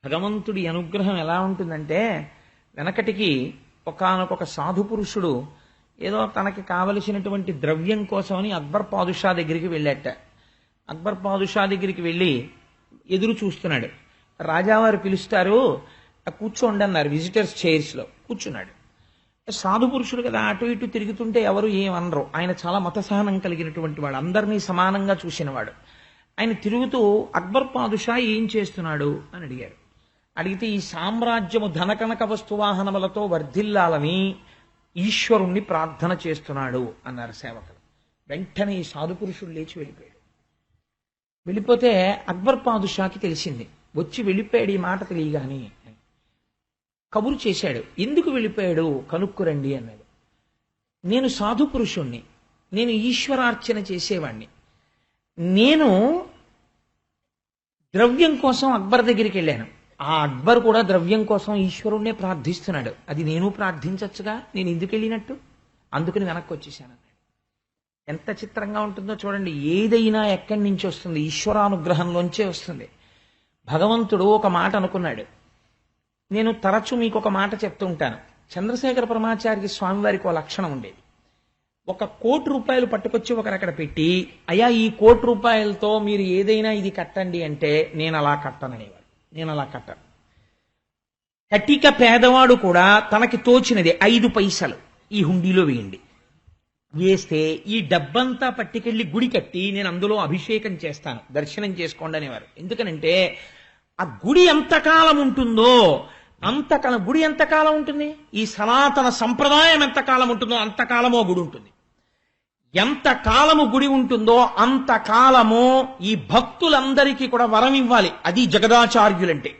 భగవంతుడి అనుగ్రహం ఎలా ఉంటుందంటే, వెనకటికి ఒకానొక సాధు పురుషుడు ఏదో తనకి కావలసినటువంటి ద్రవ్యం కోసమని అక్బర్ పాదుషా దగ్గరికి వెళ్ళాట. అక్బర్ పాదుషా దగ్గరికి వెళ్ళి ఎదురు చూస్తున్నాడు. రాజావారు పిలుస్తారు, కూర్చోండి అన్నారు. విజిటర్స్ చైర్స్ లో కూర్చున్నాడు. సాధు పురుషుడు కదా, అటు ఇటు తిరుగుతుంటే ఎవరు ఏమనరు. ఆయన చాలా మతసహనం కలిగినటువంటి వాడు, అందరినీ సమానంగా చూసినవాడు. ఆయన తిరుగుతూ అక్బర్ పాదుషా ఏం చేస్తున్నాడు అని అడిగారు. అడిగితే ఈ సామ్రాజ్యము ధనకనక వస్తువాహనములతో వర్ధిల్లాలని ఈశ్వరుణ్ణి ప్రార్థన చేస్తున్నాడు అన్నారు సేవకులు. వెంటనే ఈ సాధు పురుషుడు లేచి వెళ్ళిపోయాడు. వెళ్ళిపోతే అక్బర్ పాదుషాకి తెలిసింది. వచ్చి వెళ్ళిపోయాడు ఈ మాట తెలియగాని కబురు చేశాడు. ఎందుకు వెళ్ళిపోయాడు కనుక్కురండి అన్నాడు. నేను సాధు పురుషుణ్ణి, నేను ఈశ్వరార్చన చేసేవాణ్ణి. నేను ద్రవ్యం కోసం అక్బర్ దగ్గరికి వెళ్ళాను. ఆ అక్బర్ కూడా ద్రవ్యం కోసం ఈశ్వరుణ్ణే ప్రార్థిస్తున్నాడు. అది నేను ప్రార్థించచ్చుగా, నేను ఎందుకు వెళ్ళినట్టు? అందుకని వెనక్కి వచ్చేసాను అన్నాడు. ఎంత చిత్రంగా ఉంటుందో చూడండి. ఏదైనా ఎక్కడి నుంచి వస్తుంది? ఈశ్వరానుగ్రహంలోంచే వస్తుంది. భగవంతుడు ఒక మాట అనుకున్నాడు. నేను తరచూ మీకు ఒక మాట చెప్తూ ఉంటాను. చంద్రశేఖర పరమాచార్య స్వామి వారికి ఒక లక్షణం ఉండేది. 1 కోటి రూపాయలు పట్టుకొచ్చి ఒకరు అక్కడ పెట్టి, అయ్యా ఈ 1 కోటి రూపాయలతో మీరు ఏదైనా ఇది కట్టండి అంటే, నేను అలా కట్టననేవాడు. నేను అలా కట్టను. కటిక పేదవాడు కూడా తనకి తోచినది 5 పైసలు ఈ హుండీలో వేయండి, వేస్తే ఈ డబ్బంతా పట్టుకెళ్లి గుడి కట్టి నేను అందులో అభిషేకం చేస్తాను, దర్శనం చేసుకోండి అనేవారు. ఎందుకనంటే ఆ గుడి ఎంతకాలం ఉంటుందో అంతకాలం, గుడి ఎంతకాలం ఉంటుంది, ఈ సనాతన సంప్రదాయం ఎంతకాలం ఉంటుందో అంతకాలమో గుడి ఉంటుంది. ఎంతకాలము గుడి ఉంటుందో అంతకాలము ఈ భక్తులందరికీ కూడా వరం ఇవ్వాలి. అది జగదాచార్యులంటే.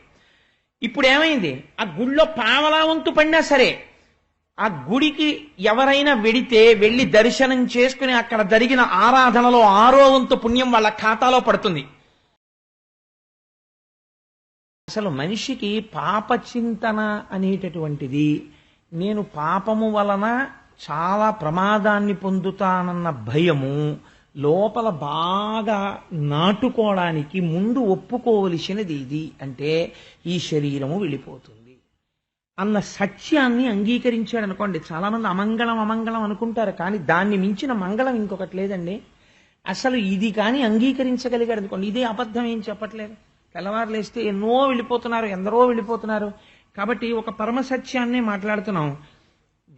ఇప్పుడు ఏమైంది? ఆ గుడిలో పావలా వంతు పడినా సరే, ఆ గుడికి ఎవరైనా వెడితే వెళ్ళి దర్శనం చేసుకుని అక్కడ జరిగిన ఆరాధనలో 6వ వంతు పుణ్యం వాళ్ళ ఖాతాలో పడుతుంది. అసలు మనిషికి పాప చింతన అనేటటువంటిది, నేను పాపము వలన చాలా ప్రమాదాన్ని పొందుతానన్న భయము లోపల బాగా నాటుకోవడానికి ముందు ఒప్పుకోవలసినది ఇది. అంటే ఈ శరీరము వెళ్ళిపోతుంది అన్న సత్యాన్ని అంగీకరించాడు అనుకోండి. చాలా మంది అమంగళం అమంగళం అనుకుంటారు, కానీ దాన్ని మించిన మంగళం ఇంకొకటి లేదండి. అసలు ఇది కానీ అంగీకరించగలిగాడు అనుకోండి, ఇదే అబద్ధం ఏం చెప్పట్లేదు. తెల్లవారు లేస్తే ఎన్నో వెళ్ళిపోతున్నారు, ఎందరో వెళ్ళిపోతున్నారు. కాబట్టి ఒక పరమసత్యాన్నే మాట్లాడుతున్నాం.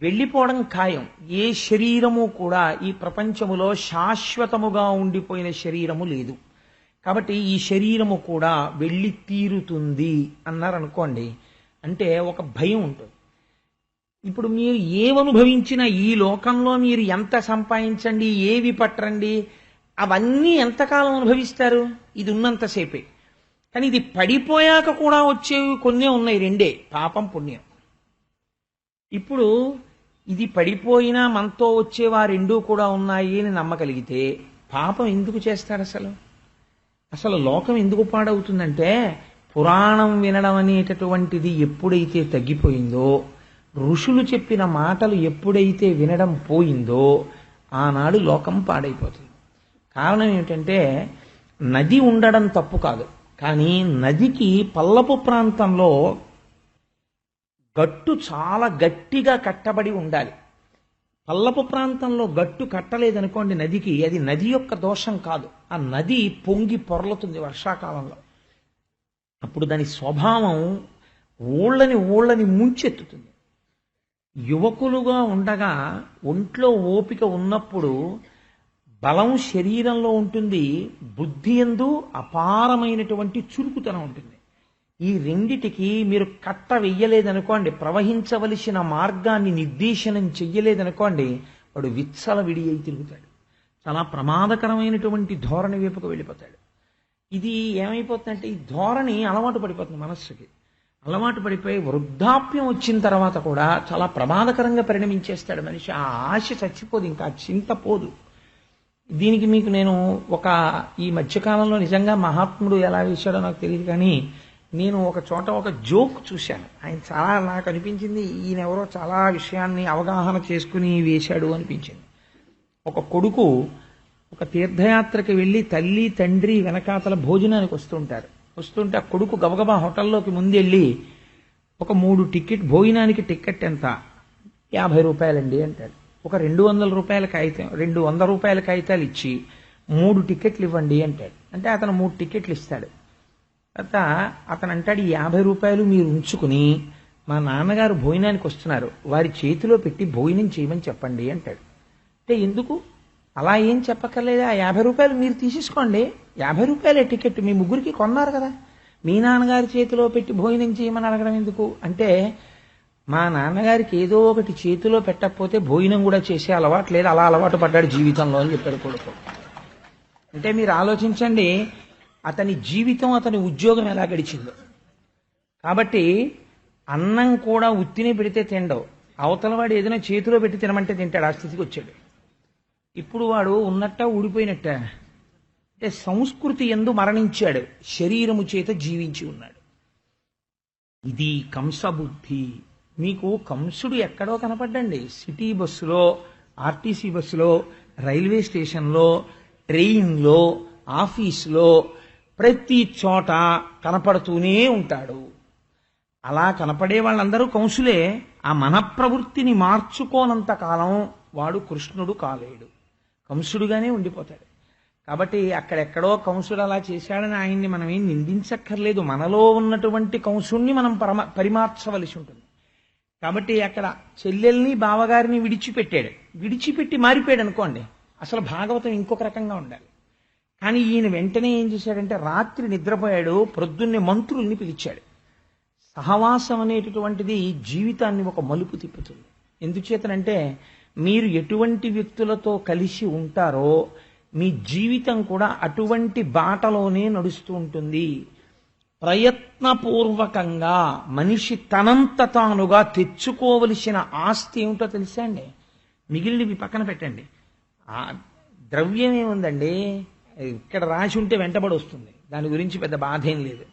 వెళ్ళిపోవడం ఖాయం. ఏ శరీరము కూడా ఈ ప్రపంచములో శాశ్వతముగా ఉండిపోయిన శరీరము లేదు. కాబట్టి ఈ శరీరము కూడా వెళ్ళి తీరుతుంది అన్నారు అనుకోండి, అంటే ఒక భయం ఉంటుంది. ఇప్పుడు మీరు ఏమనుభవించినా ఈ లోకంలో మీరు ఎంత సంపాదించండి, ఏవి పట్టరండి, అవన్నీ ఎంతకాలం అనుభవిస్తారు? ఇది ఉన్నంతసేపే. కానీ ఇది పడిపోయాక కూడా వచ్చేవి కొన్నే ఉన్నాయి, 2 పాపం పుణ్యం. ఇప్పుడు ఇది పడిపోయినా మనతో వచ్చేవా 2 కూడా ఉన్నాయి అని నమ్మగలిగితే పాపం ఎందుకు చేస్తారు? అసలు లోకం ఎందుకు పాడవుతుందంటే, పురాణం వినడం అనేటటువంటిది ఎప్పుడైతే తగ్గిపోయిందో, ఋషులు చెప్పిన మాటలు ఎప్పుడైతే వినడం పోయిందో, ఆనాడు లోకం పాడైపోతుంది. కారణం ఏమిటంటే, నది ఉండడం తప్పు కాదు, కానీ నదికి పల్లపు ప్రాంతంలో గట్టు చాలా గట్టిగా కట్టబడి ఉండాలి. పల్లపు ప్రాంతంలో గట్టు కట్టలేదనుకోండి నదికి, అది నది యొక్క దోషం కాదు. ఆ నది పొంగి పొర్లుతుంది వర్షాకాలంలో. అప్పుడు దాని స్వభావం ఊళ్ళని ముంచెత్తుతుంది. యువకులుగా ఉండగా ఒంట్లో ఓపిక ఉన్నప్పుడు బలం శరీరంలో ఉంటుంది, బుద్ధి యందు అపారమైనటువంటి చురుకుతనం ఉంటుంది. ఈ రెండిటికి మీరు కట్ట వెయ్యలేదనుకోండి, ప్రవహించవలసిన మార్గాన్ని నిర్దేశనం చెయ్యలేదనుకోండి, వాడు విచ్చల విడి అయి తిరుగుతాడు. చాలా ప్రమాదకరమైనటువంటి ధోరణి వైపుకు వెళ్ళిపోతాడు. ఇది ఏమైపోతుందంటే, ఈ ధోరణి అలవాటు పడిపోతుంది మనస్సుకి. అలవాటు పడిపోయి వృద్ధాప్యం వచ్చిన తర్వాత కూడా చాలా ప్రమాదకరంగా పరిణమించేస్తాడు మనిషి. ఆ ఆశ చచ్చిపోదు, ఇంకా చింత పోదు. దీనికి మీకు నేను ఈ మధ్యకాలంలో నిజంగా మహాత్ముడు ఎలా వేశాడో నాకు తెలియదు, కానీ నేను ఒక చోట ఒక జోక్ చూశాను. ఆయన చాలా నాకు అనిపించింది, ఈయన ఎవరో చాలా విషయాన్ని అవగాహన చేసుకుని వేశాడు అనిపించింది. ఒక కొడుకు ఒక తీర్థయాత్రకి వెళ్ళి తల్లి తండ్రి వెనకాతల భోజనానికి వస్తుంటారు. వస్తుంటే ఆ కొడుకు గబగబా హోటల్లోకి ముందెళ్ళి ఒక 3 టికెట్, భోజనానికి టికెట్ ఎంత, 50 రూపాయలండి అంటాడు. ఒక 200 రూపాయల కాగితం, 200 రూపాయల కాగితాలు ఇచ్చి 3 టికెట్లు ఇవ్వండి అంటాడు. అంటే అతను 3 టికెట్లు ఇస్తాడు. తర్వాత అతను అంటాడు, ఈ 50 రూపాయలు మీరు ఉంచుకుని మా నాన్నగారు భోజనానికి వస్తున్నారు, వారి చేతిలో పెట్టి భోజనం చేయమని చెప్పండి అంటాడు. అంటే ఎందుకు అలా ఏం చెప్పక్కర్లేదు, ఆ 50 రూపాయలు మీరు తీసేసుకోండి, 50 రూపాయలే టికెట్, మీ ముగ్గురికి కొన్నారు కదా, మీ నాన్నగారి చేతిలో పెట్టి భోజనం చేయమని అడగడం ఎందుకు అంటే, మా నాన్నగారికి ఏదో ఒకటి చేతిలో పెట్టకపోతే భోజనం కూడా చేసే అలవాటు లేదు, అలా అలవాటు పడ్డాడు జీవితంలో అని చెప్పాడు కొడుకు. అంటే మీరు ఆలోచించండి అతని జీవితం, అతని ఉద్యోగం ఎలా గడిచిందో. కాబట్టి అన్నం కూడా ఉత్తినే పెడితే తినడవు, అవతలవాడు ఏదైనా చేతిలో పెట్టి తినమంటే తింటాడు, ఆ స్థితికి వచ్చాడు. ఇప్పుడు వాడు ఉన్నట్ట ఊడిపోయినట్ట అంటే సంస్కృతి యందు మరణించాడు, శరీరము చేత జీవించి ఉన్నాడు. ఇది కంసబుద్ధి. మీకు కంసుడు ఎక్కడో కనపడ్డండి, సిటీ బస్సులో, ఆర్టీసీ బస్సులో, రైల్వే స్టేషన్లో, ట్రైన్లో, ఆఫీసులో, ప్రతి చోట కనపడుతూనే ఉంటాడు. అలా కనపడే వాళ్ళందరూ కంసులే. ఆ మన ప్రవృత్తిని మార్చుకోనంత కాలం వాడు కృష్ణుడు కాలేడు, కంసుడుగానే ఉండిపోతాడు. కాబట్టి అక్కడెక్కడో కంసుడు అలా చేశాడని ఆయన్ని మనం ఏం నిందించక్కర్లేదు, మనలో ఉన్నటువంటి కంసుణ్ణి మనం పరిమార్చవలసి ఉంటుంది. కాబట్టి అక్కడ చెల్లెల్ని బావగారిని విడిచిపెట్టాడు, విడిచిపెట్టి మారిపోయాడు అనుకోండి, అసలు భాగవతం ఇంకొక రకంగా ఉండాలి. కానీ ఈయన వెంటనే ఏం చేశాడంటే, రాత్రి నిద్రపోయాడు, ప్రొద్దున్నే మంత్రుల్ని పిలిచాడు. సహవాసం అనేటటువంటిది జీవితాన్ని ఒక మలుపు తిప్పుతుంది. ఎందుచేతనంటే మీరు ఎటువంటి వ్యక్తులతో కలిసి ఉంటారో మీ జీవితం కూడా అటువంటి బాటలోనే నడుస్తూ ఉంటుంది. ప్రయత్నపూర్వకంగా మనిషి తనంత తానుగా తెచ్చుకోవలసిన ఆస్తి ఏమిటో తెలుసా అండి? మిగిలినవి పక్కన పెట్టండి, ఆ ద్రవ్యం ఏముందండి, ఇక్కడ రాసి ఉంటే వెంటబడి వస్తుంది, దాని గురించి పెద్ద బాధ ఏం లేదు.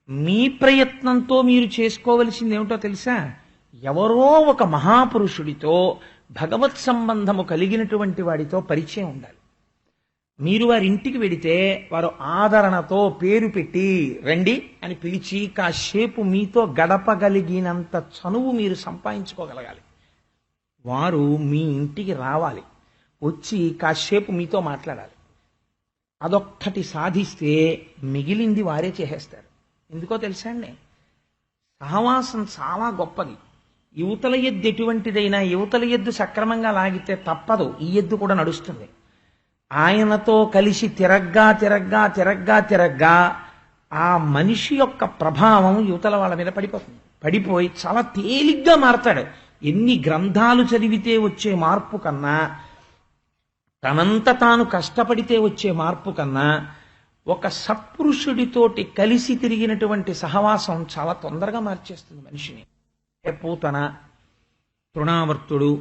మీ ప్రయత్నంతో మీరు చేసుకోవలసింది ఏమిటో తెలుసా? ఎవరో ఒక మహాపురుషుడితో, భగవత్ సంబంధము కలిగినటువంటి వాడితో పరిచయం ఉండాలి. మీరు వారి ఇంటికి వెడితే వారు ఆదరణతో పేరు పెట్టి రండి అని పిలిచి కాసేపు మీతో గడపగలిగినంత చనువు మీరు సంపాదించుకోగలగాలి. వారు మీ ఇంటికి రావాలి, వచ్చి కాసేపు మీతో మాట్లాడాలి. అదొక్కటి సాధిస్తే మిగిలింది వారే చేసేస్తారు. ఎందుకో తెలుసా అండి, సహవాసం చాలా గొప్పది. యువతల ఎద్దు ఎటువంటిదైనా, యువతల ఎద్దు సక్రమంగా లాగితే తప్పదు, ఈ ఎద్దు కూడా నడుస్తుంది. ఆయనతో కలిసి తిరగ్గా తిరగ్గా తిరగ్గా తిరగ్గా ఆ మనిషి యొక్క ప్రభావం యువతల వాళ్ళ మీద పడిపోతుంది. పడిపోయి చాలా తేలిగ్గా మారతాడు. ఎన్ని గ్రంథాలు చదివితే వచ్చే మార్పు కన్నా, తనంత తాను కష్టపడితే వచ్చే మార్పు కన్నా, ఒక సత్పురుషుడితోటి కలిసి తిరిగినటువంటి సహవాసం చాలా తొందరగా మార్చేస్తుంది మనిషిని. పూతన, తృణావర్తుడు,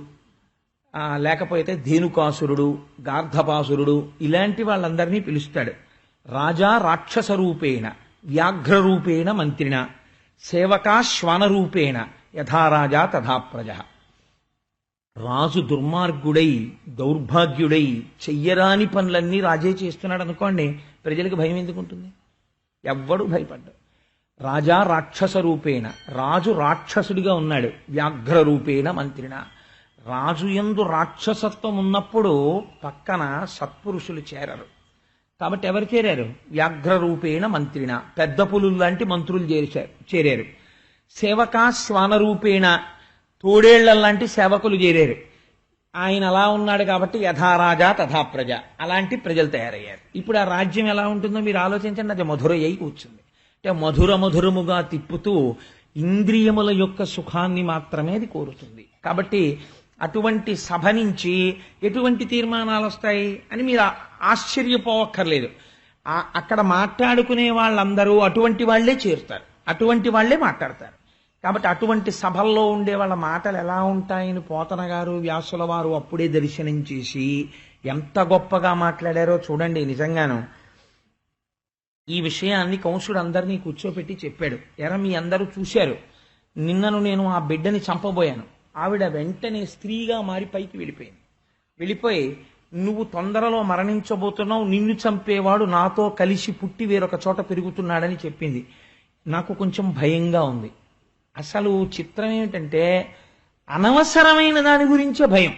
లేకపోతే ధేనుకాసురుడు, గార్ధపాసురుడు, ఇలాంటి వాళ్ళందరినీ పిలుస్తాడు. రాజా రాక్షస రూపేణ, వ్యాఘ్రరూపేణ మంత్రిణ, సేవకా శ్వానరూపేణ, యథారాజా తథా ప్రజ. రాజు దుర్మార్గుడై, దౌర్భాగ్యుడై, చెయ్యరాని పనులన్నీ రాజే చేస్తున్నాడు అనుకోండి, ప్రజలకు భయం ఎందుకు ఉంటుంది? ఎవ్వడు భయపడ్డాడు. రాజా రాక్షస రూపేణ, రాజు రాక్షసుడిగా ఉన్నాడు. వ్యాఘ్ర రూపేణ మంత్రిణ, రాజు యందు రాక్షసత్వం ఉన్నప్పుడు పక్కన సత్పురుషులు చేరరు. కాబట్టి ఎవరు చేరారు? వ్యాఘ్ర రూపేణ మంత్రిణ, పెద్ద పులులు లాంటి మంత్రులు చేరారు. సేవకా శ్వానరూపేణ, తోడేళ్లలాంటి సేవకులు చేరారు. ఆయన అలా ఉన్నాడు కాబట్టి యథారాజా తథా ప్రజ, అలాంటి ప్రజలు తయారయ్యారు. ఇప్పుడు ఆ రాజ్యం ఎలా ఉంటుందో మీరు ఆలోచించండి. అది మధురయ్యి కూర్చుంది. అంటే మధుర మధురముగా తిప్పుతూ ఇంద్రియముల యొక్క సుఖాన్ని మాత్రమే అది కోరుతుంది. కాబట్టి అటువంటి సభ నుంచి ఎటువంటి తీర్మానాలు వస్తాయి అని మీరు ఆశ్చర్యపోవక్కర్లేదు. అక్కడ మాట్లాడుకునే వాళ్ళందరూ అటువంటి వాళ్లే చేరుతారు, అటువంటి వాళ్లే మాట్లాడతారు. కాబట్టి అటువంటి సభల్లో ఉండే వాళ్ళ మాటలు ఎలా ఉంటాయని పోతన గారు, వ్యాసుల వారు అప్పుడే దర్శనం చేసి ఎంత గొప్పగా మాట్లాడారో చూడండి. నిజంగాను ఈ విషయాన్ని కంసుడు అందరినీ కూర్చోపెట్టి చెప్పాడు. ఎరా మీ అందరూ చూశారు, నిన్నను నేను ఆ బిడ్డని చంపబోయాను. ఆవిడ వెంటనే స్త్రీగా మారి పైకి వెళ్ళిపోయింది. వెళ్ళిపోయి నువ్వు తొందరలో మరణించబోతున్నావు, నిన్ను చంపేవాడు నాతో కలిసి పుట్టి వేరొక చోట పెరుగుతున్నాడని చెప్పింది. నాకు కొంచెం భయంగా ఉంది. అసలు చిత్రం ఏమిటంటే అనవసరమైన దాని గురించే భయం.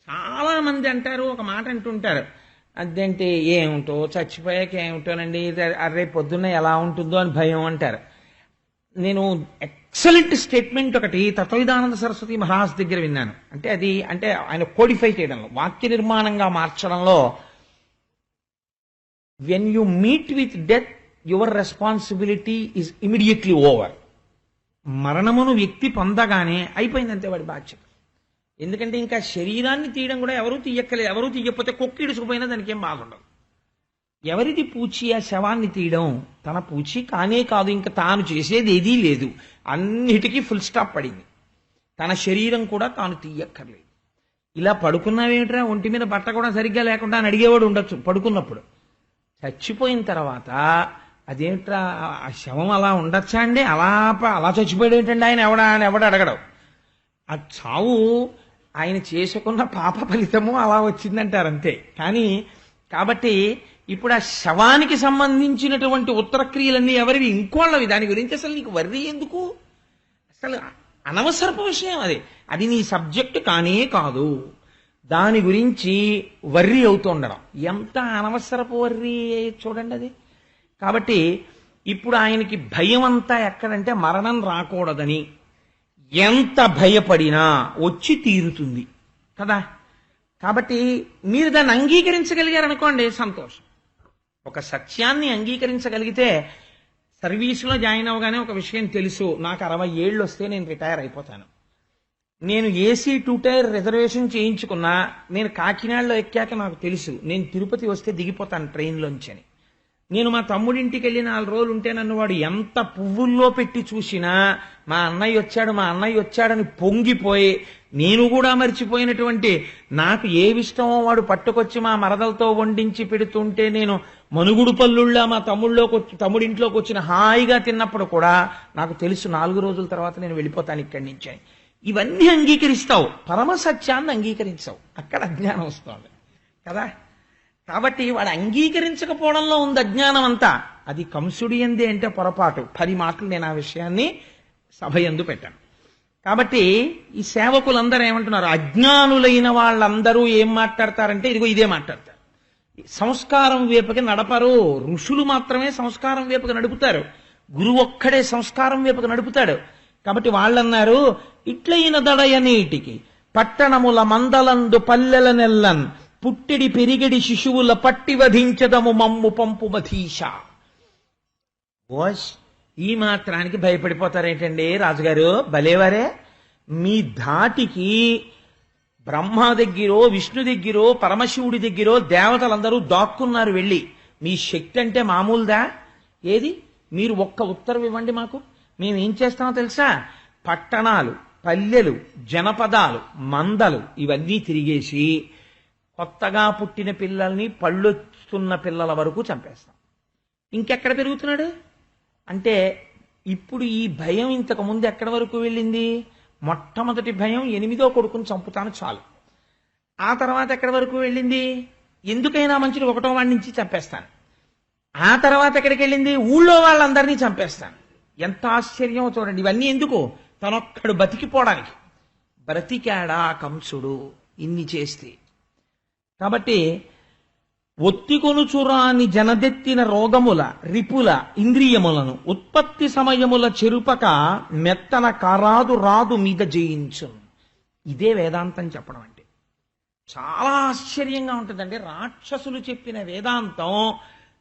చాలా మంది అంటారు, ఒక మాట అంటుంటారు, అదేంటి ఏమిటో చచ్చిపోయాక ఏమిటోనండి, రేపు పొద్దున్న ఎలా ఉంటుందో అని భయం అంటారు. నేను ఎక్సలెంట్ స్టేట్మెంట్ ఒకటి తత్వవిధానంద సరస్వతి మహారాజ్ దగ్గర విన్నాను. అంటే ఆయన కోడిఫై చేయడంలో, వాక్య నిర్మాణంగా మార్చడంలో, when you meet with death your responsibility is immediately over. మరణమును వ్యక్తి పొందగానే అయిపోయిందంతే వాడి బాధ్యత. ఎందుకంటే ఇంకా శరీరాన్ని తీయడం కూడా ఎవరూ తీయక్కలేదు. ఎవరూ తీయకపోతే కుక్క ఇడుచుకుపోయినా దానికి ఏం బాధ ఉండదు. ఎవరిది పూచి ఆ శవాన్ని తీయడం? తన పూచి కానే కాదు, ఇంకా తాను చేసేది ఏదీ లేదు, అన్నిటికీ ఫుల్ స్టాప్ పడింది. తన శరీరం కూడా తాను తీయక్కర్లేదు. ఇలా పడుకున్నావేమిట్రా, ఒంటి మీద బట్ట కూడా సరిగ్గా లేకుండా అని అడిగేవాడు ఉండొచ్చు పడుకున్నప్పుడు. చచ్చిపోయిన తర్వాత అదేమిట్రా ఆ శవం అలా ఉండొచ్చా అండి, అలా చచ్చిపోయాడు ఏంటండి ఆయన ఎవడు అడగడం. ఆ చావు ఆయన చేసుకున్న పాప ఫలితము అలా వచ్చిందంటారు అంతే. కానీ కాబట్టి ఇప్పుడు ఆ శవానికి సంబంధించినటువంటి ఉత్తరక్రియలన్నీ ఎవరివి? ఇంకోళ్ళవి. దాని గురించి అసలు నీకు వర్రీ ఎందుకు? అసలు అనవసరపు విషయం అది నీ సబ్జెక్టు కానే కాదు. దాని గురించి వర్రీ అవుతుండడం ఎంత అనవసరపు వర్రీ చూడండి అది. కాబట్టి ఇప్పుడు ఆయనకి భయం అంతా ఎక్కడంటే మరణం రాకూడదని. ఎంత భయపడినా వచ్చి తీరుతుంది కదా. కాబట్టి మీరు దాన్ని అంగీకరించగలిగారనుకోండి సంతోషం. ఒక సత్యాన్ని అంగీకరించగలిగితే, సర్వీసులో జాయిన్ అవగానే ఒక విషయం తెలుసు, నాకు 60 ఏళ్ళు వస్తే నేను రిటైర్ అయిపోతాను. నేను ఏసీ 2 టైర్ రిజర్వేషన్ చేయించుకున్నా, నేను కాకినాడలో ఎక్కాక నాకు తెలుసు నేను తిరుపతి వస్తే దిగిపోతాను ట్రైన్లోంచి అని. నేను మా తమ్ముడింటికి వెళ్ళి 4 రోజులు ఉంటే నన్ను వాడు ఎంత పువ్వుల్లో పెట్టి చూసినా మా అన్నయ్య వచ్చాడని పొంగిపోయి, నేను కూడా మర్చిపోయినటువంటి, నాకు ఏవిష్టమో వాడు పట్టుకొచ్చి మా మరదలతో వండించి పెడుతుంటే నేను మనుగుడు పల్లుళ్ళ మా తమ్ముడింట్లోకి వచ్చిన హాయిగా తిన్నప్పుడు కూడా నాకు తెలుసు 4 రోజుల తర్వాత నేను వెళ్ళిపోతాను ఇక్కడి నుంచి అని. ఇవన్నీ అంగీకరిస్తావు, పరమసత్యాన్ని అంగీకరించావు, అక్కడ అజ్ఞానం వస్తుంది కదా. కాబట్టి వాడు అంగీకరించకపోవడంలో ఉంది అజ్ఞానం అంతా. అది కంసుడి ఎందే అంటే పొరపాటు. 10 మాటలు నేను ఆ విషయాన్ని సభ యందు పెట్టాను. కాబట్టి ఈ సేవకులందరూ ఏమంటున్నారు, అజ్ఞానులైన వాళ్ళందరూ ఏం మాట్లాడతారంటే ఇదిగో ఇదే మాట్లాడతారు. సంస్కారం వైపుకి నడపరు. ఋషులు మాత్రమే సంస్కారం వైపుకి నడుపుతారు, గురువు ఒక్కడే సంస్కారం వైపుకి నడుపుతాడు. కాబట్టి వాళ్ళన్నారు, ఇట్లయిన దడయ నీటికి పట్టణముల మందలందు పల్లెల నెల్లన్ పుట్టిడి పెరిగిడి శిశువుల పట్టి వధించదము మమ్ము పంపు మధీష. ఓష్, ఈ మాత్రానికి భయపడిపోతారేంటండి రాజుగారు, భలేవారే. మీ ధాటికి బ్రహ్మ దగ్గరో విష్ణు దగ్గరో పరమశివుడి దగ్గరో దేవతలందరూ దాక్కున్నారు వెళ్ళి. మీ శక్తి అంటే మామూలుదా? ఏది, మీరు ఒక్క ఉత్తరం ఇవ్వండి మాకు, మేమేం చేస్తామో తెలుసా? పట్టణాలు, పల్లెలు, జనపదాలు, మందలు ఇవన్నీ తిరిగేసి కొత్తగా పుట్టిన పిల్లల్ని, పళ్ళొస్తున్న పిల్లల వరకు చంపేస్తాం. ఇంకెక్కడ పెరుగుతున్నాడు అంటే, ఇప్పుడు ఈ భయం ఇంతకు ముందు ఎక్కడి వరకు వెళ్ళింది? మొట్టమొదటి భయం 8వ కొడుకుని చంపుతాను చాలు. ఆ తర్వాత ఎక్కడి వరకు వెళ్ళింది? ఎందుకైనా మంచిది 1వ వాడి నుంచి చంపేస్తాను. ఆ తర్వాత ఎక్కడికి వెళ్ళింది? ఊళ్ళో వాళ్ళందరినీ చంపేస్తాను. ఎంత ఆశ్చర్యం చూడండి. ఇవన్నీ ఎందుకు? తనొక్కడు బతికిపోవడానికి. బ్రతికాడా కంసుడు ఇన్ని చేస్తే? కాబట్టి ఒత్తికొనుచురాని జనదెత్తిన రోగముల రిపుల ఇంద్రియములను ఉత్పత్తి సమయముల చెరుపక మెత్తన కారాదు రాదు మీద జయించు. ఇదే వేదాంతం చెప్పడం అంటే. చాలా ఆశ్చర్యంగా ఉంటుందండి. రాక్షసులు చెప్పిన వేదాంతం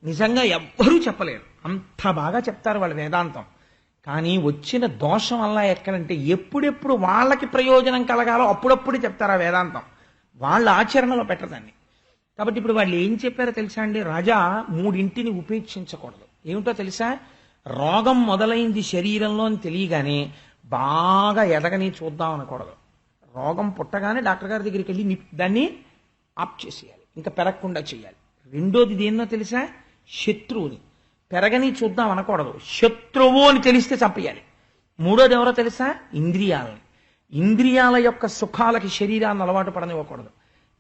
నిజంగా ఎవ్వరూ చెప్పలేరు, అంత బాగా చెప్తారు వాళ్ళ వేదాంతం. కానీ వచ్చిన దోషం వల్ల ఎక్కడంటే, ఎప్పుడెప్పుడు వాళ్ళకి ప్రయోజనం కలగాలో అప్పుడప్పుడు చెప్తారు ఆ వేదాంతం, వాళ్ళ ఆచరణలో పెట్టదాన్ని. కాబట్టి ఇప్పుడు వాళ్ళు ఏం చెప్పారో తెలుసా అండి? రాజా, 3 ఉపేక్షించకూడదు. ఏమిటో తెలుసా? రోగం మొదలైంది శరీరంలో అని తెలియగానే బాగా ఎదగని చూద్దాం అనకూడదు. రోగం పుట్టగానే డాక్టర్ గారి దగ్గరికి వెళ్ళి దాన్ని ఆప్ చేసేయాలి, ఇంకా పెరగకుండా చేయాలి. రెండోది దేన్నో తెలుసా? శత్రువుని. పెరగని చూద్దాం అనకూడదు, శత్రువు అని తెలిస్తే చంపేయాలి. మూడోది ఎవరో తెలుసా? ఇంద్రియాలని. ఇంద్రియాల యొక్క సుఖాలకి శరీరాన్ని అలవాటు పడనివ్వకూడదు.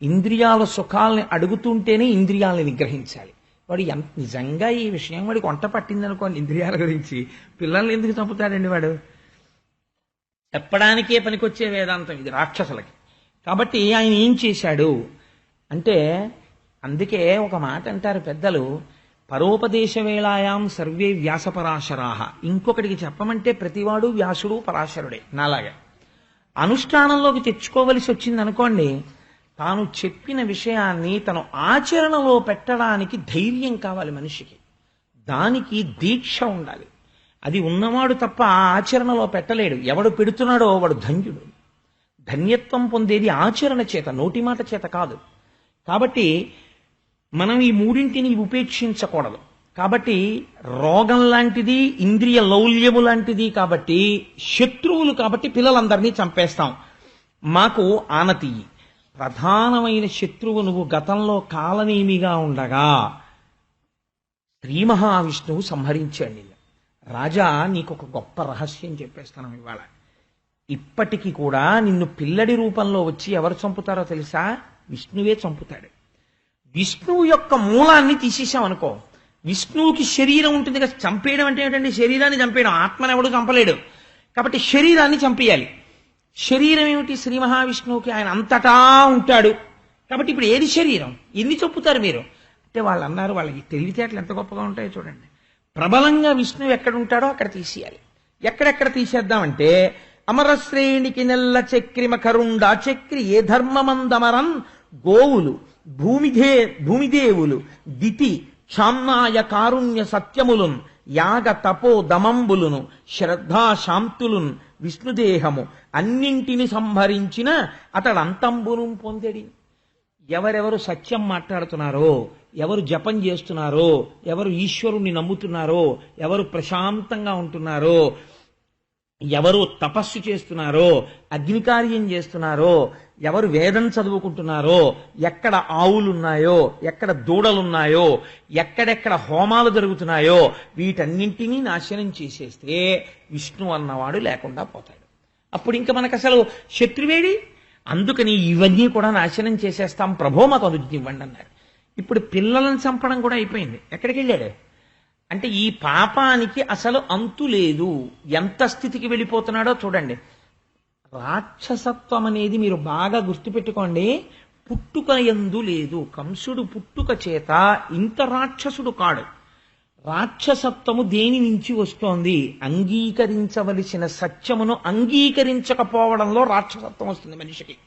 ఇంద్రియాల సుఖాలని అడుగుతుంటేనే ఇంద్రియాలని నిగ్రహించాలి. వాడు నిజంగా ఈ విషయం వాడికి వంట పట్టిందనుకోండి ఇంద్రియాల గురించి, పిల్లల్ని ఎందుకు చంపుతాడండి వాడు? చెప్పడానికే పనికొచ్చే వేదాంతం ఇది రాక్షసులకి. కాబట్టి ఆయన ఏం చేశాడు అంటే, అందుకే ఒక మాట అంటారు పెద్దలు, పరోపదేశ వేళాయాం సర్వే వ్యాసపరాశరాహ. ఇంకొకటికి చెప్పమంటే ప్రతివాడు వ్యాసుడు పరాశరుడే. నాలాగా అనుష్ఠానంలోకి తెచ్చుకోవలసి వచ్చింది అనుకోండి, తాను చెప్పిన విషయాన్ని తను ఆచరణలో పెట్టడానికి ధైర్యం కావాలి మనిషికి, దానికి దీక్ష ఉండాలి. అది ఉన్నవాడు తప్ప ఆచరణలో పెట్టలేడు. ఎవడు పెడుతున్నాడో వాడు ధన్యుడు. ధన్యత్వం పొందేది ఆచరణ చేత, నోటి మాట చేత కాదు. కాబట్టి మనం ఈ మూడింటిని ఉపేక్షించకూడదు. కాబట్టి రోగం లాంటిది, ఇంద్రియ లౌల్యము లాంటిది. కాబట్టి శత్రువులు, కాబట్టి పిల్లలందరినీ చంపేస్తాం. మాకు ఆనతి. ప్రధానమైన శత్రువు నువ్వు గతంలో కాలనేమిగా ఉండగా శ్రీ మహావిష్ణువు సంహరించాడు. రాజా, నీకు ఒక గొప్ప రహస్యం చెప్పేస్తాను ఇవాళ. ఇప్పటికీ కూడా నిన్ను పిల్లడి రూపంలో వచ్చి ఎవరు చంపుతారో తెలుసా? విష్ణువే చంపుతాడు. విష్ణువు యొక్క మూలాన్ని తీసేసామనుకో, విష్ణువుకి శరీరం ఉంటుంది కదా. చంపేయడం అంటే ఏంటంటే శరీరాన్ని చంపేయడం, ఆత్మను ఎవడు చంపలేడు. కాబట్టి శరీరాన్ని చంపేయాలి. శరీరం ఏమిటి? శ్రీ మహావిష్ణువుకి ఆయన అంతటా ఉంటాడు. కాబట్టి ఇప్పుడు ఏది శరీరం? ఎన్ని చంపుతారు మీరు అంటే వాళ్ళు అన్నారు, వాళ్ళకి తెలివితేటలు ఎంత గొప్పగా ఉంటాయో చూడండి. ప్రబలంగా విష్ణువు ఎక్కడ ఉంటాడో అక్కడ తీసేయాలి. ఎక్కడెక్కడ తీసేద్దామంటే, అమరశ్రేణికి నెల్ల చక్రిమ కరుండా చక్రి ఏ ధర్మమందమరన్ గోవులు భూమిదేవులు దితి క్షామ్నాయ కారుణ్య సత్యములున్ యాగ తపో దమంబులును శ్రద్ధా శాంతులున్ విష్ణుదేహము అన్నింటిని సంహరించిన అతడంతంబును పొందెడి. ఎవరెవరు సత్యం మాట్లాడుతున్నారో, ఎవరు జపం చేస్తున్నారో, ఎవరు ఈశ్వరుణ్ణి నమ్ముతున్నారో, ఎవరు ప్రశాంతంగా ఉంటున్నారో, ఎవరు తపస్సు చేస్తున్నారో, అగ్నికార్యం చేస్తున్నారో, ఎవరు వేదం చదువుకుంటున్నారో, ఎక్కడ ఆవులున్నాయో, ఎక్కడ దూడలున్నాయో, ఎక్కడెక్కడ హోమాలు జరుగుతున్నాయో, వీటన్నింటినీ నాశనం చేసేస్తే విష్ణు అన్నవాడు లేకుండా పోతాడు. అప్పుడు ఇంకా మనకు అసలు శత్రువేడి. అందుకని ఇవన్నీ కూడా నాశనం చేసేస్తాం, ప్రభో మాకు అనుజ్ఞ ఇవ్వండి అన్నారు. ఇప్పుడు పిల్లలను చంపడం కూడా అయిపోయింది. ఎక్కడికి వెళ్ళాడు అంటే, ఈ పాపానికి అసలు అంతు లేదు. ఎంత స్థితికి వెళ్ళిపోతున్నాడో చూడండి. రాక్షసత్వం అనేది మీరు బాగా గుర్తుపెట్టుకోండి, పుట్టుక యందు లేదు. కంసుడు పుట్టుక చేత ఇంత రాక్షసుడు కాడు. రాక్షసత్వము దేని నుంచి వస్తోంది? అంగీకరించవలసిన సత్యమును అంగీకరించకపోవడంలో రాక్షసత్వం వస్తుంది మనిషికి.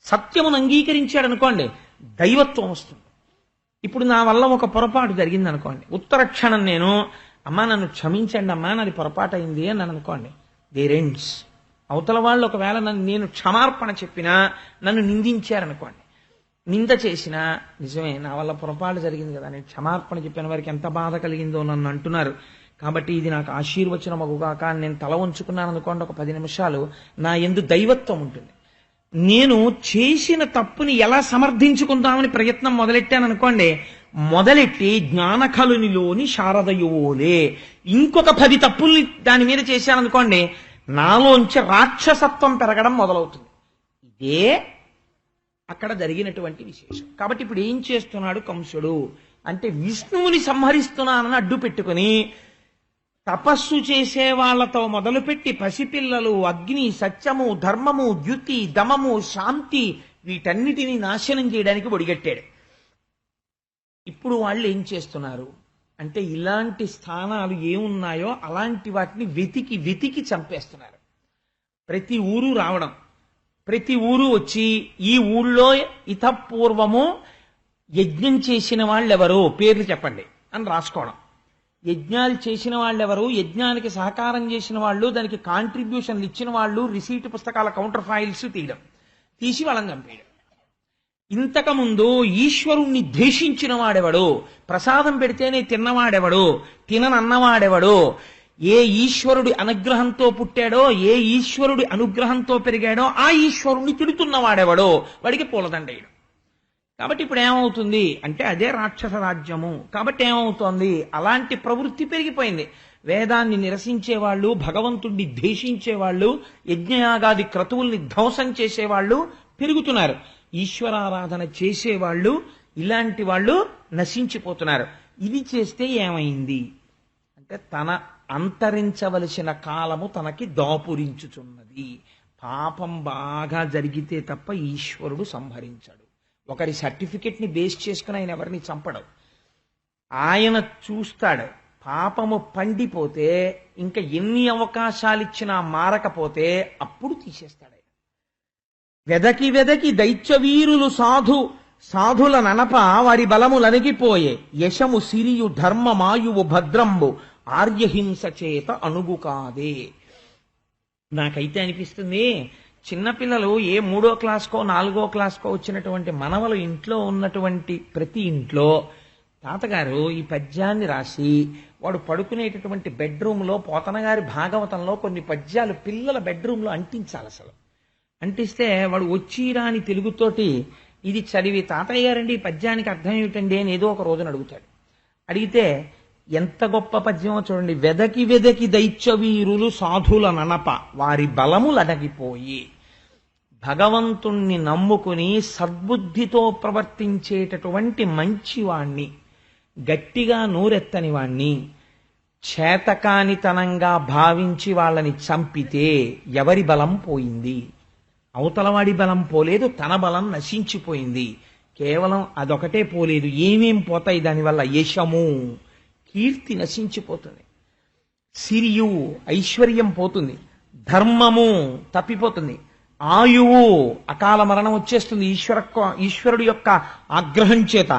సత్యమును అంగీకరించాడు అనుకోండి, దైవత్వం వస్తుంది. ఇప్పుడు నా వల్ల ఒక పొరపాటు జరిగింది అనుకోండి, ఉత్తర క్షణం నేను, అమ్మా నన్ను క్షమించండి అమ్మా, నాది పొరపాటు అయింది అని నన్ను అనుకోండి, దేర్ ఎండ్స్. అవతల వాళ్ళు ఒకవేళ నేను క్షమార్పణ చెప్పినా, నన్ను నిందించారనుకోండి, నింద చేసినా, నిజమే నా వల్ల పొరపాటు జరిగింది కదా, నేను క్షమార్పణ చెప్పిన వారికి ఎంత బాధ కలిగిందో నన్ను అంటున్నారు, కాబట్టి ఇది నాకు ఆశీర్వచనమగుగాక అని నేను తల ఉంచుకున్నాను అనుకోండి, ఒక 10 నిమిషాలు నా యందు దైవత్వం ఉంటుంది. నేను చేసిన తప్పుని ఎలా సమర్థించుకుందామని ప్రయత్నం మొదలెట్టాననుకోండి, మొదలెట్టి జ్ఞానకలునిలోని శారదయోలే ఇంకొక 10 తప్పుల్ని దాని మీద చేశాననుకోండి, నాలోంచి రాక్షసత్వం పెరగడం మొదలవుతుంది. ఇదే అక్కడ జరిగినటువంటి విశేషం. కాబట్టి ఇప్పుడు ఏం చేస్తున్నాడు కంసుడు అంటే, విష్ణువుని సంహరిస్తున్నానని అడ్డు పెట్టుకుని తపస్సు చేసే వాళ్లతో మొదలుపెట్టి పసిపిల్లలు, అగ్ని, సత్యము, ధర్మము, ద్యుతి, దమము, శాంతి, వీటన్నిటినీ నాశనం చేయడానికి ఒడిగట్టాడు. ఇప్పుడు వాళ్ళు ఏం చేస్తున్నారు అంటే, ఇలాంటి స్థానాలు ఏమున్నాయో అలాంటి వాటిని వెతికి వెతికి చంపేస్తున్నారు. ప్రతి ఊరు రావడం, ప్రతి ఊరు వచ్చి ఈ ఊళ్ళో ఇతపూర్వము యజ్ఞం చేసిన వాళ్ళెవరు పేర్లు చెప్పండి అని రాసుకోవడం. యజ్ఞాలు చేసిన వాళ్ళెవరు, యజ్ఞానికి సహకారం చేసిన వాళ్ళు, దానికి కాంట్రిబ్యూషన్లు ఇచ్చిన వాళ్ళు, రిసీట్ పుస్తకాల కౌంటర్ ఫైల్స్ తీయడం, తీసి వాళ్ళని చంపేయడం. ఇంతకుముందు ఈశ్వరుణ్ణి ద్వేషించిన వాడెవడు, ప్రసాదం పెడితేనే తిన్నవాడెవడు, తిననన్నవాడెవడు, ఏ ఈశ్వరుడి అనుగ్రహంతో పుట్టాడో, ఏ ఈశ్వరుడి అనుగ్రహంతో పెరిగాడో ఆ ఈశ్వరుణ్ణి తిడుతున్నవాడెవడో వాడికి పూలదండేయడం. కాబట్టి ఇప్పుడు ఏమవుతుంది అంటే, అదే రాక్షస రాజ్యము. కాబట్టి ఏమవుతోంది, అలాంటి ప్రవృత్తి పెరిగిపోయింది. వేదాన్ని నిరసించేవాళ్ళు, భగవంతుడిని ద్వేషించేవాళ్ళు, యజ్ఞయాగాది క్రతువుల్ని ధ్వంసం చేసేవాళ్ళు పెరుగుతున్నారు. ఈశ్వరారాధన చేసేవాళ్ళు ఇలాంటి వాళ్ళు నశించిపోతున్నారు. ఇది చేస్తే ఏమైంది అంటే తన అంతరించవలసిన కాలము తనకి దాపురించుచున్నది. పాపం బాగా జరిగితే తప్ప ఈశ్వరుడు సంహరించడు. ఒకరి సర్టిఫికెట్ని బేస్ చేసుకుని ఆయన ఎవరిని చంపడు. ఆయన చూస్తాడు. పాపము పండిపోతే ఇంకా ఎన్ని అవకాశాలు ఇచ్చినా మారకపోతే అప్పుడు తీసేస్తాడు. వెదకి వెదకి దైత్యవీరులు సాధుల ననప వారి బలములనిగిపోయే యశము సిరియు ధర్మమాయువు భద్రంబు ఆర్యహింస చేత అణుగు కాదే. నాకైతే అనిపిస్తుంది చిన్నపిల్లలు ఏ 3వ క్లాస్కో 4వ క్లాస్కో వచ్చినటువంటి మనవలు ఇంట్లో ఉన్నటువంటి ప్రతి ఇంట్లో తాతగారు ఈ పద్యాన్ని రాసి వాడు పడుకునేటటువంటి బెడ్రూమ్లో పోతనగారి భాగవతంలో కొన్ని పద్యాలు పిల్లల బెడ్రూమ్లో అంటించాలి. అసలు అంటిస్తే వాడు వచ్చిరాని తెలుగుతోటి ఇది చదివి తాతయ్య గారండి ఈ పద్యానికి అర్థం ఏమిటండి అని ఏదో ఒక రోజున అడుగుతాడు. అడిగితే ఎంత గొప్ప పద్యమో చూడండి. వెదకి వెదకి దైత్యవీరులు సాధుల ననప వారి బలములడగిపోయి. భగవంతుణ్ణి నమ్ముకుని సద్బుద్ధితో ప్రవర్తించేటటువంటి మంచివాణ్ణి, గట్టిగా నూరెత్తని వాణ్ణి చేతకానితనంగా భావించి వాళ్ళని చంపితే ఎవరి బలం పోయింది? అవతలవాడి బలం పోలేదు, తన బలం నశించిపోయింది. కేవలం అదొకటే పోలేదు, ఏమేం పోతాయి దానివల్ల? యశము, కీర్తి నశించిపోతుంది, సిరియు ఐశ్వర్యం పోతుంది, ధర్మము తప్పిపోతుంది, ఆయువు అకాల మరణం వచ్చేస్తుంది ఈశ్వరుడు యొక్క ఆగ్రహం చేత,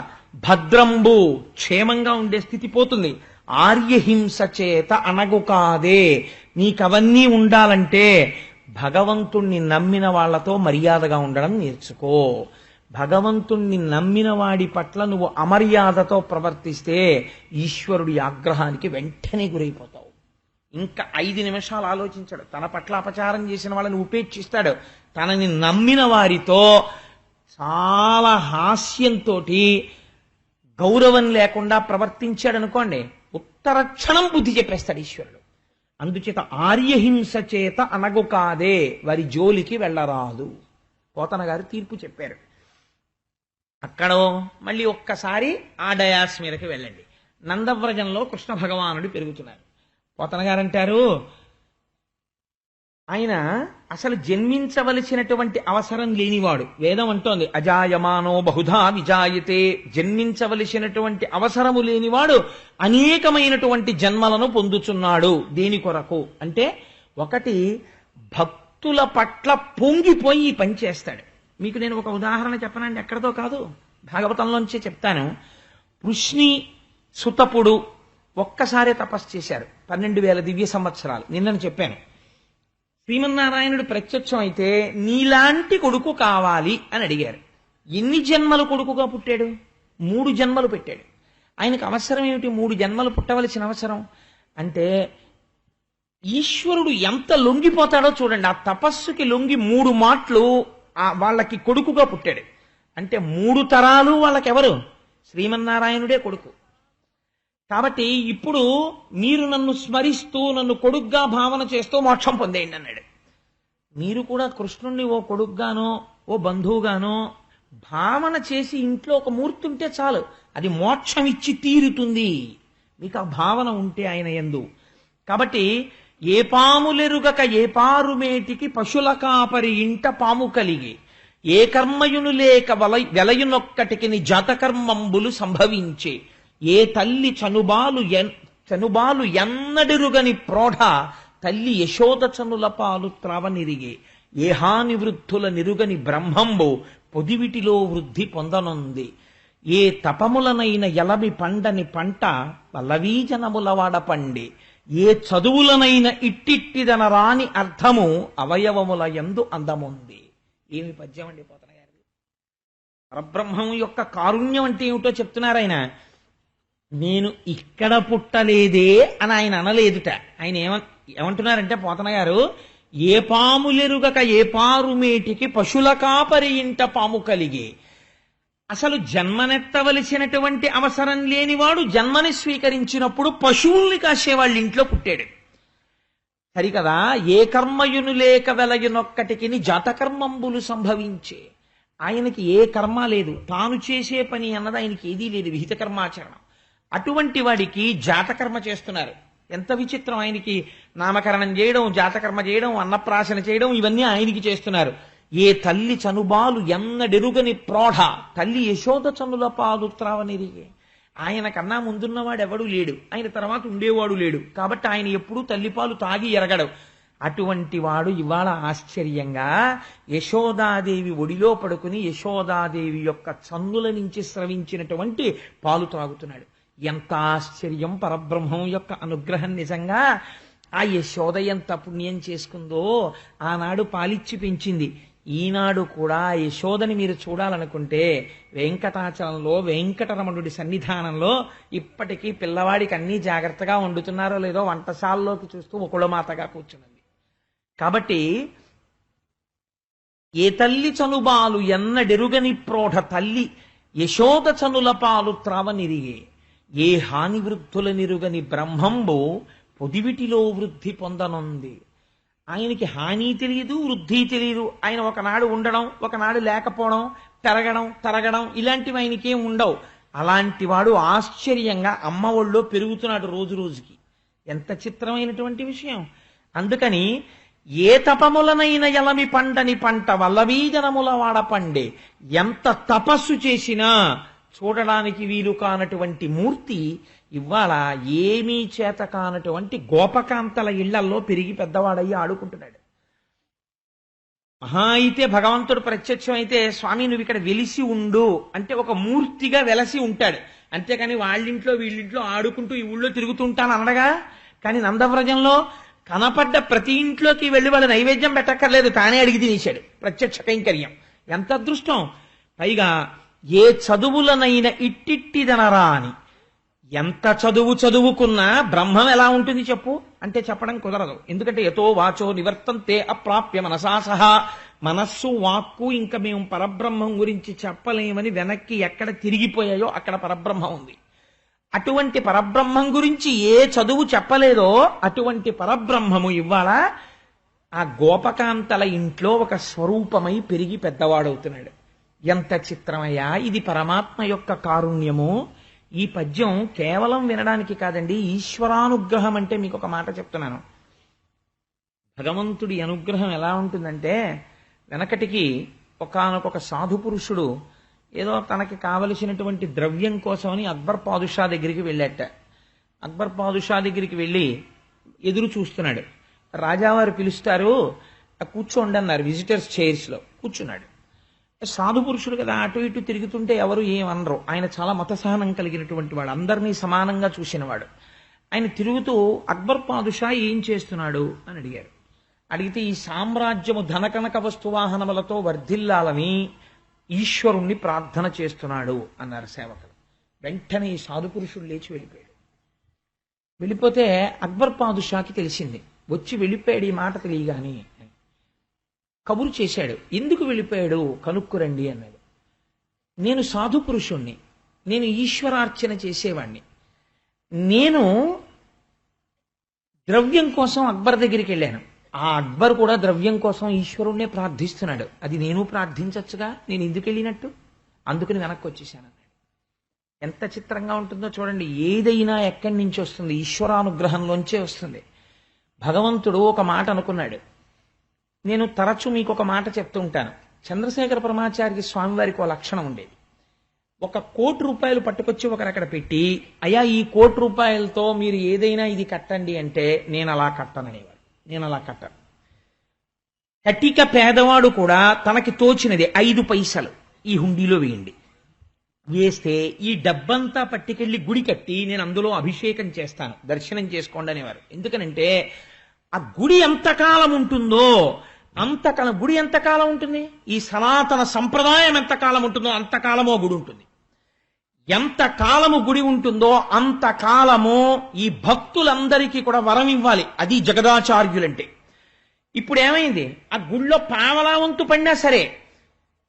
భద్రంబు క్షేమంగా ఉండే స్థితి పోతుంది, ఆర్యహింస చేత అణగు కాదే. నీకవన్నీ ఉండాలంటే భగవంతుణ్ణి నమ్మిన వాళ్లతో మర్యాదగా ఉండడం నేర్చుకో. భగవంతుణ్ణి నమ్మిన వాడి పట్ల నువ్వు అమర్యాదతో ప్రవర్తిస్తే ఈశ్వరుడి ఆగ్రహానికి వెంటనే గురైపోతావు. ఇంకా 5 నిమిషాలు ఆలోచించాడు. తన పట్ల అపచారం చేసిన వాళ్ళని ఉపేక్షిస్తాడు. తనని నమ్మిన వారితో చాలా హాస్యంతో గౌరవం లేకుండా ప్రవర్తించాడు అనుకోండి, ఉత్తర క్షణం బుద్ధి చెప్పేస్తాడు ఈశ్వరుడు. అందుచేత ఆర్యహింస చేత అనగు కాదే, వారి జోలికి వెళ్ళరాదు. పోతన గారు తీర్పు చెప్పారు. అక్కడ మళ్ళీ ఒక్కసారి ఆ డయాస్ మీదకి వెళ్ళండి. నందవ్రజంలో కృష్ణ భగవానుడు పెరుగుతున్నారు. పోతన గారు అంటారు, ఆయన అసలు జన్మించవలసినటువంటి అవసరం లేనివాడు. వేదం అంటోంది అజాయమానో బహుధా విజాయతే. జన్మించవలసినటువంటి అవసరము లేనివాడు అనేకమైనటువంటి జన్మలను పొందుచున్నాడు. దేని కొరకు అంటే, ఒకటి భక్తుల పట్ల పొంగిపోయి పనిచేస్తాడు. మీకు నేను ఒక ఉదాహరణ చెప్పనండి, ఎక్కడితో కాదు, భాగవతంలోంచే చెప్తాను. వృష్ణి సుతపుడు ఒక్కసారే తపస్సు చేశారు, 12,000 దివ్య సంవత్సరాలు. నిన్నను చెప్పాను. శ్రీమన్నారాయణుడు ప్రత్యక్షం అయితే నీలాంటి కొడుకు కావాలి అని అడిగారు. ఎన్ని జన్మలు కొడుకుగా పుట్టాడు? 3 జన్మలు పెట్టాడు. ఆయనకు అవసరం ఏమిటి 3 జన్మలు పుట్టవలసిన అవసరం అంటే, ఈశ్వరుడు ఎంత లొంగిపోతాడో చూడండి. ఆ తపస్సుకి లొంగి 3 మాటలు వాళ్ళకి కొడుకుగా పుట్టాడు. అంటే 3 తరాలు వాళ్ళకెవరు? శ్రీమన్నారాయణుడే కొడుకు. కాబట్టి ఇప్పుడు మీరు నన్ను స్మరిస్తూ నన్ను కొడుగ్గా భావన చేస్తూ మోక్షం పొందేయండి అన్నాడు. మీరు కూడా కృష్ణుణ్ణి ఓ కొడుగ్గానో ఓ బంధువుగానో భావన చేసి ఇంట్లో ఒక మూర్తి ఉంటే చాలు, అది మోక్షం ఇచ్చి తీరుతుంది. మీకు ఆ భావన ఉంటే ఆయన యందు. కాబట్టి ఏ పాములెరుగక ఏ పారుమేటికి పశుల కాపరి ఇంట పాము కలిగి, ఏ కర్మయును లేక వెలయునొక్కటికి జాతకర్మంబులు సంభవించే, ఏ తల్లి చనుబాలు ఎన్నడిరుగని ప్రోఢ తల్లి యశోద చనుల పాలు త్రావనిరిగే, ఏ హాని వృద్ధుల నిరుగని బ్రహ్మంబు పొదివిటిలో వృద్ధి పొందనుంది, ఏ తపములనైన ఎలమి పండని పంట పల్లవీజనముల వాడపండి, ఏ చదువులనైన ఇట్టిట్టిదన రాని అర్థము అవయవముల యందు అందముంది. ఏమి పద్యం అండి పోతన గారి. పరబ్రహ్మం యొక్క కారుణ్యం అంటే ఏమిటో చెప్తున్నారు ఆయన. నేను ఇక్కడ పుట్టలేదే అని ఆయన అనలేదుట. ఆయన ఏమంటున్నారంటే పోతన గారు, ఏ పాములెరుగక ఏ పారుమేటికి పశుల కాపరి ఇంట పాము కలిగి. అసలు జన్మనెత్తవలసినటువంటి అవసరం లేనివాడు జన్మని స్వీకరించినప్పుడు పశువుల్ని కాసేవాళ్ళ ఇంట్లో పుట్టాడు. సరికదా. ఏ కర్మయును లేక వెలయునొక్కటికి జాతకర్మంబులు సంభవించే. ఆయనకి ఏ కర్మ లేదు, తాను చేసే పని అన్నది ఆయనకి ఏదీ లేదు, విహిత కర్మాచరణం. అటువంటి వాడికి జాతకర్మ చేస్తున్నారు. ఎంత విచిత్రం! ఆయనకి నామకరణం చేయడం, జాతకర్మ చేయడం, అన్నప్రాశన చేయడం ఇవన్నీ ఆయనకి చేస్తున్నారు. ఏ తల్లి చనుబాలు ఎన్నడెరుగని ప్రోఢ తల్లి యశోద చనుల పాలు త్రావనిరిగే. ఆయన కన్నా ముందున్నవాడు ఎవడూ లేడు, ఆయన తర్వాత ఉండేవాడు లేడు, కాబట్టి ఆయన ఎప్పుడూ తల్లిపాలు తాగి ఎరగడు. అటువంటి వాడు ఇవాళ ఆశ్చర్యంగా యశోదాదేవి ఒడిలో పడుకుని యశోదాదేవి యొక్క చన్నుల నుంచి స్రవించినటువంటి పాలు త్రాగుతున్నాడు. ఎంత ఆశ్చర్యం! పరబ్రహ్మం యొక్క అనుగ్రహం నిజంగా. ఆ యశోద ఎంత పుణ్యం చేసుకుందో, ఆనాడు పాలిచ్చి పెంచింది. ఈనాడు కూడా యశోదని మీరు చూడాలనుకుంటే వెంకటాచలంలో వెంకటరమణుడి సన్నిధానంలో ఇప్పటికీ పిల్లవాడికి అన్నీ జాగ్రత్తగా వండుతున్నారో లేదో వంటశాలలోకి చూస్తూ ఒకళమాతగా కూర్చున్నది. కాబట్టి ఏ తల్లి చనుబాలు ఎన్నడెరుగని ప్రోఢ తల్లి యశోద చనుల పాలు త్రావనిరిగే. ఏ హాని వృద్ధుల నిరుగని బ్రహ్మంబు పొదివిటిలో వృద్ధి పొందనుంది. ఆయనకి హాని తెలియదు, వృద్ధి తెలియదు. ఆయన ఒకనాడు ఉండడం, ఒకనాడు లేకపోవడం, పెరగడం, తరగడం ఇలాంటివి ఆయనకేం ఉండవు. అలాంటి వాడు ఆశ్చర్యంగా అమ్మ ఒళ్ళో పెరుగుతున్నాడు రోజు రోజుకి. ఎంత చిత్రమైనటువంటి విషయం! అందుకని ఏ తపములనైన ఎలమి పంటని పంట వల్లవీజనముల వాడ పండే. ఎంత తపస్సు చేసినా చూడడానికి వీలు కానటువంటి మూర్తి ఇవాళ ఏమీ చేత కానటువంటి గోపకాంతల ఇళ్లల్లో పెరిగి పెద్దవాడయ్యి ఆడుకుంటున్నాడు. మహా అయితే భగవంతుడు ప్రత్యక్షం అయితే, స్వామి నువ్వు ఇక్కడ వెలిసి ఉండు అంటే ఒక మూర్తిగా వెలసి ఉంటాడు. అంతేకాని వాళ్ళింట్లో వీళ్ళింట్లో ఆడుకుంటూ ఈ ఊళ్ళో తిరుగుతుంటాను అనడగా. కానీ నందవ్రజంలో కనపడ్డ ప్రతి ఇంట్లోకి వెళ్ళి వాళ్ళు నైవేద్యం పెట్టక్కర్లేదు, తానే అడిగి తినేశాడు. ప్రత్యక్ష కైంకర్యం. ఎంత అదృష్టం! పైగా ఏ చదువులనైనా ఇట్టిట్టిదనరా అని. ఎంత చదువు చదువుకున్నా బ్రహ్మం ఎలా ఉంటుంది చెప్పు అంటే చెప్పడం కుదరదు. ఎందుకంటే యతో వాచో నివర్తంతే అప్రాప్య మనసా సహా. మనస్సు, వాక్కు ఇంకా మేము పరబ్రహ్మం గురించి చెప్పలేమని వెనక్కి ఎక్కడ తిరిగిపోయాయో అక్కడ పరబ్రహ్మం ఉంది. అటువంటి పరబ్రహ్మం గురించి ఏ చదువు చెప్పలేదో అటువంటి పరబ్రహ్మము ఇవాళ ఆ గోపకాంతల ఇంట్లో ఒక స్వరూపమై పెరిగి పెద్దవాడవుతున్నాడు. ఎంత చిత్రమయ్యా! ఇది పరమాత్మ యొక్క కారుణ్యము. ఈ పద్యం కేవలం వినడానికి కాదండి, ఈశ్వరానుగ్రహం. అంటే మీకు ఒక మాట చెప్తున్నాను. భగవంతుడి అనుగ్రహం ఎలా ఉంటుందంటే, వెనకటికి ఒకానొక సాధు పురుషుడు ఏదో తనకి కావలసినటువంటి ద్రవ్యం కోసమని అక్బర్ పాదుషా దగ్గరికి వెళ్ళాట. అక్బర్ పాదుషా దగ్గరికి వెళ్ళి ఎదురు చూస్తున్నాడు. రాజావారు పిలుస్తారు, కూర్చోండి అన్నారు. విజిటర్స్ చైర్స్ లో కూర్చున్నాడు. సాధు పురుషుడు కదా, అటు ఇటు తిరుగుతుంటే ఎవరు ఏమనరు. ఆయన చాలా మతసహనం కలిగినటువంటి వాడు, అందరినీ సమానంగా చూసినవాడు. ఆయన తిరుగుతూ అక్బర్ పాదుషా ఏం చేస్తున్నాడు అని అడిగారు. అడిగితే ఈ సామ్రాజ్యము ధనకనక వస్తువాహనములతో వర్ధిల్లాలని ఈశ్వరుణ్ణి ప్రార్థన చేస్తున్నాడు అన్నారు సేవకులు. వెంటనే ఈ సాధు పురుషుడు లేచి వెళ్ళిపోయాడు. వెళ్ళిపోతే అక్బర్ పాదుషాకి తెలిసింది. వచ్చి వెళ్ళిపోయాడు ఈ మాట తెలియగాని. కబురు చేశాడు, ఎందుకు వెళ్ళిపోయాడు కనుక్కురండి అన్నాడు. నేను సాధు పురుషుణ్ణి, నేను ఈశ్వరార్చన చేసేవాణ్ణి. నేను ద్రవ్యం కోసం అక్బర్ దగ్గరికి వెళ్ళాను. ఆ అక్బర్ కూడా ద్రవ్యం కోసం ఈశ్వరుణ్ణే ప్రార్థిస్తున్నాడు. అది నేను ప్రార్థించచ్చుగా, నేను ఎందుకు వెళ్ళినట్టు? అందుకని వెనక్కి వచ్చేసాను అన్నాడు. ఎంత చిత్రంగా ఉంటుందో చూడండి. ఏదైనా ఎక్కడి నుంచి వస్తుంది? ఈశ్వరానుగ్రహంలోంచే వస్తుంది. భగవంతుడు ఒక మాట అనుకున్నాడు. నేను తరచూ మీకు ఒక మాట చెప్తూ ఉంటాను. చంద్రశేఖర పరమాచార్య స్వామివారికి ఒక లక్షణం ఉండేది. 1 కోటి రూపాయలు పట్టుకొచ్చి ఒకరు అక్కడ పెట్టి, అయ్యా ఈ 1 కోటి రూపాయలతో మీరు ఏదైనా ఇది కట్టండి అంటే, నేను అలా కట్టననేవాడు. నేను అలా కట్టను. కటిక పేదవాడు కూడా తనకి తోచినది 5 పైసలు ఈ హుండీలో వేయండి, వేస్తే ఈ డబ్బంతా పట్టుకెళ్ళి గుడి కట్టి నేను అందులో అభిషేకం చేస్తాను, దర్శనం చేసుకోండి అనేవారు. ఎందుకనంటే ఆ గుడి ఎంతకాలం ఉంటుందో అంతకాలం. గుడి ఎంతకాలం ఉంటుంది? ఈ సనాతన సంప్రదాయం ఎంతకాలం ఉంటుందో అంతకాలమో గుడి ఉంటుంది. ఎంతకాలము గుడి ఉంటుందో అంతకాలము ఈ భక్తులందరికీ కూడా వరం ఇవ్వాలి. అది జగదాచార్యులంటే. ఇప్పుడు ఏమైంది? ఆ గుడిలో పావలా వంతు పడినా సరే,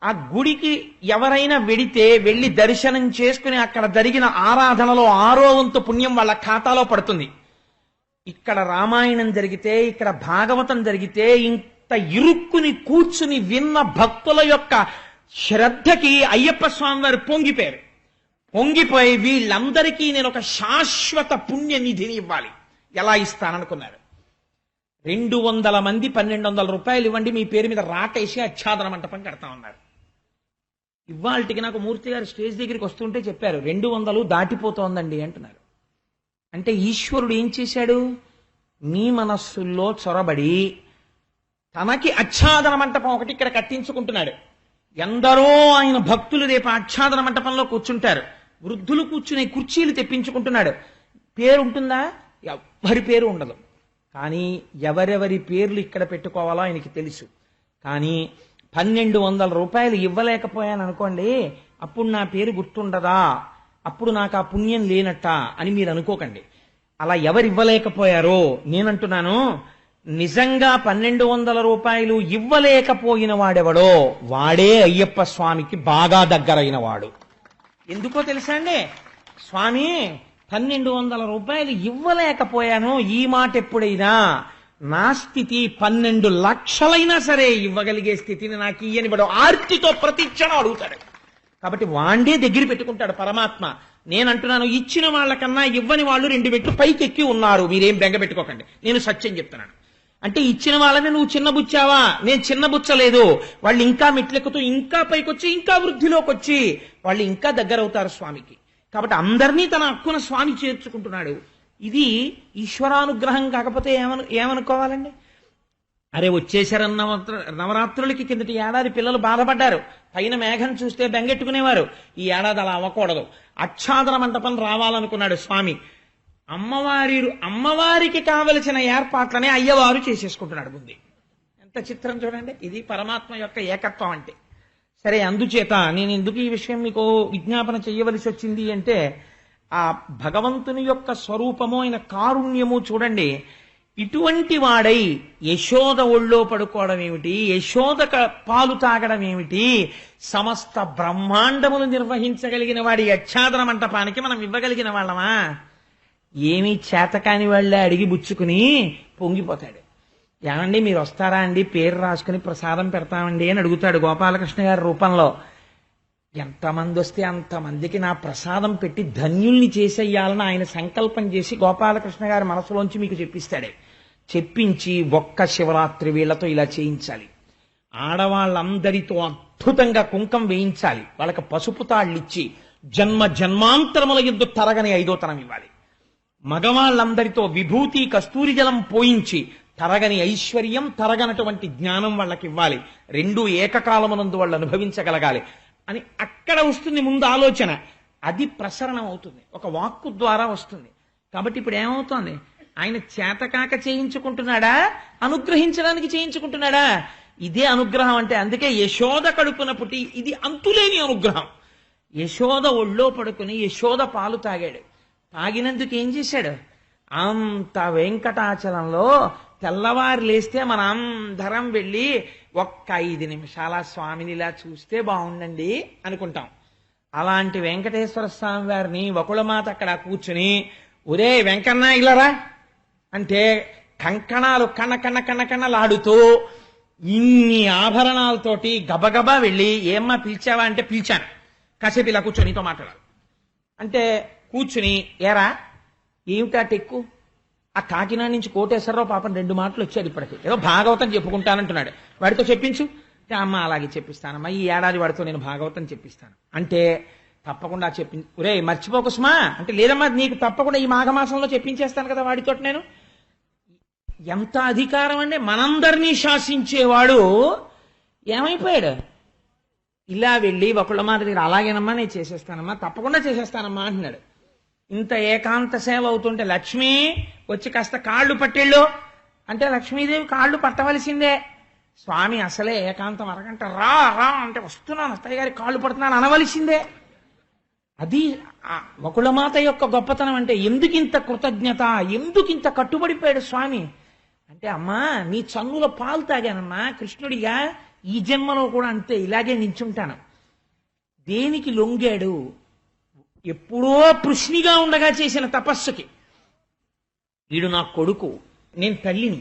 ఆ గుడికి ఎవరైనా వెడితే వెళ్ళి దర్శనం చేసుకుని అక్కడ జరిగిన ఆరాధనలో 6వ వంతు పుణ్యం వాళ్ళ ఖాతాలో పడుతుంది. ఇక్కడ రామాయణం జరిగితే, ఇక్కడ భాగవతం జరిగితే, ఇంత ఇరుక్కుని కూర్చుని విన్న భక్తుల యొక్క శ్రద్ధకి అయ్యప్ప స్వామి వారు పొంగిపోయారు. పొంగిపోయి వీళ్ళందరికీ నేను ఒక శాశ్వత పుణ్యనిధిని ఇవ్వాలి. ఎలా ఇస్తాననుకున్నారు? 200 మంది 1200 రూపాయలు ఇవ్వండి, మీ పేరు మీద రాటేసి ఆచ్ఛాదన మంటపం కడతా ఉన్నారు. ఇవాళకి నాకు మూర్తి గారు స్టేజ్ దగ్గరికి వస్తుంటే చెప్పారు, 200 దాటిపోతోందండి అంటున్నారు. అంటే ఈశ్వరుడు ఏం చేశాడు? మీ మనస్సుల్లో చొరబడి తనకి ఆచ్ఛాదన మంటపం ఒకటి ఇక్కడ కట్టించుకుంటున్నాడు. ఎందరో ఆయన భక్తులు రేపు ఆచ్ఛాదన మంటపంలో కూర్చుంటారు. వృద్ధులు కూర్చునే కుర్చీలు తెప్పించుకుంటున్నాడు. పేరు ఉంటుందా? ఎవరి పేరు ఉండదు. కానీ ఎవరెవరి పేర్లు ఇక్కడ పెట్టుకోవాలో ఆయనకి తెలుసు. కానీ 1200 రూపాయలు ఇవ్వలేకపోయాను అనుకోండి, అప్పుడు నా పేరు గుర్తుండదా, అప్పుడు నాకు ఆ పుణ్యం లేనట్ట అని మీరు అనుకోకండి. అలా ఎవరు ఇవ్వలేకపోయారో నేనంటున్నాను, నిజంగా 1200 రూపాయలు ఇవ్వలేకపోయిన వాడెవడో వాడే అయ్యప్ప స్వామికి బాగా దగ్గరైన వాడు. ఎందుకో తెలుసా అండి? స్వామి 1200 రూపాయలు ఇవ్వలేకపోయాను, ఈ మాట ఎప్పుడైనా నా స్థితి 12 లక్షలైనా సరే ఇవ్వగలిగే స్థితిని నాకు ఇయ్యని వాడు ఆర్తితో ప్రతిక్షణం అడుగుతాడు. కాబట్టి వాండే దగ్గర పెట్టుకుంటాడు పరమాత్మ. నేనంటున్నాను, ఇచ్చిన వాళ్ళకన్నా ఇవ్వని వాళ్ళు 2 మెట్లు పైకెక్కి ఉన్నారు. మీరేం బెంగ పెట్టుకోకండి, నేను సత్యం చెప్తున్నాను. అంటే ఇచ్చిన వాళ్ళని నువ్వు చిన్నబుచ్చావా? నేను చిన్నబుచ్చలేదు. వాళ్ళు ఇంకా మెట్లెక్కుతూ ఇంకా పైకొచ్చి ఇంకా వృద్ధిలోకి వచ్చి వాళ్ళు ఇంకా దగ్గర అవుతారు స్వామికి. కాబట్టి అందరినీ తన హక్కున స్వామి చేర్చుకుంటున్నాడు. ఇది ఈశ్వరానుగ్రహం. కాకపోతే ఏమనుకోవాలండి? అరే వచ్చేసారన్న నవరాత్రులకి కిందటి ఏడాది పిల్లలు బాధపడ్డారు. పైన మేఘం చూస్తే బెంగెట్టుకునేవారు. ఈ ఏడాది అలా అవ్వకూడదు. ఆచ్ఛాదన మంటపం రావాలనుకున్నాడు స్వామి. అమ్మవారికి కావలసిన ఏర్పాట్లనే అయ్యవారు చేసేసుకుంటున్నాడు ముందు. ఎంత చిత్రం చూడండి. ఇది పరమాత్మ యొక్క ఏకత్వం అంటే. సరే, అందుచేత నేను ఎందుకు ఈ విషయం మీకు విజ్ఞాపన చెయ్యవలసి వచ్చింది అంటే, ఆ భగవంతుని యొక్క స్వరూపము ఆయన కారుణ్యము చూడండి. ఇటువంటి వాడై యశోద ఒళ్ళో పడుకోవడం ఏమిటి, యశోద పాలు తాగడం ఏమిటి, సమస్త బ్రహ్మాండములు నిర్వహించగలిగిన వాడి ఆచ్ఛాదన మంటపానికి మనం ఇవ్వగలిగిన వాళ్ళమా? ఏమీ చేతకాని వాళ్ళే అడిగి బుచ్చుకుని పొంగిపోతాడు. ఏమండి మీరు వస్తారా అండి, పేరు రాసుకుని ప్రసాదం పెడతామండి అని అడుగుతాడు గోపాలకృష్ణ గారి రూపంలో. ఎంతమంది వస్తే అంతమందికి నా ప్రసాదం పెట్టి ధన్యుల్ని చేసేయాలని ఆయన సంకల్పం చేసి గోపాలకృష్ణ గారి మనసులోంచి మీకు చెప్పిస్తాడే. చెప్పించి ఒక్క శివరాత్రి వీళ్లతో ఇలా చేయించాలి. ఆడవాళ్ళందరితో అద్భుతంగా కుంకం వేయించాలి. వాళ్ళకి పసుపు తాళ్ళిచ్చి జన్మ జన్మాంతరముల యుద్ధ తరగని 5వ తరం ఇవ్వాలి. మగవాళ్ళందరితో విభూతి కస్తూరి జలం పోయించి తరగని ఐశ్వర్యం, తరగనటువంటి జ్ఞానం వాళ్ళకి ఇవ్వాలి. 2 ఏకకాలమునందు వాళ్ళు అనుభవించగలగాలి అని అక్కడ వస్తుంది ముందు ఆలోచన. అది ప్రసరణం అవుతుంది, ఒక వాక్కు ద్వారా వస్తుంది. కాబట్టి ఇప్పుడు ఏమవుతోంది? ఆయన చేతకాక చేయించుకుంటున్నాడా, అనుగ్రహించడానికి చేయించుకుంటున్నాడా? ఇదే అనుగ్రహం అంటే. అందుకే యశోద కడుపున పుట్టి ఇది అంతులేని అనుగ్రహం. యశోద ఒళ్ళో పడుకుని యశోద పాలు తాగాడు. తాగినందుకు ఏం చేశాడు? అంత వెంకటాచలంలో తెల్లవారు లేస్తే మన అందరం వెళ్ళి ఒక్క 5 నిమిషాల స్వామిని ఇలా చూస్తే బాగుండండి అనుకుంటాం. అలాంటి వెంకటేశ్వర స్వామి వారిని వకుళమాత అక్కడ కూర్చుని, ఒరే వెంకన్న ఇలారా అంటే కంకణాలు కణకణలాడుతూ ఇన్ని ఆభరణాలతోటి గబగబా వెళ్ళి, ఏమ్మా పిలిచావా అంటే పిలిచాను, కాసేపు ఇలా కూర్చొని నీతో మాట్లాడాలి అంటే కూర్చుని, ఏరా ఏమిటా టెక్కు? ఆ కాకినాడ నుంచి కోటేశ్వరరావు పాపం 2 మాటలు వచ్చాడు ఇప్పటికి, ఏదో భాగవతం చెప్పుకుంటానంటున్నాడు. వాడితో చెప్పించు. అమ్మ అలాగే చెప్పిస్తానమ్మా, ఈ ఏడాది వాడితో నేను భాగవతం చెప్పిస్తాను అంటే తప్పకుండా ఒరే మర్చిపోకు సుమా అంటే, లేదమ్మా నీకు తప్పకుండా ఈ మాఘమాసంలో చెప్పించేస్తాను కదా వాడితో నేను. ఎంత అధికారం అండి! మనందరినీ శాసించేవాడు ఏమైపోయాడు? ఇలా వెళ్ళి ఒకళ్ళ మాట దగ్గర, అలాగేనమ్మా నేను చేసేస్తానమ్మా, తప్పకుండా చేసేస్తానమ్మా అంటున్నాడు. ఇంత ఏకాంత సేవ అవుతుంటే లక్ష్మి వచ్చి కాస్త కాళ్ళు పట్టేళ్ళు అంటే లక్ష్మీదేవి కాళ్ళు పట్టవలసిందే. స్వామి అసలే ఏకాంతం అరగంట రా రా అంటే వస్తున్నాను, అత్తయ్య గారి కాళ్ళు పడుతున్నాను అనవలసిందే. అది వకుళమాత యొక్క గొప్పతనం అంటే. ఎందుకింత కృతజ్ఞత, ఎందుకింత కట్టుబడిపోయాడు స్వామి అంటే, అమ్మా నీ చన్నుల పాలు తాగానమ్మా కృష్ణుడిగా, ఈ జన్మలో కూడా అంతే ఇలాగే నించుంటాను. దేనికి లొంగాడు? ఎప్పుడో పృష్ణిగా ఉండగా చేసిన తపస్సుకి. వీడు నా కొడుకు, నేను తల్లిని,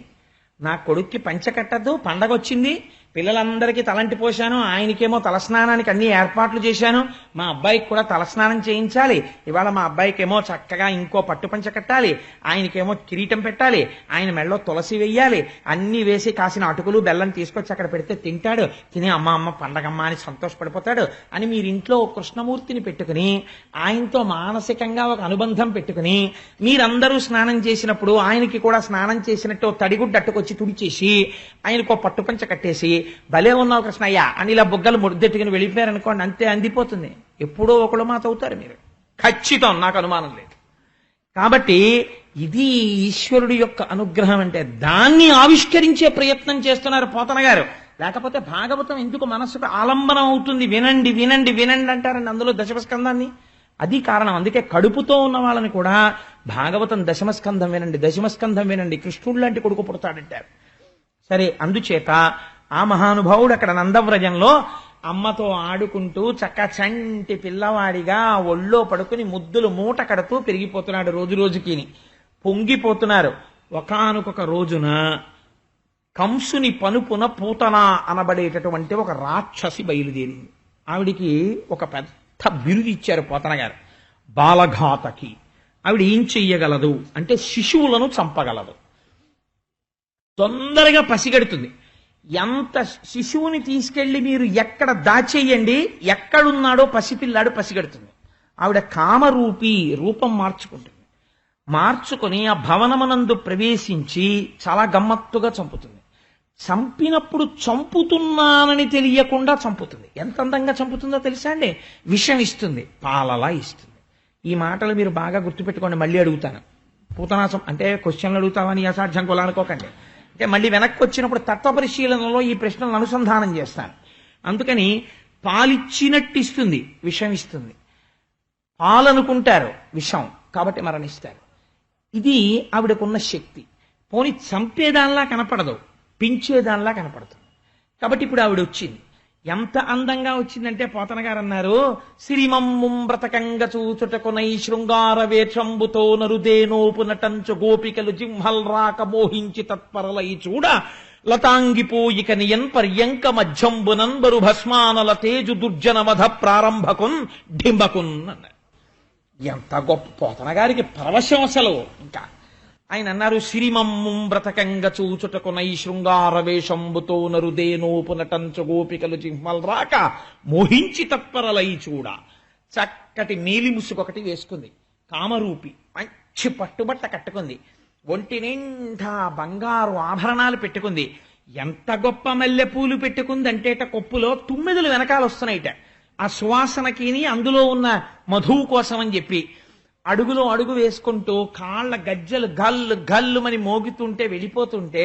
నా కొడుక్కి పంచ కట్టద్దు, పండగ వచ్చింది, పిల్లలందరికీ తలంటి పోశాను, ఆయనకేమో తలస్నానానికి అన్ని ఏర్పాట్లు చేశాను, మా అబ్బాయికి కూడా తలస్నానం చేయించాలి, ఇవాళ మా అబ్బాయికేమో చక్కగా ఇంకో పట్టుపంచ కట్టాలి, ఆయనకేమో కిరీటం పెట్టాలి, ఆయన మెళ్ళలో తులసి వెయ్యాలి, అన్ని వేసి కాసిన అటుకులు బెల్లం తీసుకొచ్చి అక్కడ పెడితే తింటాడు, తిని అమ్మ అమ్మ పండగమ్మ అని సంతోషపడిపోతాడు అని మీరింట్లో కృష్ణమూర్తిని పెట్టుకుని ఆయనతో మానసికంగా ఒక అనుబంధం పెట్టుకుని మీరందరూ స్నానం చేసినప్పుడు ఆయనకి కూడా స్నానం చేసినట్టు తడిగుడ్డ అట్టుకొచ్చి తుడిచేసి ఆయనకు పట్టుపంచ కట్టేసి భలే ఉన్నావు కృష్ణయ్య అని ఇలా బుగ్గలు ముద్దెట్టుకుని వెళ్ళిపోయారనుకోండి, అంతే అందిపోతుంది. ఎప్పుడో ఒకళ్ళు మాట అవుతారు మీరు, ఖచ్చితం, నాకు అనుమానం లేదు. కాబట్టి ఇది ఈశ్వరుడి యొక్క అనుగ్రహం అంటే. దాన్ని ఆవిష్కరించే ప్రయత్నం చేస్తున్నారు పోతన గారు. లేకపోతే భాగవతం ఎందుకు మనస్సుకు ఆలంబనం అవుతుంది? వినండి వినండి వినండి అంటారండి అందులో దశమస్కందాన్ని. అది కారణం. అందుకే కడుపుతో ఉన్న వాళ్ళని కూడా భాగవతం దశమస్కంధం వినండి, దశమస్కంధం వినండి, కృష్ణుడు లాంటి కొడుకు పుడతాడంటారు. సరే, అందుచేత ఆ మహానుభావుడు అక్కడ నందవ్రజంలో అమ్మతో ఆడుకుంటూ చక్క చంటి పిల్లవాడిగా ఒళ్ళో పడుకుని ముద్దులు మూట కడుతూ పెరిగిపోతున్నాడు. రోజు రోజుకి పొంగిపోతున్నారు. ఒకానొక రోజున కంసుని పనుపున పూతన అనబడేటటువంటి ఒక రాక్షసి బయలుదేరింది. ఆవిడికి ఒక పెద్ద బిరుదు ఇచ్చారు పోతన గారు, బాలఘాతకి. ఆవిడ ఏం చెయ్యగలదు అంటే శిశువులను చంపగలదు, తొందరగా పసిగడుతుంది. ఎంత శిశువుని తీసుకెళ్లి మీరు ఎక్కడ దాచేయండి, ఎక్కడున్నాడో పసిపిల్లాడు పసిగడుతుంది. ఆవిడ కామరూపి రూపం మార్చుకుంటుంది. మార్చుకొని ఆ భవనమనందు ప్రవేశించి చాలా గమ్మత్తుగా చంపుతుంది. చంపినప్పుడు చంపుతున్నానని తెలియకుండా చంపుతుంది. ఎంత అందంగా చంపుతుందో తెలుసా అండి? విషం ఇస్తుంది, పాలలా ఇస్తుంది. ఈ మాటలు మీరు బాగా గుర్తుపెట్టుకోండి. మళ్ళీ అడుగుతాను, పూతనాశం అంటే క్వశ్చన్లు అడుగుతామని అసాధ్యం కూడా అనుకోకండి. అంటే మళ్ళీ వెనక్కి వచ్చినప్పుడు తత్వ పరిశీలనలో ఈ ప్రశ్నలను అనుసంధానం చేస్తాను. అందుకని పాలిచ్చినట్టు ఇస్తుంది, విషం ఇస్తుంది. పాలనుకుంటారు, విషం, కాబట్టి మరణిస్తారు. ఇది ఆవిడకున్న శక్తి. పోని చంపేదానిలా కనపడదు, పించేదానిలా కనపడుతుంది. కాబట్టి ఇప్పుడు ఆవిడ వచ్చింది. ఎంత అందంగా వచ్చిందంటే పోతన గారు అన్నారు, సిరిమమ్ముం బ్రతకంగ చూచుటకునై శృంగార వేషంబుతో నరుదేనోపు నటంచు గోపికలు జింహల్ రాక మోహించి తత్పరలై చూడ లతాంగిపోయిక నియన్ పర్యంక మధ్యంబునన్ బరు భస్మానల తేజు దుర్జన వధ ప్రారంభకున్ డింబకున్ అన్నారు. ఎంత గొప్ప పోతన గారికి పరవశం అసలు. ఇంకా ఆయన అన్నారు, సిరిమమ్ముం బ్రతకంగ చూచుటకునై శృంగార వేషంబుతో నరుదేనోపు నటంచు గోపికలు జింహల్ రాక మోహించి తత్పరలై చూడ. చక్కటి నీలి ముసుగొకటి వేసుకుంది, కామరూపి, మంచి పట్టుబట్ట కట్టుకుంది, ఒంటి నిండా బంగారు ఆభరణాలు పెట్టుకుంది. ఎంత గొప్ప మల్లెపూలు పెట్టుకుందంటేట కొప్పులో తుమ్మెదలు వెనకాల వస్తున్నాయిట. ఆ సువాసనకి అందులో ఉన్న మధువు కోసం అని చెప్పి అడుగులో అడుగు వేసుకుంటూ కాళ్ళ గజ్జలు గల్లు గల్లుమని మోగుతుంటే వెళ్ళిపోతుంటే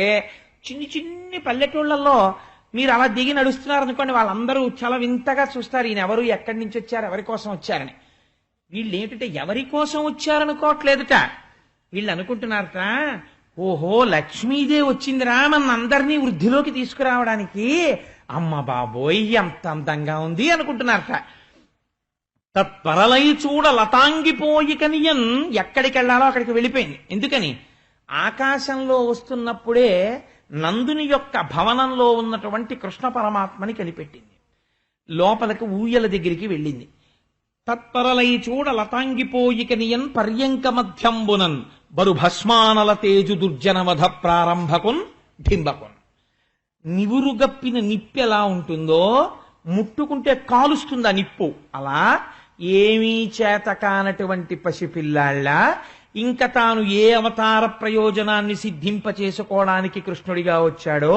చిన్ని చిన్ని పల్లెటూళ్లలో మీరు అలా దిగి నడుస్తున్నారనుకోండి, వాళ్ళందరూ చాలా వింతగా చూస్తారు, ఈయన ఎవరు, ఎక్కడి నుంచి వచ్చారు, ఎవరి కోసం వచ్చారని. వీళ్ళు ఏంటంటే ఎవరి కోసం వచ్చారనుకోవట్లేదుట, వీళ్ళు అనుకుంటున్నారట, ఓహో లక్ష్మీదేవి వచ్చిందిరా మనందరినీ వృద్ధిలోకి తీసుకురావడానికి, అమ్మ బాబోయ్ ఎంత అందంగా ఉంది అనుకుంటున్నారట. తత్పరలై చూడ లతాంగిపోయి కనియన్, ఎక్కడికి వెళ్ళాలో అక్కడికి వెళ్ళిపోయింది. ఎందుకని? ఆకాశంలో వస్తున్నప్పుడే నందుని యొక్క భవనంలో ఉన్నటువంటి కృష్ణ పరమాత్మని కనిపెట్టింది. లోపలికి ఊయల దగ్గరికి వెళ్ళింది. తత్పరలై చూడ లతాంగిపోయి కనియన్ పర్యంక మధ్యంబునన్ బరు భస్మానల తేజు దుర్జనవధ ప్రారంభకున్ ఢింబకున్. నివురుగప్పిన నిప్పు ఎలా ఉంటుందో, ముట్టుకుంటే కాలుస్తుంది ఆ నిప్పు, అలా ఏమీ చేత కానటువంటి పసిపిల్లాళ్ళ ఇంకా తాను ఏ అవతార ప్రయోజనాన్ని సిద్ధింపచేసుకోవడానికి కృష్ణుడిగా వచ్చాడో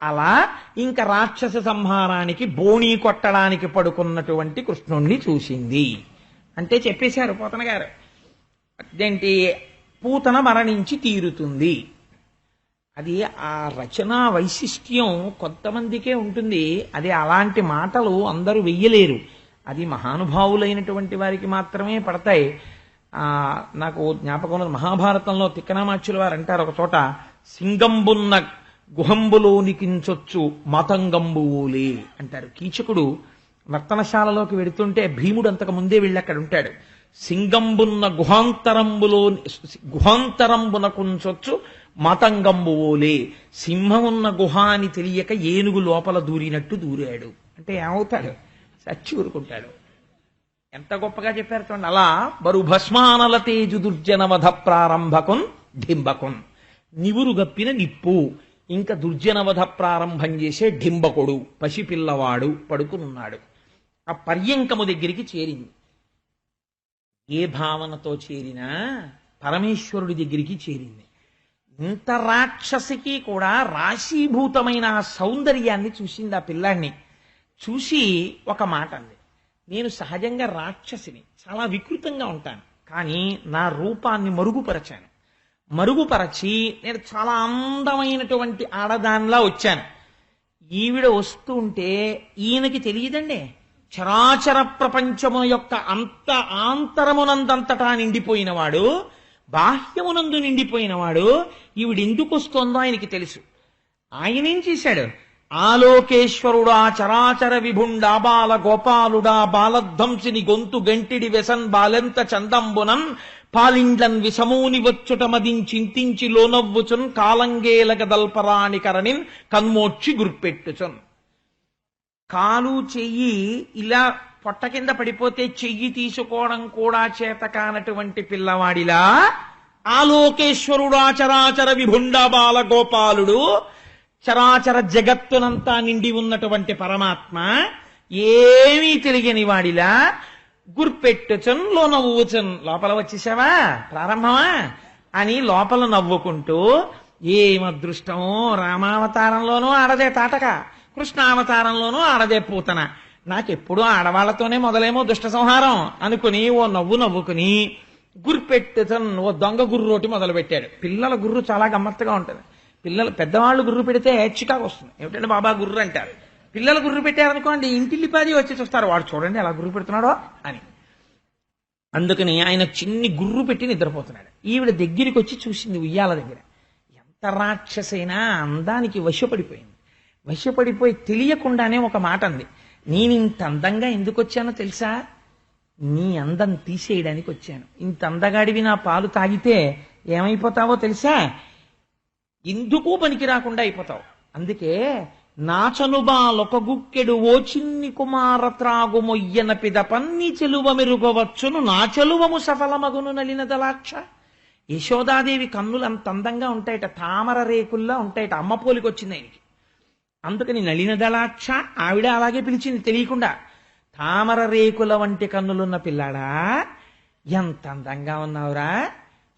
అలా ఇంకా రాక్షస సంహారానికి బోణీ కొట్టడానికి పడుకున్నటువంటి కృష్ణుణ్ణి చూసింది. అంటే చెప్పేశారు పోతన గారు, అదేంటి పూతన మరణించి తీరుతుంది. అది ఆ రచనా వైశిష్ట్యం కొంతమందికే ఉంటుంది. అది అలాంటి మాటలు అందరూ వెయ్యలేరు, అది మహానుభావులైనటువంటి వారికి మాత్రమే పడతాయి. నాకు జ్ఞాపకం మహాభారతంలో తిక్కనామాచ్యుల వారు అంటారు ఒక చోట, సింగంబున్న గుహంబులోనికించొచ్చు మతంగంబువులే అంటారు. కీచకుడు నర్తనశాలలోకి వెడుతుంటే భీముడు అంతకు ముందే వెళ్ళి అక్కడ ఉంటాడు. సింగంబున్న గుహాంతరంబునకుంచొచ్చు మతంగంబు ఓలే సింహమున్న గుహ అని తెలియక ఏనుగు లోపల దూరినట్టు దూరాడు. అంటే ఏమవుతాడు? చచ్చి ఊరుకుంటాడు. ఎంత గొప్పగా చెప్పారు చూడండి. అలా బరు భస్మానల తేజు దుర్జనవధ ప్రారంభకున్ ఢింబకున్, నివురు గప్పిన నిప్పు, ఇంకా దుర్జనవధ ప్రారంభం చేసే ఢింబకుడు పసిపిల్లవాడు పడుకునున్నాడు. ఆ పర్యంకము దగ్గరికి చేరింది. ఏ భావనతో చేరినా పరమేశ్వరుడి దగ్గరికి చేరింది. ఇంత రాక్షసికి కూడా రాశీభూతమైన ఆ సౌందర్యాన్ని చూసింది. ఆ పిల్లాన్ని చూసి ఒక మాట అంది, నేను సహజంగా రాక్షసిని, చాలా వికృతంగా ఉంటాను, కానీ నా రూపాన్ని మరుగుపరచి నేను చాలా అందమైనటువంటి ఆడదానిలా వచ్చాను. ఈవిడ వస్తూ ఉంటే ఈయనకి తెలియదండి, చరాచర ప్రపంచము యొక్క ఆంతరమునందంతటా నిండిపోయినవాడు, బాహ్యమునందు నిండిపోయినవాడు, ఈవిడెందుకు వస్తోందో ఆయనకి తెలుసు. ఆయనేం చేశాడు? ఆలోకేశ్వరుడా చరాచర విభుండా బాల గోపాలుడా బాలధ్వంసిని గొంతు గంటిడి వెసన్ బాలెంత చందంబునన్ పాలిండ్లన్ విషమూని వచ్చుట మదించింతించి లోనవ్వుచున్ కాలంగేలగ దల్పరాణి కరణిన్ కన్మోక్షి గుర్పెట్టుచున్. కాలు చెయ్యి ఇలా పొట్ట కింద పడిపోతే చెయ్యి తీసుకోవడం కూడా చేత కానటువంటి పిల్లవాడిలా ఆలోకేశ్వరుడా చరాచర విభుండా బాల గోపాలుడు, చరాచర జగత్తునంతా నిండి ఉన్నటువంటి పరమాత్మ ఏమీ తెలియని వాడిలా గుర్పెట్టుచన్ లో నవ్వుచన్, లోపల వచ్చేసావా ప్రారంభమా అని లోపల నవ్వుకుంటూ, ఏమదృష్టమో రామావతారంలోనూ ఆడదే తాటక, కృష్ణావతారంలోనూ ఆడదే పూతన, నాకెప్పుడూ ఆడవాళ్లతోనే మొదలేమో దుష్ట సంహారం అనుకుని ఓ నవ్వుకుని గుర్పెట్టుచన్ ఓ దొంగ గుర్రోటి మొదలు పెట్టాడు. పిల్లల గుర్రు చాలా గమ్మత్తుగా ఉంటుంది. పెద్దవాళ్ళు గుర్రు పెడితే చికాకు వస్తుంది. ఏమిటంటే బాబా గుర్రు అంటారు. పిల్లలు గుర్రు పెట్టారనుకోండి ఇంటిల్లిపాది వచ్చి చూస్తారు, వాడు చూడండి ఎలా గుర్రు పెడుతున్నాడో అని. అందుకని ఆయన చిన్ని గుర్రు పెట్టి నిద్రపోతున్నాడు. ఈవిడ దగ్గరికి వచ్చి చూసింది ఉయ్యాల దగ్గర. ఎంత రాక్షసైనా అందానికి వశపడిపోయి తెలియకుండానే ఒక మాట అంది, నేను ఇంత అందంగా ఎందుకు వచ్చానో తెలుసా? నీ అందం తీసేయడానికి వచ్చాను. ఇంత అందగాడివి నా పాలు తాగితే ఏమైపోతావో తెలుసా? ఎందుకు పనికి రాకుండా అయిపోతావు. అందుకే నాచనుబాలొక గుక్కెడు ఓ చిన్ని కుమార త్రాగు మొయ్యన పిదపన్ని చెలువ మెరుగవచ్చును నా చెలువము సఫలమగును నలిన దలాక్ష. యశోదాదేవి కన్నులు అంత అందంగా ఉంటాయట, తామర రేకుల్లా ఉంటాయట. అమ్మ పోలికి వచ్చింది ఆయనకి. అందుకని నలిన దలాక్ష ఆవిడ అలాగే పిలిచింది తెలియకుండా. తామర రేకుల వంటి కన్నులున్న పిల్లాడా ఎంత అందంగా ఉన్నావురా,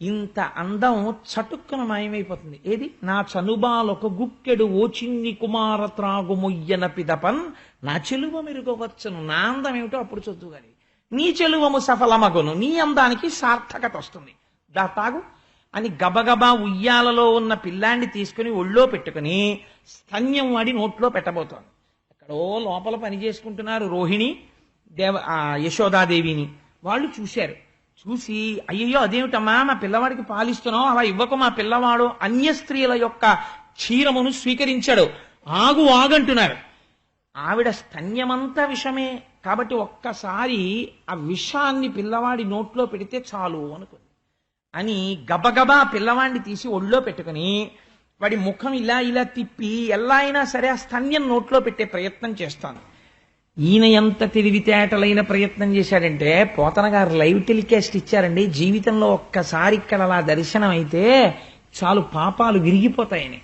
ఇంత అందం చటుక్కున మాయమైపోతుంది. ఏది? నా చనుబాలొక గుక్కెడు ఓ చిన్ని కుమార త్రాగు మొయ్యన పిదపన్ నా చెలువ మెరుగవచ్చును. నా అందం ఏమిటో అప్పుడు చదువు గాని, నీ చెలువము సఫలమగును, నీ అందానికి సార్థకత వస్తుంది, దా తాగు అని గబగబా ఉయ్యాలలో ఉన్న పిల్లాన్ని తీసుకుని ఒళ్ళో పెట్టుకుని స్తన్యం వాడి నోట్లో పెట్టబోతోంది. ఎక్కడో లోపల పని చేసుకుంటున్నారు రోహిణి యశోదాదేవిని. వాళ్ళు చూశారు. చూసి అయ్యయ్యో అదేమిటమ్మా మా పిల్లవాడికి పాలిస్తున్నావు, అలా ఇవ్వకు, మా పిల్లవాడు అన్య స్త్రీల యొక్క క్షీరమును స్వీకరించాడు, ఆగంటున్నారు. ఆవిడ స్తన్యమంతా విషమే కాబట్టి ఒక్కసారి ఆ విషాన్ని పిల్లవాడి నోట్లో పెడితే చాలు అనుకుంది. అని గబగబా పిల్లవాడిని తీసి ఒళ్ళో పెట్టుకుని వాడి ముఖం ఇలా తిప్పి ఎలా అయినా సరే ఆ స్తన్యం నోట్లో పెట్టే ప్రయత్నం చేస్తాను. ఈయన ఎంత తెలివితేటలైన ప్రయత్నం చేశాడంటే, పోతన గారు లైవ్ టెలికాస్ట్ ఇచ్చారండి. జీవితంలో ఒక్కసారి ఇక్కడ అలా దర్శనం అయితే చాలు పాపాలు విరిగిపోతాయని.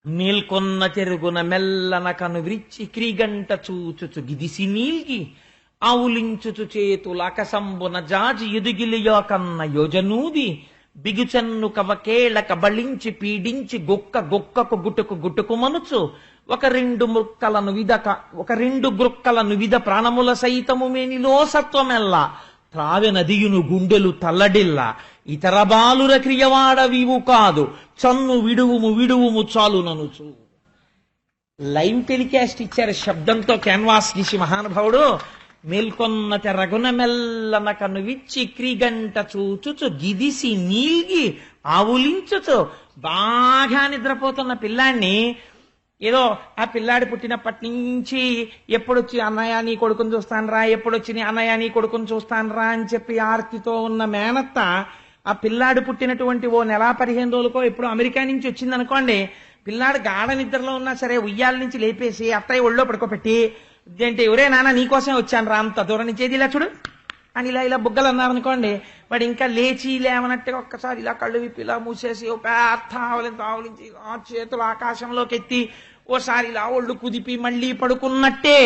మేల్కొన్న చెరుగున మెల్లన కను విరిచి క్రీగంట చూచుచు గిదిసి నీల్గి ఆవులించుచు చేతుల అకసంబున జాజి ఎదుగిలియో కన్న యోజనూది బిగుచన్ను కవకేళ కబళించి పీడించి గొక్కకు గుటుకు మనుచు ఒక రెండు గ్రుక్కలను విధ ప్రాణముల సైతము మేనిలో సత్వమెల్లా త్రావె నదియును గుండెలు తల్లడిల్లా ఇతర బాలుర క్రియవాడవివు కాదు చన్ను విడువుము చాలు ననుచు. లైవ్ టెలికాస్ట్ ఇచ్చారు శబ్దంతో క్యాన్వాస్ గీసి మహానుభావుడు. మేల్కొన్న తెరగున మెల్లన కను విచ్చి క్రీగంట చూచుచు గిదిసి నీల్గి ఆవులించుచు బాగా నిద్రపోతున్న పిల్లాన్ని ఏదో ఆ పిల్లాడి పుట్టినప్పటి నుంచి ఎప్పుడొచ్చి అన్నయ్య నీ కొడుకుని చూస్తాను రా, ఎప్పుడొచ్చి నీ అన్నయ్య నీ కొడుకుని చూస్తాను రా అని చెప్పి ఆర్తితో ఉన్న మేనత్త ఆ పిల్లాడు పుట్టినటువంటి ఓ నెల 15 రోజులకో ఎప్పుడు అమెరికా నుంచి వచ్చింది అనుకోండి, పిల్లాడు గాఢ నిద్రలో ఉన్నా సరే ఉయ్యాల నుంచి లేపేసి అత్తయ్య ఒళ్ళో పడుకోబెట్టి, ఇదేంటి ఒరే నాన్న నీకోసం వచ్చాను రా, అంత దూరం నుంచి ఏది ఇలా చూడు అని ఇలా ఇలా బుగ్గలు అన్నారనుకోండి, వాడు ఇంకా లేచి లేవనట్టుగా ఒక్కసారి ఇలా కళ్ళు విప్పి ఇలా మూసేసి ఓ పెద్ద ఆవలించి ఆ చేతులు ఆకాశంలోకి ఎత్తి ఓసారి ఇలా ఒళ్ళు కుదిపి మళ్ళీ పడుకున్నట్టే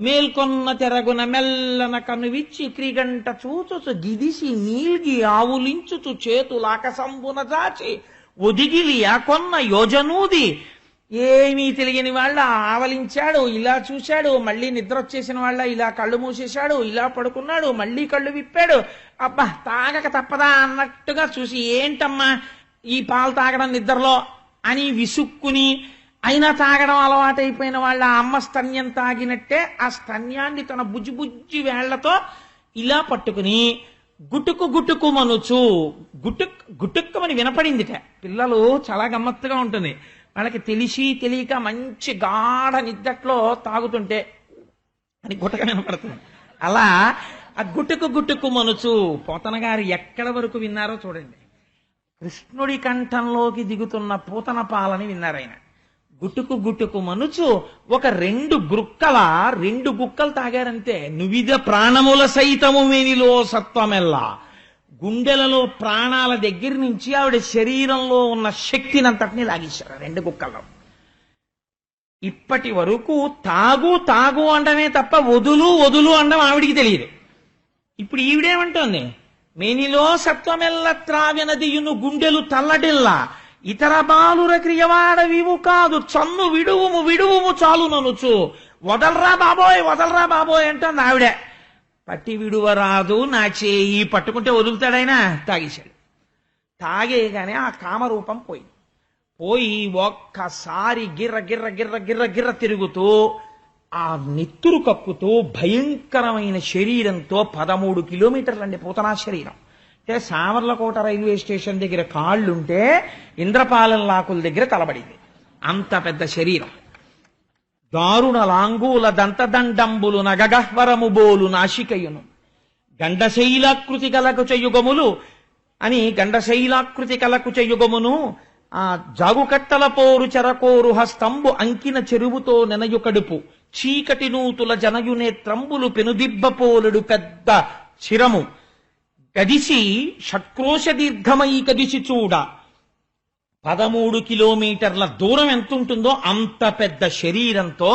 మేల్కొన్న తెరగున మెల్లన కనువిచ్చి క్రిగంట చూచుచు గిదిసి నీల్గి ఆవులించుచు చేతులాకసంబున దాచి ఒదిగిలి ఆ కొన్న యోజనూది ఏమీ తెలియని వాళ్ళ ఆవలించాడు, ఇలా చూశాడు, మళ్ళీ నిద్ర వచ్చేసిన వాళ్ళ ఇలా కళ్ళు మూసేశాడు, ఇలా పడుకున్నాడు, మళ్ళీ కళ్ళు విప్పాడు, అబ్బా తాగక తప్పదా అన్నట్టుగా చూసి ఏంటమ్మా ఈ పాలు తాగడం నిద్రలో అని విసుక్కుని అయినా తాగడం అలవాటైపోయిన వాళ్ళ అమ్మ స్తన్యం తాగినట్టే ఆ స్తన్యాన్ని తన బుజ్జి బుజ్జి వేళ్లతో ఇలా పట్టుకుని గుటుకు గుటుకు మనుచు గుటుక్కమని వినపడిందిట. పిల్లలు చాలా గమ్మత్తుగా ఉంటుంది, వాళ్ళకి తెలిసి తెలియక మంచి గాఢ నిద్దట్లో తాగుతుంటే అని గుటక వినపడుతుంది. అలా ఆ గుటుకు గుటుకు మనుచు పోతన గారు ఎక్కడ వరకు విన్నారో చూడండి. కృష్ణుడి కంఠంలోకి దిగుతున్న పూతన పాలని విన్నారు ఆయన. గుటుకు గుటుకు మనుచు ఒక 2 గుక్కలు తాగారంతే. నువిద ప్రాణముల సైతము మేనిలో సత్వమెల్లా, గుండెలలో ప్రాణాల దగ్గర నుంచి ఆవిడ శరీరంలో ఉన్న శక్తినంతటినీ లాగేశారు 2 గుక్కల్లో. ఇప్పటి వరకు తాగు తాగు అంటమే తప్ప వదులు వదులు అండం ఆవిడికి తెలియదు. ఇప్పుడు ఈవిడేమంటోంది, మేనిలో సత్వమెల్ల త్రావినదియును గుండెలు తల్లడిల్లా, ఇతర బాలుర క్రియవాడవివు కాదు చన్ను విడువుము విడువుము చాలు ననుచు, వదలరా బాబోయ్ అంటోంది ఆవిడే. పట్టి విడువరాదు నా చేయి, పట్టుకుంటే వదులుతాడైనా. తాగేశాడు. తాగేగానే ఆ కామరూపం పోయి ఒక్కసారి గిర్ర గిర్ర గిర్ర గిర్ర గిర్ర తిరుగుతూ ఆ నెత్తురు కక్కుతూ భయంకరమైన శరీరంతో 13 కిలోమీటర్లండి పూతనా శరీరం. అంటే సావర్లకోట రైల్వే స్టేషన్ దగ్గర కాళ్ళుంటే ఇంద్రపాలెం లాకుల దగ్గర తలబడింది, అంత పెద్ద శరీరం. దారుణ లాంగూల దంతదండంబులు నగగహ్వరము బోలు నాశికయును, గండశైలాకృతి కలకు చెయ్యుగములు అని గండశైలాకృతి కలకు చెయ్యుగమును, ఆ జాగుకట్టల పోరు చెరకోరు హస్తంబు అంకిన చెరువుతో నెనయు కడుపు, చీకటి నూతుల జనయునేత్రంబులు పెనుదిబ్బపోలుడు పెద్ద శిరము, గదిసి షట్క్రోశ దీర్ఘమై కదిసి చూడ. 13 కిలోమీటర్ల దూరం ఎంత ఉంటుందో అంత పెద్ద శరీరంతో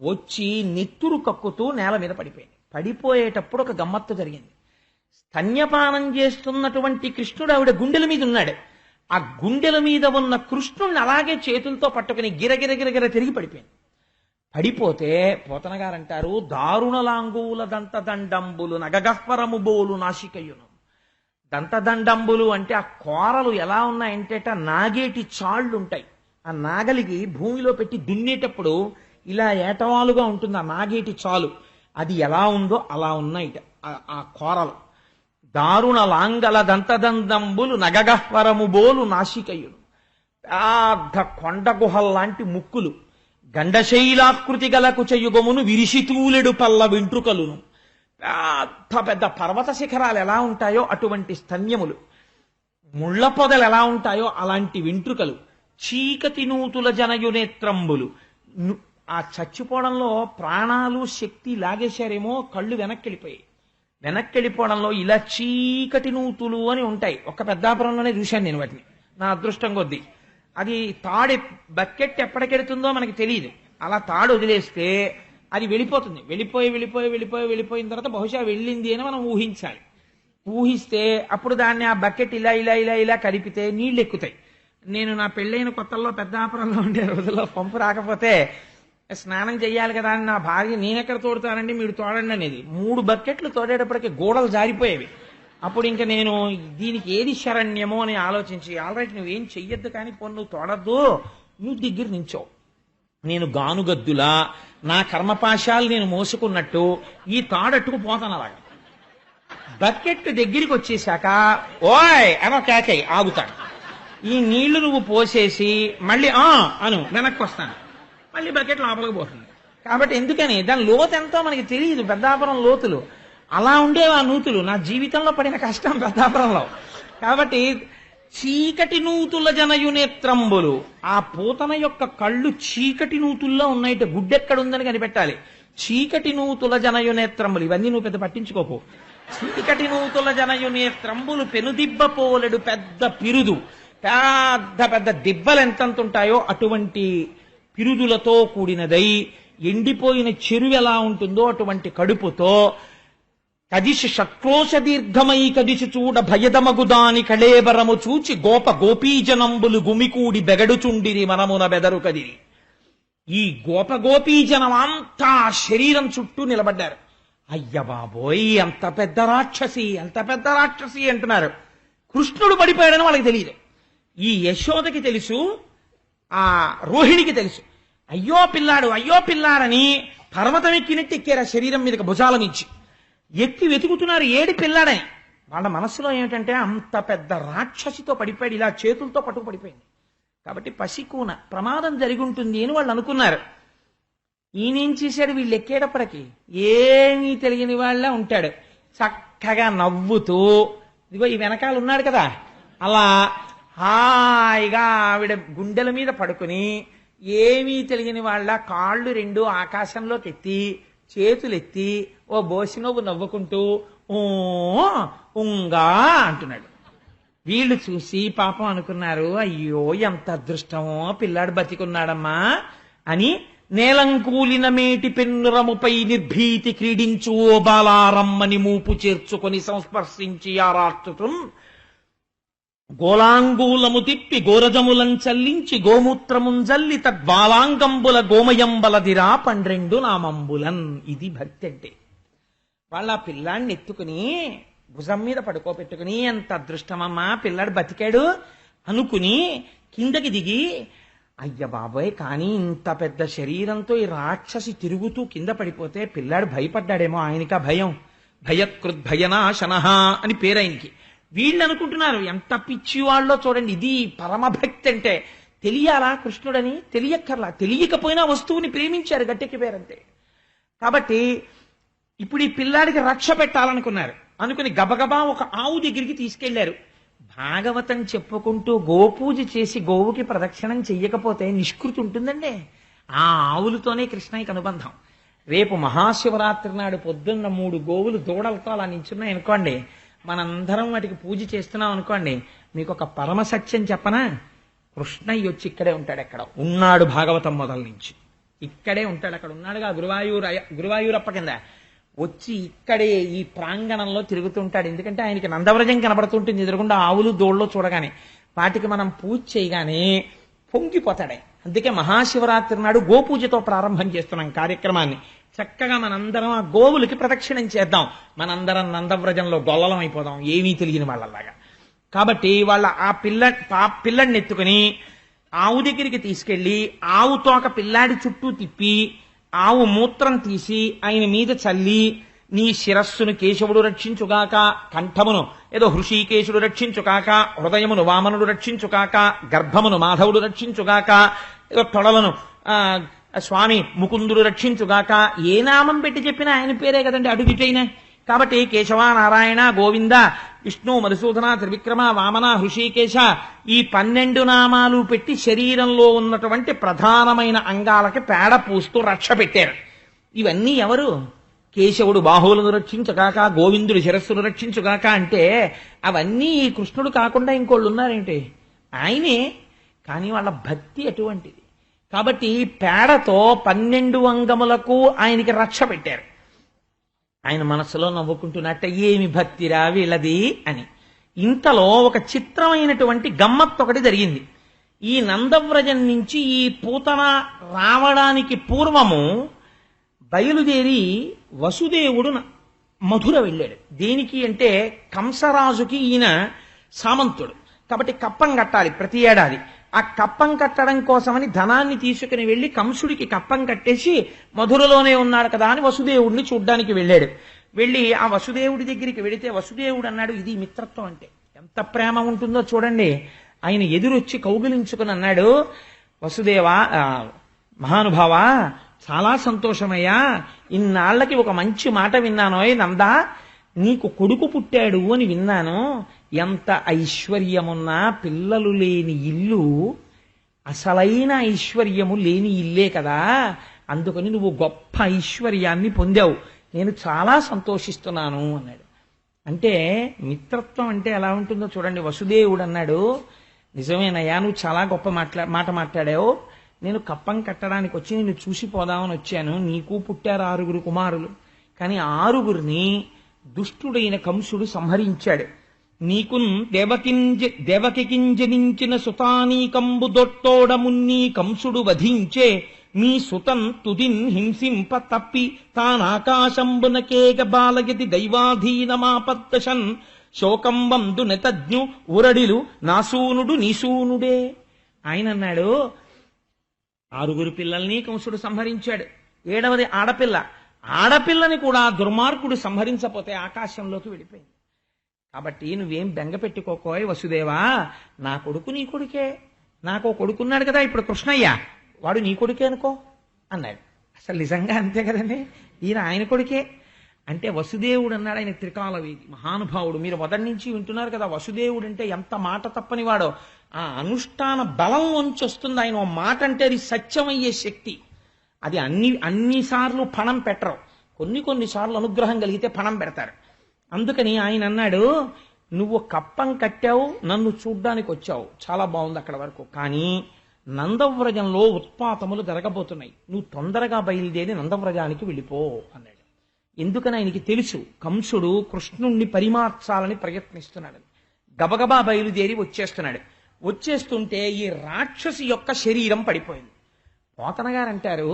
వచ్చి నెత్తురు కక్కుతూ నేల మీద పడిపోయింది. పడిపోయేటప్పుడు ఒక గమ్మత్తు జరిగింది. స్తన్యపానం చేస్తున్నటువంటి కృష్ణుడు ఆవిడ గుండెల మీద ఉన్నాడు. ఆ గుండెల మీద ఉన్న కృష్ణుడిని అలాగే చేతులతో పట్టుకుని గిరగిర తిరిగి పడిపోయింది. పడిపోతే పోతన గారంటారు, దారుణలాంగూల దంతదండంబులు నగగహ్వరము బోలు నాశికయును. దంతదండంబులు అంటే ఆ కోరలు ఎలా ఉన్నాయంటేట నాగేటి చాళ్ళు ఉంటాయి. ఆ నాగలికి భూమిలో పెట్టి దున్నేటప్పుడు ఇలా ఏటవాలుగా ఉంటుంది ఆ నాగేటి చాలు. అది ఎలా ఉందో అలా ఉన్నాయి ఆ కోరలు. దారుణ లాంగల దంతదండంబులు నగగహ్వరము బోలు నాశికయును, పెద్ద కొండ గుహల్లాంటి ముక్కులు, గండశైలాకృతి గలకు చెయ్యుగమును విరిసితూలెడు పల్ల వెంట్రుకలును, పెద్ద పెద్ద పర్వత శిఖరాలు ఎలా ఉంటాయో అటువంటి స్తన్యములు, ముళ్ల పొదలు ఎలా ఉంటాయో అలాంటి వెంట్రుకలు, చీకటి నూతుల జనయునేత్రంబులు. ఆ చచ్చిపోవడంలో ప్రాణాలు శక్తి లాగేశారేమో, కళ్ళు వెనక్కెళ్ళిపోవడంలో ఇలా చీకటి నూతులు అని ఉంటాయి. ఒక పెద్దాపురంలోనే చూశాను నేను వాటిని, నా అదృష్టం కొద్దీ. అది తాడు బకెట్ ఎప్పటికెడుతుందో మనకి తెలియదు. అలా తాడు వదిలేస్తే అది వెళ్ళిపోతుంది. వెళ్ళిపోయిన తర్వాత బహుశా వెళ్ళింది అని మనం ఊహించాలి. ఊహిస్తే అప్పుడు దాన్ని ఆ బకెట్ ఇలా ఇలా ఇలా ఇలా కలిపితే నీళ్లు ఎక్కుతాయి. నేను నా పెళ్ళైన కొత్తల్లో పెద్దాపురంలో ఉండే రోజుల్లో పంపు రాకపోతే స్నానం చెయ్యాలి కదా అని నా భార్య నేనెక్కడ తోడుతానండి మీరు తోడండి అనేది. 3 బకెట్లు తోడేటప్పటికి గోడలు జారిపోయేవి. అప్పుడు ఇంకా నేను దీనికి ఏది శరణ్యమో అని ఆలోచించి, ఆల్రైట్ నువ్వేం చెయ్యొద్దు కానీ నువ్వు తోడద్దు, నువ్వు దగ్గర నించో, నేను గానుగద్దులా నా కర్మపాశాలు నేను మోసుకున్నట్టు ఈ తాడట్టుకు పోతాను. అలాగా బకెట్ దగ్గరికి వచ్చేసాక ఓయ్ అనో కేకై ఆగుతాడు. ఈ నీళ్లు నువ్వు పోసేసి మళ్ళీ అను వెనక్కి వస్తాను, మళ్ళీ బకెట్ లోపలికి పోతుంది. కాబట్టి ఎందుకని దాని లోతు ఎంతో మనకి తెలియదు. పెద్దాపురం లోతులు అలా ఉండేవి. ఆ నూతులు నా జీవితంలో పడిన కష్టం పెద్దాపురంలో. కాబట్టి చీకటి నూతుల జనయునేత్రంబులు, ఆ పూతన యొక్క కళ్ళు చీకటి నూతుల్లో ఉన్నాయిట, గుడ్డెక్కడుందని కనిపెట్టాలి. చీకటి నూతుల జనయునేత్రంబులు, ఇవన్నీ నువ్వు పెద్ద పట్టించుకోకు. చీకటి నూతుల జనయునేత్రంబులు పెనుదిబ్బ పోలెడు పెద్ద పిరుదు, పెద్ద పెద్ద దిబ్బలు ఎంతంత ఉంటాయో అటువంటి పిరుదులతో కూడినదై, ఎండిపోయిన చెరువు ఎలా ఉంటుందో అటువంటి కడుపుతో, కదిసి షట్కోశ దీర్ఘమై కదిసి చూడ భయదమగుదాని కళేబరము చూచి గోప గోపీజనంబులు గుమికూడి బెగడుచుండిరి మనమున బెదరు కదిరి. ఈ గోపీజనం అంతా శరీరం చుట్టూ నిలబడ్డారు. అయ్య బాబోయ్, అంత పెద్ద రాక్షసి, అంత పెద్ద రాక్షసి అంటున్నారు. కృష్ణుడు పడిపోయాడని వాళ్ళకి తెలియదు. ఈ యశోదకి తెలుసు, ఆ రోహిణికి తెలుసు. అయ్యో పిల్లాడని పర్వతం ఎక్కినట్టు ఎక్కారు ఆ శరీరం మీదకి, భుజాల నుంచి ఎక్కి వెతుకుతున్నారు ఏడి పిల్లాడని. వాళ్ళ మనస్సులో ఏమిటంటే అంత పెద్ద రాక్షసితో పడిపోయాడు, ఇలా చేతులతో పట్టుకు పడిపోయింది కాబట్టి పసికూన ప్రమాదం జరిగి ఉంటుంది అని వాళ్ళు అనుకున్నారు. ఈయనేం చేశాడు, వీళ్ళు ఎక్కేటప్పటికి ఏమీ తెలియని వాళ్ళ ఉంటాడు, చక్కగా నవ్వుతూ, ఇదిగో ఈ వెనకాల ఉన్నాడు కదా, అలా హాయిగా ఆవిడ గుండెల మీద పడుకుని ఏమీ తెలియని వాళ్ళ కాళ్ళు రెండు ఆకాశంలోకి ఎత్తి, చేతులెత్తి ఓ బోసినవ్వు నవ్వుకుంటూ ఓ ఉంగా అంటున్నాడు. వీళ్ళు చూసి పాపం అనుకున్నారు, అయ్యో ఎంత అదృష్టమో, పిల్లాడు బతికున్నాడమ్మా అని. నేలంకూలిన మేటి పెన్నురముపై నిర్భీతి క్రీడించు ఓ బాలారమ్మని మూపు చేర్చుకొని సంస్పర్శించి ఆరార్చుతున్ గోలాంగూలము తిప్పి గోరజములం చల్లించి గోమూత్రముంజల్లి తద్వాలాంగంబుల గోమయంబలదిరా 12 నామంబులన్. ఇది భక్తి అంటే. వాళ్ళ పిల్లాడిని ఎత్తుకుని భుజం మీద పడుకోబెట్టుకుని, ఎంత అదృష్టమమ్మా పిల్లాడు బతికాడు అనుకుని కిందకి దిగి, అయ్య బాబోయ్, కానీ ఇంత పెద్ద శరీరంతో ఈ రాక్షసి తిరుగుతూ కింద పడిపోతే పిల్లాడు భయపడ్డాడేమో, ఆయనకా భయం, భయకృద్భయనాశనః అని పేరు ఆయనకి. వీళ్ళు అనుకుంటున్నారు ఎంత పిచ్చి వాళ్ళో చూడండి, ఇది పరమభక్తి అంటే. తెలియాలా కృష్ణుడని? తెలియక్కర్లా, తెలియకపోయినా వస్తువుని ప్రేమించారు, గట్టెక్కిపోయారంతే. కాబట్టి ఇప్పుడు ఈ పిల్లాడికి రక్ష పెట్టాలనుకున్నారు. అనుకుని గబగబా ఒక ఆవు దగ్గరికి తీసుకెళ్లారు. భాగవతం చెప్పుకుంటూ గోపూజ చేసి గోవుకి ప్రదక్షిణం చెయ్యకపోతే నిష్కృతి ఉంటుందండి. ఆ ఆవులతోనే కృష్ణయ్యకి అనుబంధం. రేపు మహాశివరాత్రి నాడు పొద్దున్న 3 గోవులు దూడలతో అలా నించున్నాయి అనుకోండి, మనందరం వాటికి పూజ చేస్తున్నాం అనుకోండి, మీకు ఒక పరమ సత్యం చెప్పనా? కృష్ణయ్య వచ్చి ఇక్కడే ఉంటాడు, ఎక్కడ ఉన్నాడు, భాగవతం మొదల నుంచి ఇక్కడే ఉంటాడు. అక్కడ ఉన్నాడుగా గురువాయూరప్ప కింద, వచ్చి ఇక్కడే ఈ ప్రాంగణంలో తిరుగుతుంటాడు. ఎందుకంటే ఆయనకి నందవ్రజం కనబడుతుంటుంది ఎదురుగుండా, ఆవులు దోళ్ళలో చూడగానే వాటికి మనం పూజ చేయగానే పొంగిపోతాడే. అందుకే మహాశివరాత్రి నాడు గోపూజతో ప్రారంభం చేస్తున్నాం కార్యక్రమాన్ని. చక్కగా మనందరం ఆ గోవులకి ప్రదక్షిణం చేద్దాం, మనందరం నందవ్రజంలో గొల్లలం అయిపోదాం, ఏమీ తెలియని వాళ్ళలాగా. కాబట్టి వాళ్ళ ఆ పిల్లాడిని ఎత్తుకుని ఆవు దగ్గరికి తీసుకెళ్లి ఆవు తోక పిల్లాడి చుట్టూ తిప్పి ఆవు మూత్రం తీసి ఆయన మీద చల్లి, నీ శిరస్సును కేశవుడు రక్షించుగాక, కంఠమును ఏదో హృషీకేశుడు రక్షించుగాక, హృదయమును వామనుడు రక్షించుగాక, గర్భమును మాధవుడు రక్షించుగాక, ఏదో తొడలను స్వామి ముకుందుడు రక్షించుగాక, ఏ నామం పెట్టి చెప్పినా ఆయన పేరే కదండి అడుగిటైనా. కాబట్టి కేశవ, నారాయణ, గోవింద, విష్ణు, మధుసూదన, త్రివిక్రమ, వామన, హృషీకేశ, ఈ 12 నామాలు పెట్టి శరీరంలో ఉన్నటువంటి ప్రధానమైన అంగాలకి పేడ పూస్తూ రక్ష పెట్టారు. ఇవన్నీ ఎవరు? కేశవుడు బాహువులను రక్షించుగాక, గోవిందుడు శిరస్సును రక్షించుగాక అంటే అవన్నీ ఈ కృష్ణుడు కాకుండా ఇంకోళ్ళు ఉన్నారేంటి? ఆయనే. కానీ వాళ్ళ భక్తి అటువంటిది. కాబట్టి పేడతో 12 అంగములకు ఆయనకి రక్ష పెట్టారు. ఆయన మనసులో నవ్వుకుంటున్నట్ట, ఏమి భక్తిరా వీళ్ళది అని. ఇంతలో ఒక చిత్రమైనటువంటి గమ్మత్తు ఒకటి జరిగింది. ఈ నందవ్రజం నుంచి ఈ పూతన రావడానికి పూర్వము బయలుదేరి వసుదేవుడు మధుర వెళ్ళాడు. దేనికి అంటే కంసరాజుకి ఈయన సామంతుడు కాబట్టి కప్పం కట్టాలి ప్రతి ఏడాది. ఆ కప్పం కట్టడం కోసమని ధనాన్ని తీసుకుని వెళ్లి కంసుడికి కప్పం కట్టేసి మధురలోనే ఉన్నాడు కదా అని వసుదేవుడిని చూడ్డానికి వెళ్ళాడు. వెళ్ళి ఆ వసుదేవుడి దగ్గరికి వెళితే వసుదేవుడు అన్నాడు, ఇది మిత్రత్వం అంటే ఎంత ప్రేమ ఉంటుందో చూడండి. ఆయన ఎదురొచ్చి కౌగిలించుకుని అన్నాడు, వసుదేవా, మహానుభావా, చాలా సంతోషమయ్యా, ఇన్నాళ్లకి ఒక మంచి మాట విన్నానోయ్ నందా, నీకు కొడుకు పుట్టాడు అని విన్నాను. ఎంత ఐశ్వర్యమున్నా పిల్లలు లేని ఇల్లు అసలైన ఐశ్వర్యము లేని ఇల్లే కదా, అందుకని నువ్వు గొప్ప ఐశ్వర్యాన్ని పొందావు, నేను చాలా సంతోషిస్తున్నాను అన్నాడు. అంటే మిత్రత్వం అంటే ఎలా ఉంటుందో చూడండి. వసుదేవుడు అన్నాడు, నిజమేనయ్యా, నువ్వు చాలా గొప్ప మాట మాట్లాడావు, నేను కప్పం కట్టడానికి వచ్చి నిన్ను చూసిపోదామని వచ్చాను. నీకు పుట్టారు 6 కుమారులు, కానీ 6 దుష్టుడైన కంసుడు సంహరించాడు. నీకున్ దేవకింజనించిన సుతానీకంబు దొట్టోడమున్నీ కంసుడు వధించే, మీ సుతన్ తుదిన్ హింసింప తప్పి తానాకాశంబునకేగ బాలయతి దైవాధీనమాపద్దశన్, శోకం వందు నెతజ్ఞు ఉరడిలు నాసూనుడు నీసూనుడే. ఆయన అన్నాడు, 6 పిల్లల్ని కంసుడు సంహరించాడు, 7వది ఆడపిల్ల. ఆడపిల్లని కూడా దుర్మార్గుడు సంహరించపోతే ఆకాశంలోకి వెళ్ళిపోయింది. కాబట్టి నువ్వేం బెంగ పెట్టుకోకోయ్ వసుదేవా, నా కొడుకు నీ కొడుకే, నాకు కొడుకున్నాడు కదా ఇప్పుడు కృష్ణయ్య, వాడు నీ కొడుకే అనుకో అన్నాడు. అసలు నిజంగా అంతే కదండి, ఈయన ఆయన కొడుకే. అంటే వసుదేవుడు అన్నాడు, ఆయన త్రికాలవేది మహానుభావుడు. మీరు మొదటి నుంచి వింటున్నారు కదా, వసుదేవుడు అంటే ఎంత మాట తప్పని వాడో. ఆ అనుష్ఠాన బలం నుంచి వస్తుంది ఆయన మాట అంటే, అది సత్యమయ్యే శక్తి. అది అన్నిసార్లు పణం పెట్టరు, కొన్నిసార్లు అనుగ్రహం కలిగితే పణం పెడతారు. అందుకని ఆయన అన్నాడు, నువ్వు కప్పం కట్టావు, నన్ను చూడ్డానికి వచ్చావు, చాలా బాగుంది అక్కడ వరకు, కానీ నందవ్రజంలో ఉత్పాతములు జరగబోతున్నాయి, నువ్వు తొందరగా బయలుదేరి నందవ్రజానికి వెళ్ళిపో అన్నాడు. ఎందుకని ఆయనకి తెలుసు, కంసుడు కృష్ణుణ్ణి పరిమార్చాలని ప్రయత్నిస్తున్నాడు. గబగబా బయలుదేరి వచ్చేస్తున్నాడు. వచ్చేస్తుంటే ఈ రాక్షసి యొక్క శరీరం పడిపోయింది. పోతన గారు అంటారు,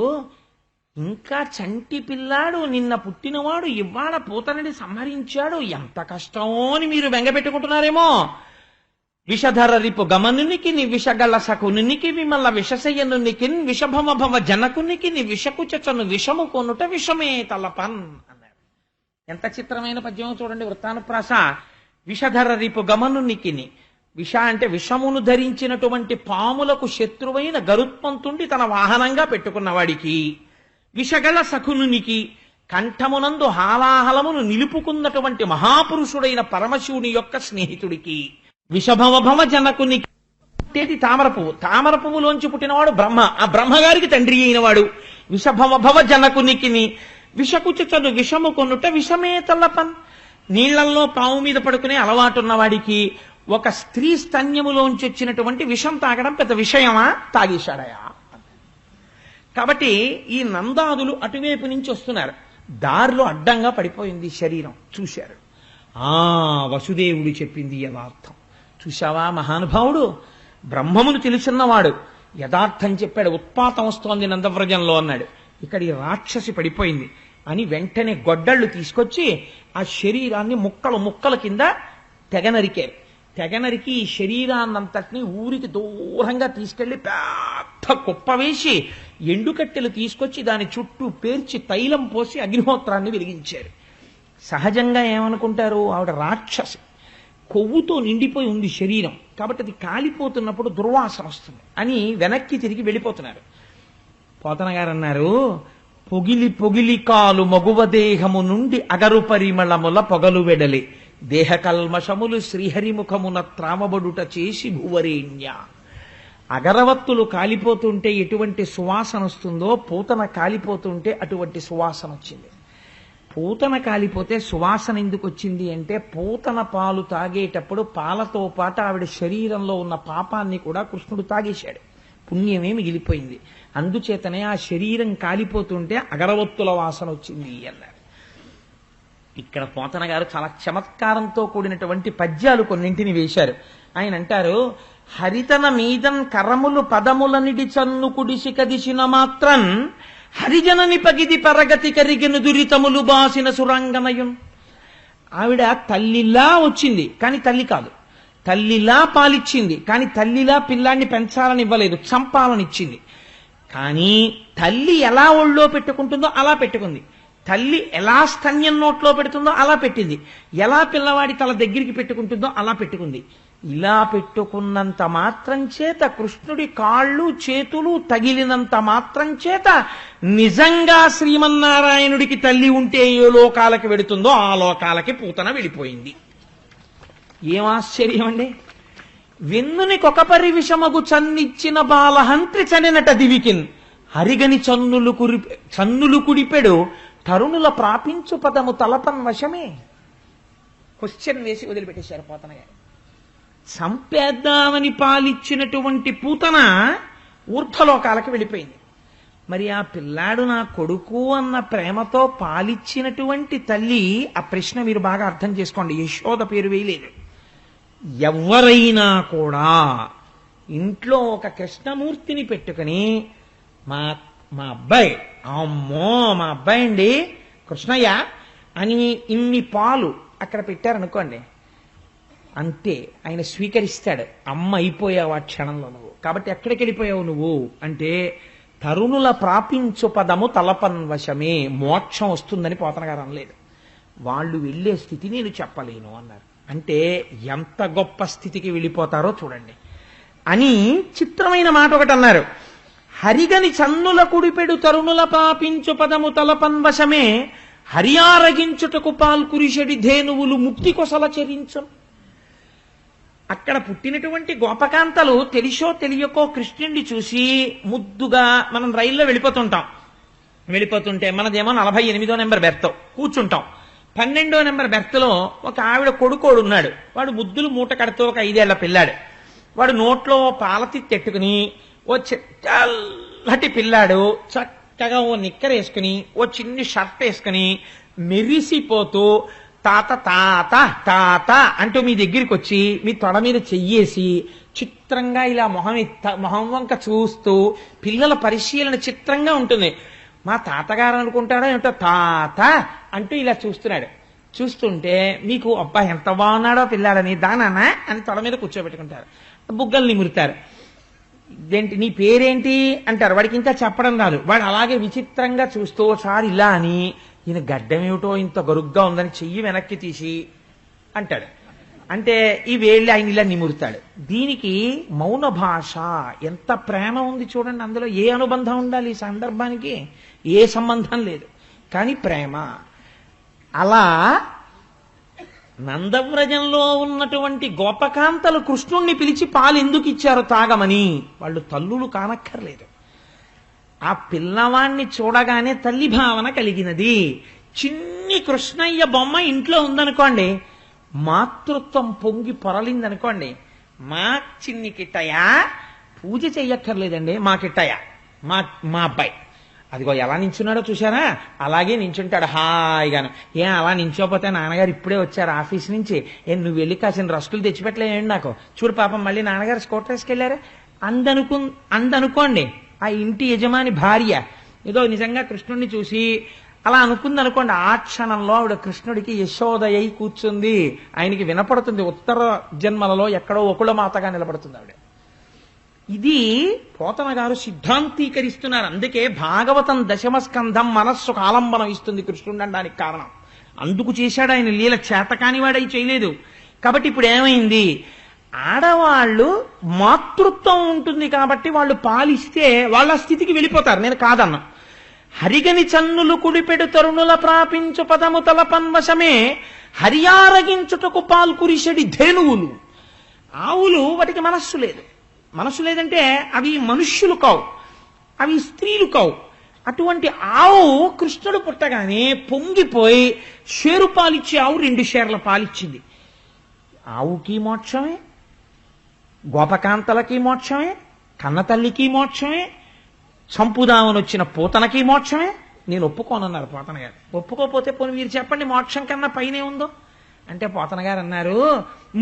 ఇంకా చంటి పిల్లాడు, నిన్న పుట్టినవాడు ఇవాళ పూతనని సంహరించాడు, ఎంత కష్టమో అని మీరు బెంగపెట్టుకుంటున్నారేమో. విషధర రిపు గమనునికి ని విషగల సకునికి విమల్ల విషశయనునికి విషభమ భవ జనకునికి ని విషకుచను విషము కొనుట విషమే తలపన్ అన్నాడు. ఎంత చిత్రమైన పద్యం చూడండి, వృత్తానుప్రాస. విషధర రిపు గమనునికి, విష అంటే విషమును ధరించినటువంటి పాములకు శత్రువైన గరుత్మంతుణ్ణి తన వాహనంగా పెట్టుకున్నవాడికి, విషగల సకునునికి కంఠమునందు హాలాహలమును నిలుపుకున్నటువంటి మహాపురుషుడైన పరమశివుని యొక్క స్నేహితుడికి, విషభవభవ జనకునికి తామర పువ్వు, తామర పువ్వులోంచి పుట్టినవాడు బ్రహ్మ, ఆ బ్రహ్మగారికి తండ్రి అయినవాడు. విషభవభవ జనకునికి విషకుచను విషము కొనుట విషమే తల్లపన్, నీళ్లల్లో పాము మీద పడుకునే అలవాటున్నవాడికి ఒక స్త్రీ స్తన్యములోంచి వచ్చినటువంటి విషం తాగడం పెద్ద విషయమా, తాగేశాడయా. కాబట్టి ఈ నందాదులు అటువైపు నుంచి వస్తున్నారు, దారిలో అడ్డంగా పడిపోయింది శరీరం, చూశారు. వసుదేవుడు చెప్పింది యథార్థం, చూశావా మహానుభావుడు, బ్రహ్మమును తెలుసున్నవాడు యథార్థం చెప్పాడు, ఉత్పాతం వస్తోంది నందవ్రజంలో అన్నాడు. ఇక్కడ ఈ రాక్షసి పడిపోయింది అని వెంటనే గొడ్డళ్ళు తీసుకొచ్చి ఆ శరీరాన్ని ముక్కల కింద తెగనరికారు. తెగనరికి ఈ శరీరాన్నంతటినీ ఊరికి దూరంగా తీసుకెళ్లి పెద్ద కుప్ప వేసి ఎండుకట్టెలు తీసుకొచ్చి దాని చుట్టూ పేర్చి తైలం పోసి అగ్నిహోత్రాన్ని వెలిగించారు. సహజంగా ఏమనుకుంటారు, ఆవిడ రాక్షసి, కొవ్వుతో నిండిపోయి ఉంది శరీరం, కాబట్టి అది కాలిపోతున్నప్పుడు దుర్వాసన వస్తుంది అని వెనక్కి తిరిగి వెళ్ళిపోతున్నారు. పోతన గారు అన్నారు, పొగిలి పొగిలి కాలు మగువ దేహము నుండి అగరు పరిమళముల పొగలు వెడలి, దేహ కల్మషములు శ్రీహరిముఖమున త్రామబడుట చేసి భువరేణ్య. అగరవత్తులు కాలిపోతుంటే ఎటువంటి సువాసన వస్తుందో, పూతన కాలిపోతుంటే అటువంటి సువాసన వచ్చింది. పూతన కాలిపోతే సువాసన ఎందుకు వచ్చింది అంటే, పూతన పాలు తాగేటప్పుడు పాలతో పాటు ఆవిడ శరీరంలో ఉన్న పాపాన్ని కూడా కృష్ణుడు తాగేశాడు, పుణ్యమే మిగిలిపోయింది. అందుచేతనే ఆ శరీరం కాలిపోతుంటే అగరవత్తుల వాసన వచ్చింది అన్నారు. ఇక్కడ పోతన గారు చాలా చమత్కారంతో కూడినటువంటి పద్యాలు కొన్నింటిని వేశారు. ఆయన అంటారు, హరితన మీదన్ కరములు పదములనిడి చన్ను కుడిసి కదిసిన మాత్రం హరిజనని పగిది పరగతి కరిగిన దురితములు బాసిన సురంగనయున్. ఆవిడ తల్లిలా వచ్చింది కానీ తల్లి కాదు, తల్లిలా పాలిచ్చింది కానీ తల్లిలా పిల్లాన్ని పెంచాలని ఇవ్వలేదు, చంపాలనిచ్చింది. కానీ తల్లి ఎలా ఒళ్ళో పెట్టుకుంటుందో అలా పెట్టుకుంది, తల్లి ఎలా స్తన్యం నోట్లో పెడుతుందో అలా పెట్టింది, ఎలా పిల్లవాడి తల దగ్గరికి పెట్టుకుంటుందో అలా పెట్టుకుంది. ఇలా పెట్టుకున్నంత మాత్రం చేత, కృష్ణుడి కాళ్ళు చేతులు తగిలినంత మాత్రం చేత నిజంగా శ్రీమన్నారాయణుడికి తల్లి ఉంటే ఏ లోకాలకి వెడుతుందో ఆ లోకాలకి పూతన వెళ్ళిపోయింది. ఏం ఆశ్చర్యం అండి! వెన్నుని కొకపరి విషమగు చన్నిచ్చిన బాలహంత్రి చనినట దివికిన్ హరిగని చన్నులు కుడిపెడు తరుణుల ప్రాపించు పదము తలపన్ వశమే. క్వశ్చన్ వేసి వదిలిపెట్టేశారు పోతన గారు. చంపేద్దామని పాలిచ్చినటువంటి పూతన ఊర్ధ్వలోకాలకు వెళ్ళిపోయింది. మరి ఆ పిల్లాడు నా కొడుకు అన్న ప్రేమతో పాలిచ్చినటువంటి తల్లి, ఆ ప్రశ్న మీరు బాగా అర్థం చేసుకోండి. యశోద పేరు వేయలేదు. ఎవరైనా కూడా ఇంట్లో ఒక కృష్ణమూర్తిని పెట్టుకుని మా మా అబ్బాయి, అమ్మో మా అబ్బాయి అండి కృష్ణయ్య అని ఇన్ని పాలు అక్కడ పెట్టారనుకోండి, అంతే ఆయన స్వీకరిస్తాడు. అమ్మ అయిపోయావు ఆ క్షణంలో నువ్వు. కాబట్టి ఎక్కడికి వెళ్ళిపోయావు నువ్వు అంటే, తరుణుల ప్రాపించు పదము తలపన్ వశమే, మోక్షం వస్తుందని పోతన గారు అనలేదు. వాళ్ళు వెళ్ళే స్థితి నేను చెప్పలేను అన్నారు. అంటే ఎంత గొప్ప స్థితికి వెళ్ళిపోతారో చూడండి అని చిత్రమైన మాట ఒకటి అన్నారు. హరిగని చన్నుల కుడిపెడు తరుణుల పాపించు పదము తలపన్ వశమే, హరియారగించుటకు పాల్కురిషడి ధేనువులు ముక్తి కొసల చరించు. అక్కడ పుట్టినటువంటి గోపకాంతలు తెలిసో తెలియకో కృష్ణుడిని చూసి ముద్దుగా, మనం రైల్లో వెళ్ళిపోతుంటే మనదేమో 48వ నెంబర్ బెర్త్ కూర్చుంటాం. 12వ నెంబర్ బెర్త్లో ఒక ఆవిడ కొడుకోడు ఉన్నాడు. వాడు ముద్దులు మూట కడుతూ ఒక 5 ఏళ్ల పిల్లాడు. వాడు నోట్లో పాలతి తెట్టుకుని ఓ చల్లటి పిల్లాడు చక్కగా ఓ నిక్కర్ వేసుకుని ఓ చిన్ని షర్ట్ వేసుకుని మెరిసిపోతూ తాత తాత తాత అంటూ మీ దగ్గరికి వచ్చి మీ తొడ మీద చెయ్యేసి చిత్రంగా ఇలా మొహం వంక చూస్తూ, పిల్లల పరిశీలన చిత్రంగా ఉంటుంది. మా తాతగారు అనుకుంటాడో ఏమిటో తాత అంటూ ఇలా చూస్తున్నాడు. చూస్తుంటే మీకు అబ్బా ఎంత బాగున్నాడో పిల్లాడని దానానా అని తొడ మీద కూర్చోబెట్టుకుంటారు, బుగ్గలు నిమురుతారు. ఇదేంటి నీ పేరేంటి అంటారు. వాడికి ఇంకా చెప్పడం రాదు. వాడు అలాగే విచిత్రంగా చూస్తూ ఒకసారి ఇలా అని, ఈయన గడ్డమేమిటో ఇంత గరుగ్గా ఉందని చెయ్యి వెనక్కి తీసి అంటాడు. అంటే ఈ వేళ్ళి ఆయన ఇలా నిమురుతాడు. దీనికి మౌన భాష, ఎంత ప్రేమ ఉంది చూడండి. అందులో ఏ అనుబంధం ఉండాలి ఈ సందర్భానికి? ఏ సంబంధం లేదు, కానీ ప్రేమ. అలా నందవ్రజంలో ఉన్నటువంటి గోపకాంతలు కృష్ణుణ్ణి పిలిచి పాలు ఎందుకు ఇచ్చారు తాగమని? వాళ్ళు తల్లులు కానక్కర్లేదు. ఆ పిల్లవాణ్ణి చూడగానే తల్లి భావన కలిగినది. చిన్ని కృష్ణయ్య బొమ్మ ఇంట్లో ఉందనుకోండి, మాతృత్వం పొంగి పొరలిందనుకోండి, మా చిన్ని కిట్టయ్య పూజ చెయ్యక్కర్లేదండి, మా కిట్టయ్య మా అబ్బాయి అదిగో ఎలా నించున్నాడో చూసారా, అలాగే నించుంటాడు హాయిగాను. అలా నించోపోతే నాన్నగారు ఇప్పుడే వచ్చారు ఆఫీస్ నుంచి, నువ్వు వెళ్ళి కాసిన రస్కులు తెచ్చిపెట్టలేండి నాకు, చూడు పాపం మళ్ళీ నాన్నగారు స్కూటర్ వేసుకెళ్లారు అందనుకోండి. ఆ ఇంటి యజమాని భార్య ఏదో నిజంగా కృష్ణుడిని చూసి అలా అనుకుందనుకోండి, ఆ క్షణంలో ఆవిడ కృష్ణుడికి యశోదయ్యి కూర్చుంది. ఆయనకి వినపడుతుంది, ఉత్తర జన్మలలో ఎక్కడో ఒకళ్ళ మాతగా నిలబడుతుంది ఆవిడ. ఇది పోతన గారు సిద్ధాంతీకరిస్తున్నారు. అందుకే భాగవతం 10వ స్కంధం మనస్సుకు ఆలంబనం ఇస్తుంది కృష్ణుడు అనడానికి కారణం. అందుకు చేశాడు ఆయన లీల. చేతకాని వాడై చేయలేదు. కాబట్టి ఇప్పుడు ఏమైంది, ఆడవాళ్ళు మాతృత్వం ఉంటుంది కాబట్టి వాళ్ళు పాలిస్తే వాళ్ళ స్థితికి వెళ్ళిపోతారు. నేను కాదన్నా. హరిగని చన్నులు కుడిపెడు తరుణుల ప్రాపించు పదము తలపన్వశమే, హరియారగించుటకు పాల్కురిషడి ధేనువులు. ఆవులు వాటికి మనస్సు లేదు. మనస్సు లేదంటే అవి మనుష్యులు కావు, అవి స్త్రీలు కావు. అటువంటి ఆవు కృష్ణుడు పుట్టగానే పొంగిపోయి షేరు పాలిచ్చి ఆవు 2 షేర్ల పాలిచ్చింది. ఆవుకి మోక్షమే, గోపకాంతలకి మోక్షమే, కన్నతల్లికి మోక్షమే, చంపుదామని వచ్చిన పూతనకి మోక్షమే. నేను ఒప్పుకోనన్నారు పోతన గారు. ఒప్పుకోపోతే పోనీ మీరు చెప్పండి మోక్షం కన్నా పైనే ఉందో అంటే, పోతన గారు అన్నారు,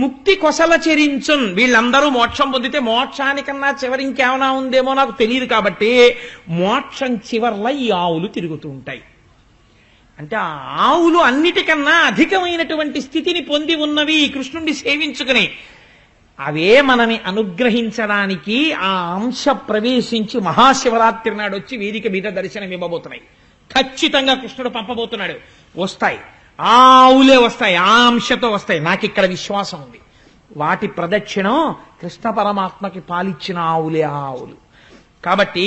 ముక్తి కొసల చెరించున్. వీళ్ళందరూ మోక్షం పొందితే మోక్షానికన్నా చివరి ఇంకేమైనా ఉందేమో నాకు తెలియదు కాబట్టి మోక్షం చివర్ల ఈ ఆవులు తిరుగుతూ ఉంటాయి. అంటే ఆ ఆవులు అన్నిటికన్నా అధికమైనటువంటి స్థితిని పొంది ఉన్నవి కృష్ణుణ్ణి సేవించుకుని. అవే మనని అనుగ్రహించడానికి ఆ అంశ ప్రవేశించి మహాశివరాత్రి నాడు వచ్చి వేదిక మీద దర్శనం ఇవ్వబోతున్నాయి. ఖచ్చితంగా కృష్ణుడు పంపబోతున్నాడు. వస్తాయి, ఆవులే వస్తాయి, ఆ అంశతో వస్తాయి. నాకు ఇక్కడ విశ్వాసం ఉంది. వాటి ప్రదక్షిణం కృష్ణ పరమాత్మకి పాలిచ్చిన ఆవులే ఆ ఆవులు. కాబట్టి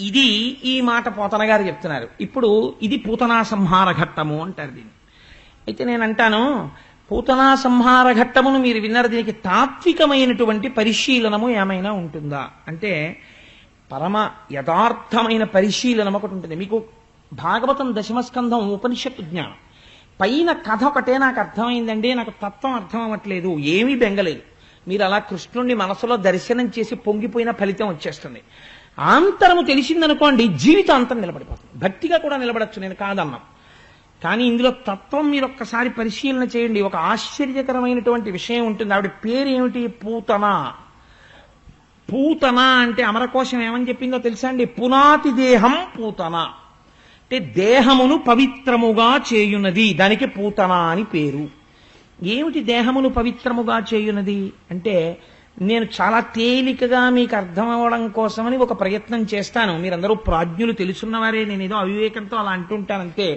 ఇది ఈ మాట పోతన గారు చెప్తున్నారు. ఇప్పుడు ఇది పూతనా సంహార ఘట్టము అంటారు దీన్ని. అయితే నేను అంటాను, పూతనా సంహార ఘట్టమును మీరు విన్నారు. దీనికి తాత్వికమైనటువంటి పరిశీలనము ఏమైనా ఉంటుందా అంటే పరమ యథార్థమైన పరిశీలనం ఒకటి ఉంటుంది. మీకు భాగవతం దశమస్కంధం ఉపనిషత్తు జ్ఞానం పైన కథ ఒకటే నాకు అర్థమైందండి, నాకు తత్వం అర్థం అవ్వట్లేదు, ఏమీ బెంగలేదు. మీరు అలా కృష్ణుణ్ణి మనసులో దర్శనం చేసి పొంగిపోయిన ఫలితం వచ్చేస్తుంది. ఆంతరము తెలిసిందనుకోండి జీవితాంతం నిలబడిపోతుంది. భక్తిగా కూడా నిలబడచ్చు, నేను కాదన్నాం. కానీ ఇందులో తత్వం మీరు ఒక్కసారి పరిశీలన చేయండి. ఒక ఆశ్చర్యకరమైనటువంటి విషయం ఉంటుంది. ఆవిడ పేరు ఏమిటి? పూతన. పూతన అంటే అమరకోశం ఏమని చెప్పిందో తెలుసా అండి? పునాతి దేహం పూతన అంటే దేహమును పవిత్రముగా చేయునది, దానికి పూతన అని పేరు. ఏమిటి దేహమును పవిత్రముగా చేయునది అంటే నేను చాలా తేలికగా మీకు అర్థం అవ్వడం కోసమని ఒక ప్రయత్నం చేస్తాను. మీరందరూ ప్రాజ్ఞులు, తెలుసున్నవారే, నేను ఏదో అవివేకంతో అలా అంటుంటానంతే.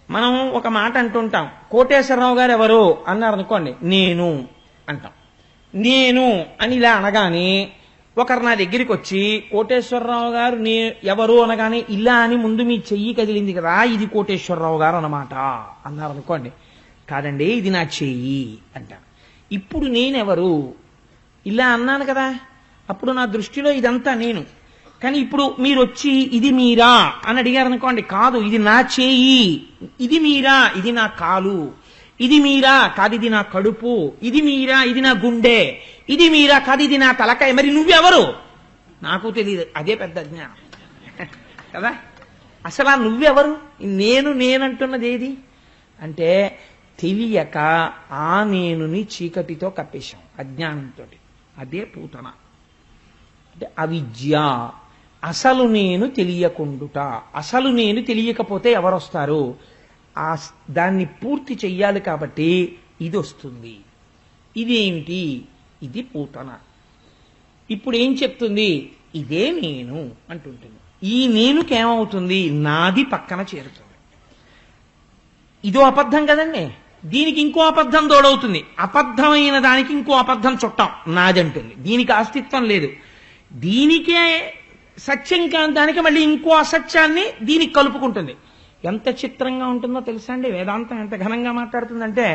మనం ఒక మాట అంటుంటాం, కోటేశ్వరరావు గారు ఎవరు అన్నారు అనుకోండి, నేను అంటాం. నేను అని ఇలా అనగానే ఒకరు నా దగ్గరికి వచ్చి కోటేశ్వరరావు గారు ఎవరు అనగానే ఇలా అని ముందు మీ చెయ్యి కదిలింది కదా, ఇది కోటేశ్వరరావు గారు అన్నమాట అన్నారు అనుకోండి. కాదండి, ఇది నా చెయ్యి అంటాను. ఇప్పుడు నేనెవరు ఇలా అన్నాను కదా, అప్పుడు నా దృష్టిలో ఇదంతా నేను. కానీ ఇప్పుడు మీరు వచ్చి ఇది మీరా అని అడిగారు అనుకోండి, కాదు ఇది నా చేయి, ఇది మీరా ఇది నా కాలు, ఇది మీరా కాదు ఇది నా కడుపు, ఇది మీరా ఇది నా గుండె, ఇది మీరా కాదు ఇది నా తలకాయ. మరి నువ్వెవరు? నాకు తెలియదు. అదే పెద్ద అజ్ఞానం కదా. అసలు ఆ నువ్వెవరు? నేనంటున్నది ఏది అంటే తెలియక ఆ నేనుని చీకటితో కప్పేశాం అజ్ఞానంతో. అదే పూతన అంటే అవిద్య. అసలు నేను తెలియకుండుట. అసలు నేను తెలియకపోతే ఎవరొస్తారు? దాన్ని పూర్తి చెయ్యాలి కాబట్టి ఇది వస్తుంది. ఇదేమిటి? ఇది పూతన. ఇప్పుడు ఏం చెప్తుంది? ఇదే నేను అంటుంటుంది. ఈ నేనుకేమవుతుంది? నాది పక్కన చేరుతుంది. ఇదో అబద్ధం కదండి, దీనికి ఇంకో అబద్ధం తోడవుతుంది. అబద్ధమైన దానికి ఇంకో అబద్ధం చుట్టాం నాదంటుంది. దీనికి అస్తిత్వం లేదు. దీనికే సత్యం కాని దానికి మళ్ళీ ఇంకో అసత్యాన్ని దీనికి కలుపుకుంటుంది. ఎంత చిత్రంగా ఉంటుందో తెలుసా అండి? వేదాంతం ఎంత ఘనంగా మాట్లాడుతుందంటే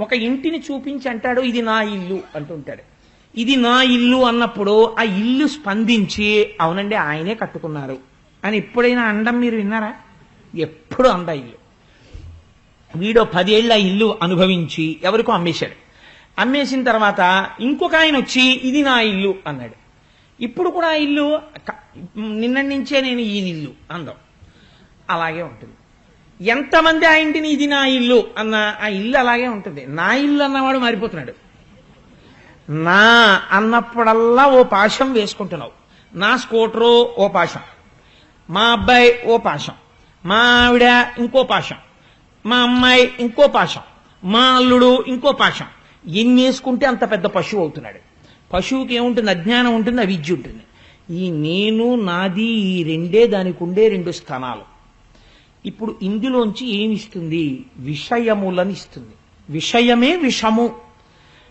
ఒక ఇంటిని చూపించి అంటాడు ఇది నా ఇల్లు అంటుంటాడు. ఇది నా ఇల్లు అన్నప్పుడు ఆ ఇల్లు స్పందించి అవునండి ఆయనే కట్టుకున్నారు అని ఎప్పుడైనా అండం మీరు విన్నారా? ఎప్పుడు అంద ఇల్లు. వీడో 10 ఏళ్ళ ఇల్లు అనుభవించి ఎవరికో అమ్మేశాడు. అమ్మేసిన తర్వాత ఇంకొక ఆయన వచ్చి ఇది నా ఇల్లు అన్నాడు. ఇప్పుడు కూడా ఆ ఇల్లు నిన్నటి నుంచే నేను ఈ ఇల్లు అందం. అలాగే ఉంటుంది. ఎంతమంది ఆ ఇంటిని ఇది నా ఇల్లు అన్న ఆ ఇల్లు అలాగే ఉంటుంది. నా ఇల్లు అన్నవాడు మారిపోతున్నాడు. నా అన్నప్పుడల్లా ఓ పాశం వేసుకుంటున్నావు. నా స్కూటరు ఓ పాశం, మా అబ్బాయి ఓ పాశం, మా ఆవిడ ఇంకో పాశం, మా అమ్మాయి ఇంకో పాశం, మా అల్లుడు ఇంకో పాశం. ఎన్ని వేసుకుంటే అంత పెద్ద పశువు అవుతున్నాడు. పశువుకి ఏముంటుంది? అజ్ఞానం ఉంటుంది, అవిద్య ఉంటుంది. ఈ నేను నాది ఈ రెండే దానికి ఉండే 2 స్థానాలు. ఇప్పుడు ఇందులోంచి ఏమిస్తుంది? విషయములను ఇస్తుంది. విషయమే విషము.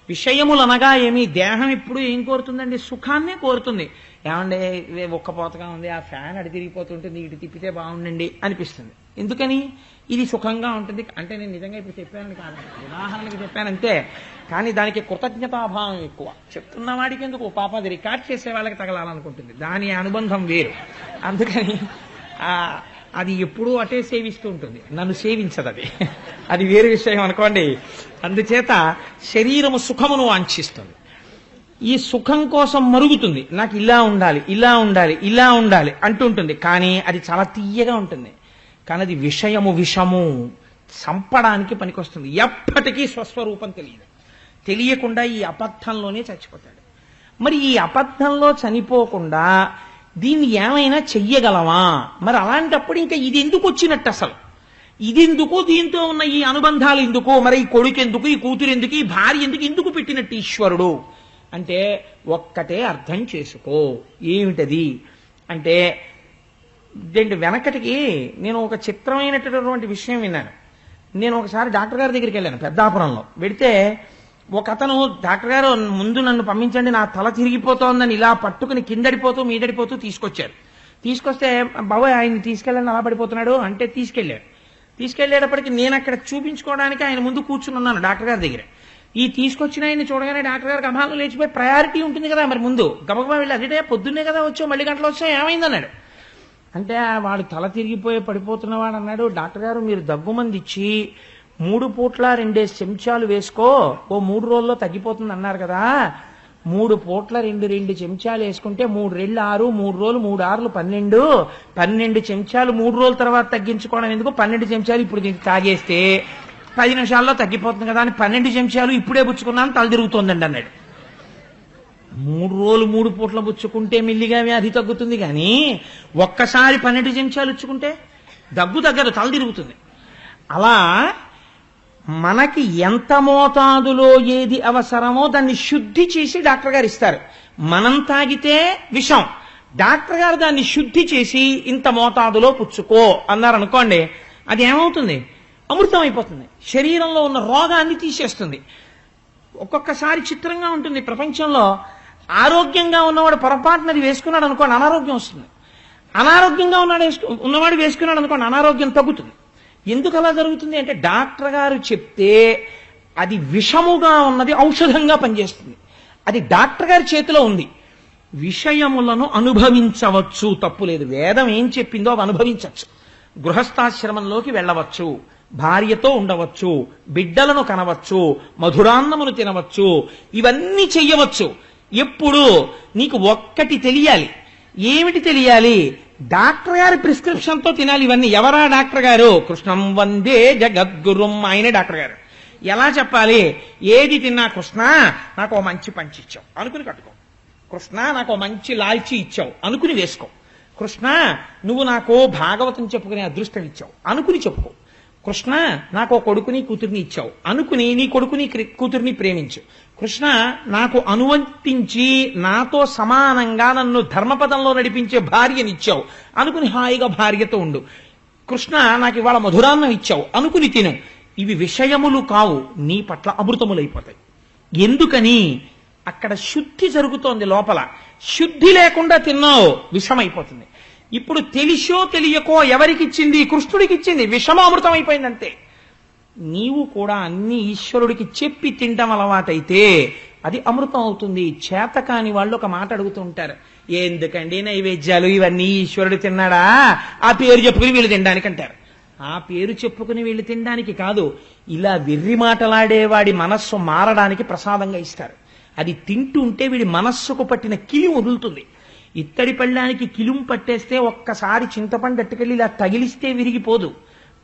విషయములు అనగా ఏమి? దేహం ఇప్పుడు ఏం కోరుతుందండి? సుఖాన్నే కోరుతుంది. ఏమంటే ఒక్కపోతగా ఉంది, ఆ ఫ్యాన్ అడి తిరిగిపోతుంటుంది, ఇటు తిప్పితే బాగుండండి అనిపిస్తుంది. ఎందుకని? ఇది సుఖంగా ఉంటుంది అంటే నేను నిజంగా ఇప్పుడు చెప్పానని కాదండి, ఉదాహరణకి చెప్పానంతే. కానీ దానికి కృతజ్ఞతాభావం ఎక్కువ. చెప్తున్న వాడికి ఎందుకు పాప, అది రికార్డ్ చేసే వాళ్ళకి తగలాలనుకుంటుంది, దాని అనుబంధం వేరు. అందుకని అది ఎప్పుడూ అటే సేవిస్తూ ఉంటుంది, నన్ను సేవించదు. అది వేరే విషయం అనుకోండి. అందుచేత శరీరము సుఖమును వాంఛిస్తుంది. ఈ సుఖం కోసం మరుగుతుంది. నాకు ఇలా ఉండాలి, ఇలా ఉండాలి, ఇలా ఉండాలి అంటుంటుంది. కానీ అది చాలా తీయగా ఉంటుంది. కానీ అది విషయము విషము చంపడానికి పనికొస్తుంది. ఎప్పటికీ స్వస్వరూపం తెలియదు. తెలియకుండా ఈ అబద్ధంలోనే చచ్చిపోతాడు. మరి ఈ అబద్ధంలో చనిపోకుండా దీన్ని ఏమైనా చెయ్యగలమా? మరి అలాంటప్పుడు ఇంకా ఇది ఎందుకు వచ్చినట్టు? అసలు ఇది ఎందుకు? దీంతో ఉన్న ఈ అనుబంధాలు ఎందుకు? మరి ఈ కొడుకు ఎందుకు? ఈ కూతురు ఎందుకు? ఈ భార్య ఎందుకు? ఎందుకు పెట్టినట్టు ఈశ్వరుడు అంటే ఒక్కటే అర్థం చేసుకో. ఏమిటది అంటే వెనకటికి నేను ఒక చిత్రమైనటువంటి విషయం విన్నాను. నేను ఒకసారి డాక్టర్ గారి దగ్గరికి వెళ్ళాను పెద్దాపురంలో. వెడితే ఒక అతను, డాక్టర్ గారు ముందు నన్ను పంపించండి, నా తల తిరిగిపోతోందని ఇలా పట్టుకుని కిందడిపోతూ మీదడిపోతూ తీసుకొచ్చారు. తీసుకొస్తే బాబాయ్ ఆయన్ని తీసుకెళ్ళండి, అలా పడిపోతున్నాడు అంటే తీసుకెళ్ళారు. తీసుకెళ్లేటప్పటికి నేను అక్కడ చూపించుకోవడానికి ఆయన ముందు కూర్చుని ఉన్నాను డాక్టర్ గారి దగ్గర. ఈ తీసుకొచ్చిన ఆయన్ని చూడగానే డాక్టర్ గారికి అమ్మాయిలు లేచిపోయి ప్రయారిటీ ఉంటుంది కదా మరి ముందు గబగబా వెళ్ళి అదే పొద్దున్నే కదా వచ్చావు మళ్ళీ గంటలు వచ్చావు ఏమైందన్నాడు. అంటే వాడు తల తిరిగిపోయి పడిపోతున్నవాడు అన్నాడు, డాక్టర్ గారు మీరు దగ్గుమంది ఇచ్చి 3 పూట్ల 2 చెంచాలు వేసుకో ఓ 3 రోజుల్లో తగ్గిపోతుంది అన్నారు కదా, 3 పూట్ల 2 చెంచాలు వేసుకుంటే 3 రెళ్ళు 6, 3 రోజులు 3 ఆరులు 12 చెంచాలు 3 రోజుల తర్వాత తగ్గించుకోవడం ఎందుకు, 12 చెంచాలు ఇప్పుడు దీనికి తాగేస్తే 10 నిమిషాల్లో తగ్గిపోతుంది కదా అని 12 చెంచాలు ఇప్పుడే పుచ్చుకున్నాను తల తిరుగుతోందండి అన్నాడు. 3 రోజులు 3 పూట్ల పుచ్చుకుంటే మిల్లిగా వ్యాధి తగ్గుతుంది కానీ ఒక్కసారి 12 చెంచాలు ఇచ్చుకుంటే దగ్గు తగ్గదు, తల తిరుగుతుంది. అలా మనకి ఎంత మోతాదులో ఏది అవసరమో దాన్ని శుద్ధి చేసి డాక్టర్ గారు ఇస్తారు. మనం తాగితే విషం, డాక్టర్ గారు దాన్ని శుద్ధి చేసి ఇంత మోతాదులో పుచ్చుకో అన్నారనుకోండి, అది ఏమవుతుంది, అమృతం అయిపోతుంది, శరీరంలో ఉన్న రోగాన్ని తీసేస్తుంది. ఒక్కొక్కసారి చిత్రంగా ఉంటుంది ప్రపంచంలో, ఆరోగ్యంగా ఉన్నవాడు పొరపాటునది వేసుకున్నాడు అనుకోండి అనారోగ్యం వస్తుంది, అనారోగ్యంగా ఉన్నవాడు వేసుకున్నాడు అనుకోండి అనారోగ్యం తగ్గుతుంది. ఎందుకు అలా జరుగుతుంది అంటే డాక్టర్ గారు చెప్తే అది విషముగా ఉన్నది ఔషధంగా పనిచేస్తుంది, అది డాక్టర్ గారి చేతిలో ఉంది. విషయములను అనుభవించవచ్చు, తప్పులేదు, వేదం ఏం చెప్పిందో అవి అనుభవించవచ్చు. గృహస్థాశ్రమంలోకి వెళ్ళవచ్చు, భార్యతో ఉండవచ్చు, బిడ్డలను కనవచ్చు, మధురాన్నమును తినవచ్చు, ఇవన్నీ చెయ్యవచ్చు. ఎప్పుడు నీకు ఒక్కటి తెలియాలి. ఏమిటి తెలియాలి? డాక్టర్ గారి ప్రిస్క్రిప్షన్ తో తినాలి ఇవన్నీ. ఎవరా డాక్టర్ గారు? కృష్ణం వందే జగద్గురుం, ఆయనే డాక్టర్ గారు. ఎలా చెప్పాలి? ఏది తిన్నా కృష్ణ నాకు ఓ మంచి పంచి ఇచ్చావు అనుకుని కట్టుకో, కృష్ణ నాకు ఓ మంచి లాల్చీ ఇచ్చావు అనుకుని వేసుకో, కృష్ణ నువ్వు నాకు భాగవతం చెప్పుకునే అదృష్టం ఇచ్చావు అనుకుని చెప్పుకో, కృష్ణ నాకు కొడుకుని కూతుర్ని ఇచ్చావు అనుకుని నీ కొడుకుని కూతుర్ని ప్రేమించు, కృష్ణ నాకు అనువర్తించి నాతో సమానంగా నన్ను ధర్మపదంలో నడిపించే భార్యనిచ్చావు అనుకుని హాయిగా భార్యతో ఉండు, కృష్ణ నాకు ఇవాళ మధురాన్నం ఇచ్చావు అనుకుని తిను. ఇవి విషయములు కావు, నీ పట్ల అమృతములైపోతాయి. ఎందుకని? అక్కడ శుద్ధి జరుగుతోంది లోపల. శుద్ధి లేకుండా తిన్నావు విషమైపోతుంది. ఇప్పుడు తెలిసో తెలియకో ఎవరికిచ్చింది? కృష్ణుడికిచ్చింది, విషమామృతం అయిపోయిందంతే. నీవు కూడా అన్ని ఈశ్వరుడికి చెప్పి తింటాం అలవాటైతే అది అమృతం అవుతుంది. చేతకాని వాళ్ళు ఒక మాట అడుగుతూ ఉంటారు, ఎందుకండి నైవేద్యాలు ఇవన్నీ ఈశ్వరుడు తిన్నాడా, ఆ పేరు చెప్పుకుని వీళ్ళు తినడానికి అంటారు. ఆ పేరు చెప్పుకుని వీళ్ళు తినడానికి కాదు, ఇలా వెర్రి మాటలాడేవాడి మనస్సు మారడానికి ప్రసాదంగా ఇస్తారు. అది తింటుంటే వీడి మనస్సుకు పట్టిన కిలి వదులుతుంది. ఇత్తడి పళ్ళానికి కిలుం పట్టేస్తే ఒక్కసారి చింతపండు అట్టుకెళ్ళి ఇలా తగిలిస్తే విరిగిపోదు,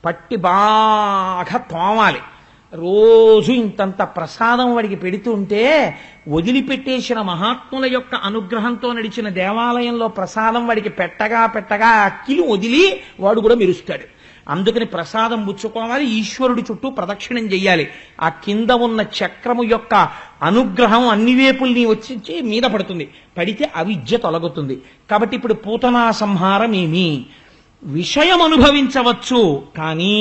పట్టి బాగా తోమాలి. రోజు ఇంతంత ప్రసాదం వాడికి పెడుతూ ఉంటే వదిలిపెట్టేసిన మహాత్ముల యొక్క అనుగ్రహంతో నడిచిన దేవాలయంలో ప్రసాదం వాడికి పెట్టగా పెట్టగా అక్కిలు వదిలి వాడు కూడా మెరుస్తాడు. అందుకని ప్రసాదం పుచ్చుకోవాలి, ఈశ్వరుడి చుట్టూ ప్రదక్షిణం చెయ్యాలి. ఆ కింద ఉన్న చక్రము యొక్క అనుగ్రహం అన్ని వేపుల్ని వచ్చి మీద పడుతుంది, పడితే అవిద్య తొలగుతుంది. కాబట్టి ఇప్పుడు పూతనా సంహారం ఏమి? విషయం అనుభవించవచ్చు కానీ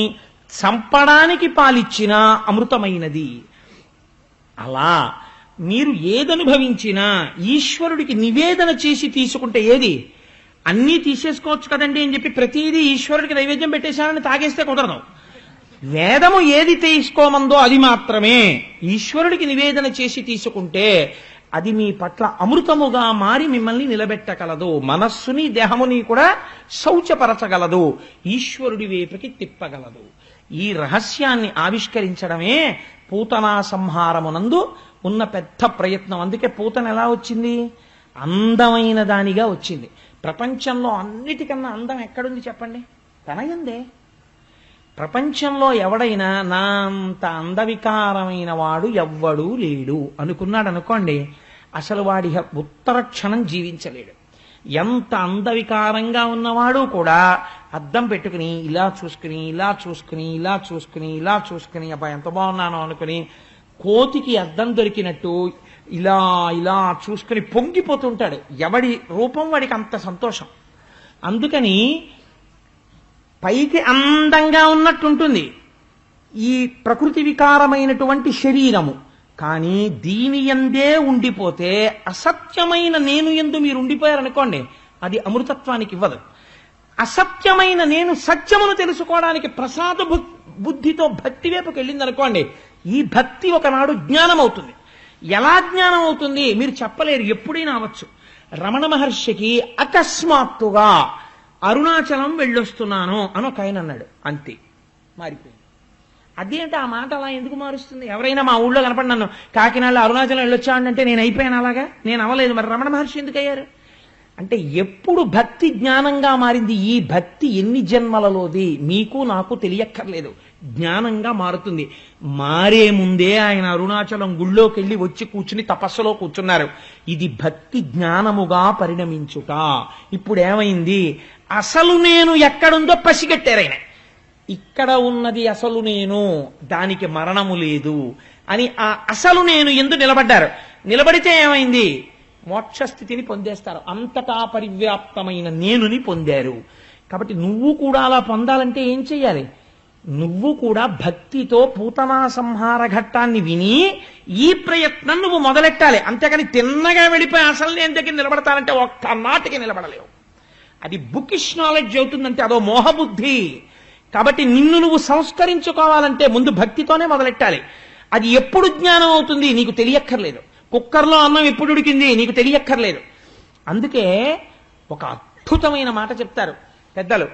చంపడానికి పాలిచ్చినా అమృతమైనది. అలా మీరు ఏదనుభవించినా ఈశ్వరుడికి నివేదన చేసి తీసుకుంటే ఏది? అన్నీ తీసేసుకోవచ్చు కదండి అని చెప్పి ప్రతిదీ ఈశ్వరుడికి నైవేద్యం పెట్టేశానని తాగేస్తే కుదరదు. వేదము ఏది తీసుకోమందో అది మాత్రమే ఈశ్వరుడికి నివేదన చేసి తీసుకుంటే అది మీ పట్ల అమృతముగా మారి మిమ్మల్ని నిలబెట్టగలదు, మనస్సుని దేహముని కూడా శౌచపరచగలదు, ఈశ్వరుడి వైపుకి తిప్పగలదు. ఈ రహస్యాన్ని ఆవిష్కరించడమే పూతనా సంహారమునందు ఉన్న పెద్ద ప్రయత్నం. అందుకే పూతన ఎలా వచ్చింది? అందమైన దానిగా వచ్చింది. ప్రపంచంలో అన్నిటికన్నా అందం ఎక్కడుంది చెప్పండి? తనయందే. ప్రపంచంలో ఎవడైనా నా అంత అందవికారమైన వాడు ఎవ్వడూ లేడు అనుకున్నాడు అనుకోండి, అసలు వాడి ఉత్తర క్షణం జీవించలేడు. ఎంత అందవికారంగా ఉన్నవాడు కూడా అద్దం పెట్టుకుని ఇలా చూసుకుని ఇలా చూసుకుని ఇలా చూసుకుని ఇలా చూసుకుని అబ్బా ఎంత బాగున్నాను అనుకుని కోతికి అద్దం దొరికినట్టు ఇలా ఇలా చూసుకుని పొంగిపోతుంటాడు. ఎవడి రూపం వాడికి అంత సంతోషం. అందుకని పైకి అందంగా ఉన్నట్టుంటుంది ఈ ప్రకృతి వికారమైనటువంటి శరీరము, కానీ దీని యందే ఉండిపోతే అసత్యమైన నేను యందు మీరు ఉండిపోయారనుకోండి అది అమృతత్వానికి ఇవ్వదు. అసత్యమైన నేను సత్యమును తెలుసుకోవడానికి ప్రసాద బుద్ధితో భక్తి వైపుకి వెళ్ళింది అనుకోండి, ఈ భక్తి ఒకనాడు జ్ఞానం అవుతుంది. ఎలా జ్ఞానం అవుతుంది మీరు చెప్పలేరు, ఎప్పుడైనా అవచ్చు. రమణ మహర్షికి అకస్మాత్తుగా అరుణాచలం వెళ్ళొస్తున్నాను అని ఒక ఆయన అన్నాడు, అంతే మారిపోయింది. అదేంటి ఆ మాట అలా ఎందుకు మారుస్తుంది? ఎవరైనా మా ఊళ్ళో కనపడి నన్ను కాకినాడలో అరుణాచలం వెళ్ళొచ్చానంటే నేను అయిపోయాను అలాగా? నేను అవ్వలేదు. మరి రమణ మహర్షి ఎందుకు అయ్యారు అంటే ఎప్పుడు భక్తి జ్ఞానంగా మారింది? ఈ భక్తి ఎన్ని జన్మలలోది మీకు నాకు తెలియక్కర్లేదు, జ్ఞానంగా మారుతుంది. మారే ముందే ఆయన అరుణాచలం గుళ్ళోకి వెళ్ళి వచ్చి కూర్చుని తపస్సులో కూర్చున్నారు. ఇది భక్తి జ్ఞానముగా పరిణమించుట. ఇప్పుడు ఏమైంది? అసలు నేను ఎక్కడుందో పసిగట్టారు ఆయన. ఇక్కడ ఉన్నది అసలు నేను, దానికి మరణము లేదు అని ఆ అసలు నేను ఎందు నిలబడ్డారు. నిలబడితే ఏమైంది? మోక్షస్థితిని పొందేస్తారు. అంతటా పరివ్యాప్తమైన నేనుని పొందారు. కాబట్టి నువ్వు కూడా అలా పొందాలంటే ఏం చెయ్యాలి? నువ్వు కూడా భక్తితో పూతనా సంహార ఘట్టాన్ని విని ఈ ప్రయత్నం నువ్వు మొదలెట్టాలి. అంతేకాని తిన్నగా వెళ్ళిపోయి అసలు నేను దగ్గర నిలబడతానంటే ఒక్క నాటికి నిలబడలేవు. అది బుకిష్ నాలెడ్జ్ అవుతుందంటే అదో మోహబుద్ధి. కాబట్టి నిన్ను నువ్వు సంస్కరించుకోవాలంటే ముందు భక్తితోనే మొదలెట్టాలి. అది ఎప్పుడు జ్ఞానం అవుతుంది నీకు తెలియక్కర్లేదు. కుక్కర్లో అన్నం ఎప్పుడు ఉడికింది నీకు తెలియక్కర్లేదు. అందుకే ఒక అద్భుతమైన మాట చెప్తారు పెద్దలు.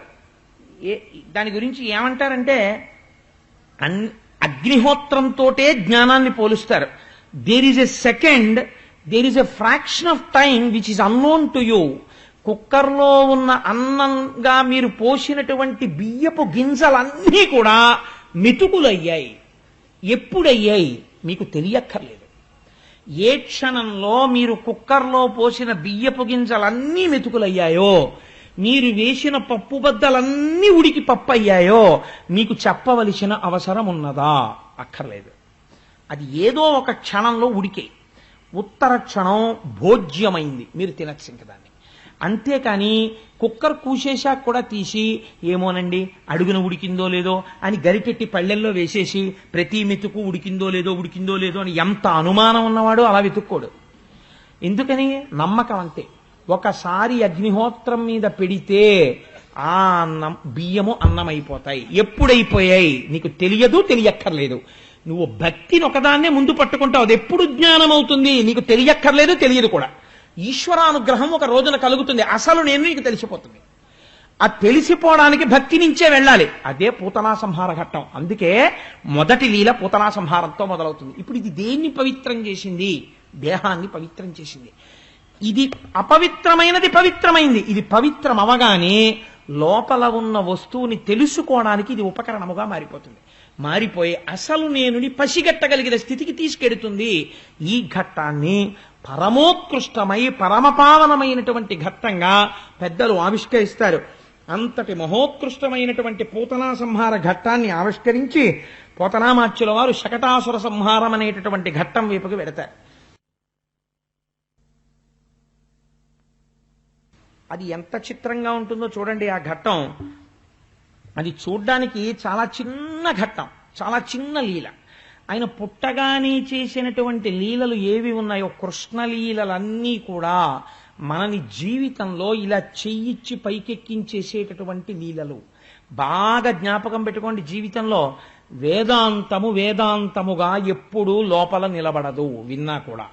దాని గురించి ఏమంటారంటే అగ్నిహోత్రంతోటే జ్ఞానాన్ని పోలుస్తారు. There is a second, there is a fraction of time which is unknown to you. కుక్కర్లో ఉన్న అన్నంగా మీరు పోసినటువంటి బియ్యపు గింజలన్నీ కూడా మెతుకులయ్యాయి. ఎప్పుడయ్యాయి మీకు తెలియక్కర్లేదు. ఏ క్షణంలో మీరు కుక్కర్లో పోసిన బియ్యపు గింజలన్నీ మెతుకులయ్యాయో, మీరు వేసిన పప్పు బద్దలన్నీ ఉడికి పప్పు అయ్యాయో మీకు చెప్పవలసిన అవసరం ఉన్నదా? అక్కర్లేదు. అది ఏదో ఒక క్షణంలో ఉడికే, ఉత్తర క్షణం భోజ్యమైంది, మీరు తినచ్చు ఇంక దాన్ని. అంతేకాని కుక్కర్ కూసేశాక కూడా తీసి ఏమోనండి అడుగున ఉడికిందో లేదో అని గరిటెట్టి పళ్ళెల్లో వేసేసి ప్రతి మెతుకు ఉడికిందో లేదో అని ఎంత అనుమానం ఉన్నవాడో అలా వెతుక్కోడు. ఎందుకని? నమ్మకం అంతే. ఒకసారి అగ్నిహోత్రం మీద పెడితే ఆ అన్నం బియ్యము అన్నమైపోతాయి. ఎప్పుడైపోయాయి నీకు తెలియదు, తెలియక్కర్లేదు. నువ్వు భక్తిని ఒకదాన్నే ముందు పట్టుకుంటావు. అది ఎప్పుడు జ్ఞానం అవుతుంది నీకు తెలియక్కర్లేదు, తెలియదు కూడా. ఈశ్వరానుగ్రహం ఒక రోజున కలుగుతుంది. అసలు నేను నీకు తెలిసిపోతుంది. ఆ తెలిసిపోవడానికి భక్తి నుంచే వెళ్ళాలి. అదే పూతనా సంహార ఘట్టం. అందుకే మొదటి లీల పూతనా సంహారంతో మొదలవుతుంది. ఇప్పుడు ఇది దేన్ని పవిత్రం చేసింది? దేహాన్ని పవిత్రం చేసింది. ఇది అపవిత్రమైనది పవిత్రమైంది. ఇది పవిత్రం అవగానే లోపల ఉన్న వస్తువుని తెలుసుకోవడానికి ఇది ఉపకరణముగా మారిపోతుంది. మారిపోయి అసలు నేనుని పసిగట్టగలిగిన స్థితికి తీసుకెడుతుంది. ఈ ఘట్టాన్ని పరమోత్కృష్టమై పరమపావనమైనటువంటి ఘట్టంగా పెద్దలు ఆవిష్కరిస్తారు. అంతటి మహోత్కృష్టమైనటువంటి పూతనా సంహార ఘట్టాన్ని ఆవిష్కరించి పోతనామాచ్యుల వారు శకటాసుర సంహారం అనేటటువంటి ఘట్టం వైపుకి వెడతారు. అది ఎంత చిత్రంగా ఉంటుందో చూడండి ఆ ఘట్టం. అది చూడ్డానికి చాలా చిన్న ఘట్టం, చాలా చిన్న లీల. ఆయన పుట్టగానే చేసినటువంటి లీలలు ఏవి ఉన్నాయో కృష్ణలీలలన్నీ కూడా మనని జీవితంలో ఇలా చెయ్యిచ్చి పైకెక్కించేసేటటువంటి లీలలు. బాగా జ్ఞాపకం పెట్టుకోండి. జీవితంలో వేదాంతముగా ఎప్పుడూ లోపల నిలబడదు. విన్నా కూడా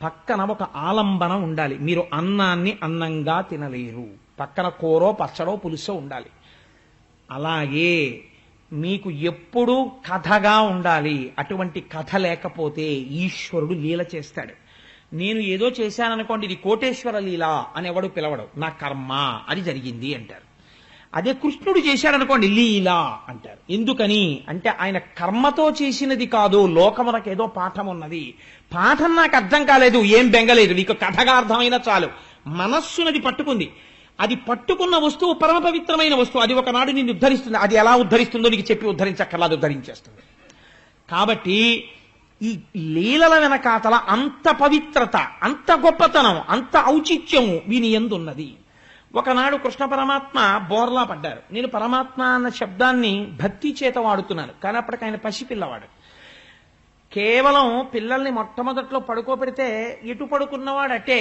పక్కన ఒక ఆలంబన ఉండాలి. మీరు అన్నాన్ని అన్నంగా తినలేరు. పక్కన కూరో పచ్చడో పులుసో ఉండాలి. అలాగే మీకు ఎప్పుడూ కథగా ఉండాలి. అటువంటి కథ లేకపోతే ఈశ్వరుడు లీల చేస్తాడు. నేను ఏదో చేశాననుకోండి, ఇది కోటేశ్వర లీల అని ఎవడు పిలవడు. నా కర్మ అది జరిగింది అంటారు. అదే కృష్ణుడు చేశాడనుకోండి లీల అంటారు. ఎందుకని అంటే ఆయన కర్మతో చేసినది కాదు, లోకమునకు ఏదో పాఠం ఉన్నది. పాఠం నాకు అర్థం కాలేదు, ఏం బెంగలేదు, నీకు కథగా అర్థమైనా చాలు. మనస్సునది పట్టుకుంది. అది పట్టుకున్న వస్తువు పరమ పవిత్రమైన వస్తువు. అది ఒకనాడు నిన్ను ఉద్ధరిస్తుంది. అది ఎలా ఉద్ధరిస్తుందో నీకు చెప్పి ఉద్ధరించక్కర్లేదు, ఉద్ధరించేస్తుంది. కాబట్టి ఈ లీలల వెనకాతల అంత పవిత్రత, అంత గొప్పతనం, అంత ఔచిత్యము వీని యందు ఉన్నది. ఒకనాడు కృష్ణ పరమాత్మ బోర్లా పడ్డారు. నేను పరమాత్మ అన్న శబ్దాన్ని భక్తి చేత వాడుతున్నాను, కానీ అప్పటికి ఆయన పసిపిల్లవాడు. కేవలం పిల్లల్ని మొట్టమొదట్లో పడుకోబెడితే ఎటు పడుకున్నవాడు అటే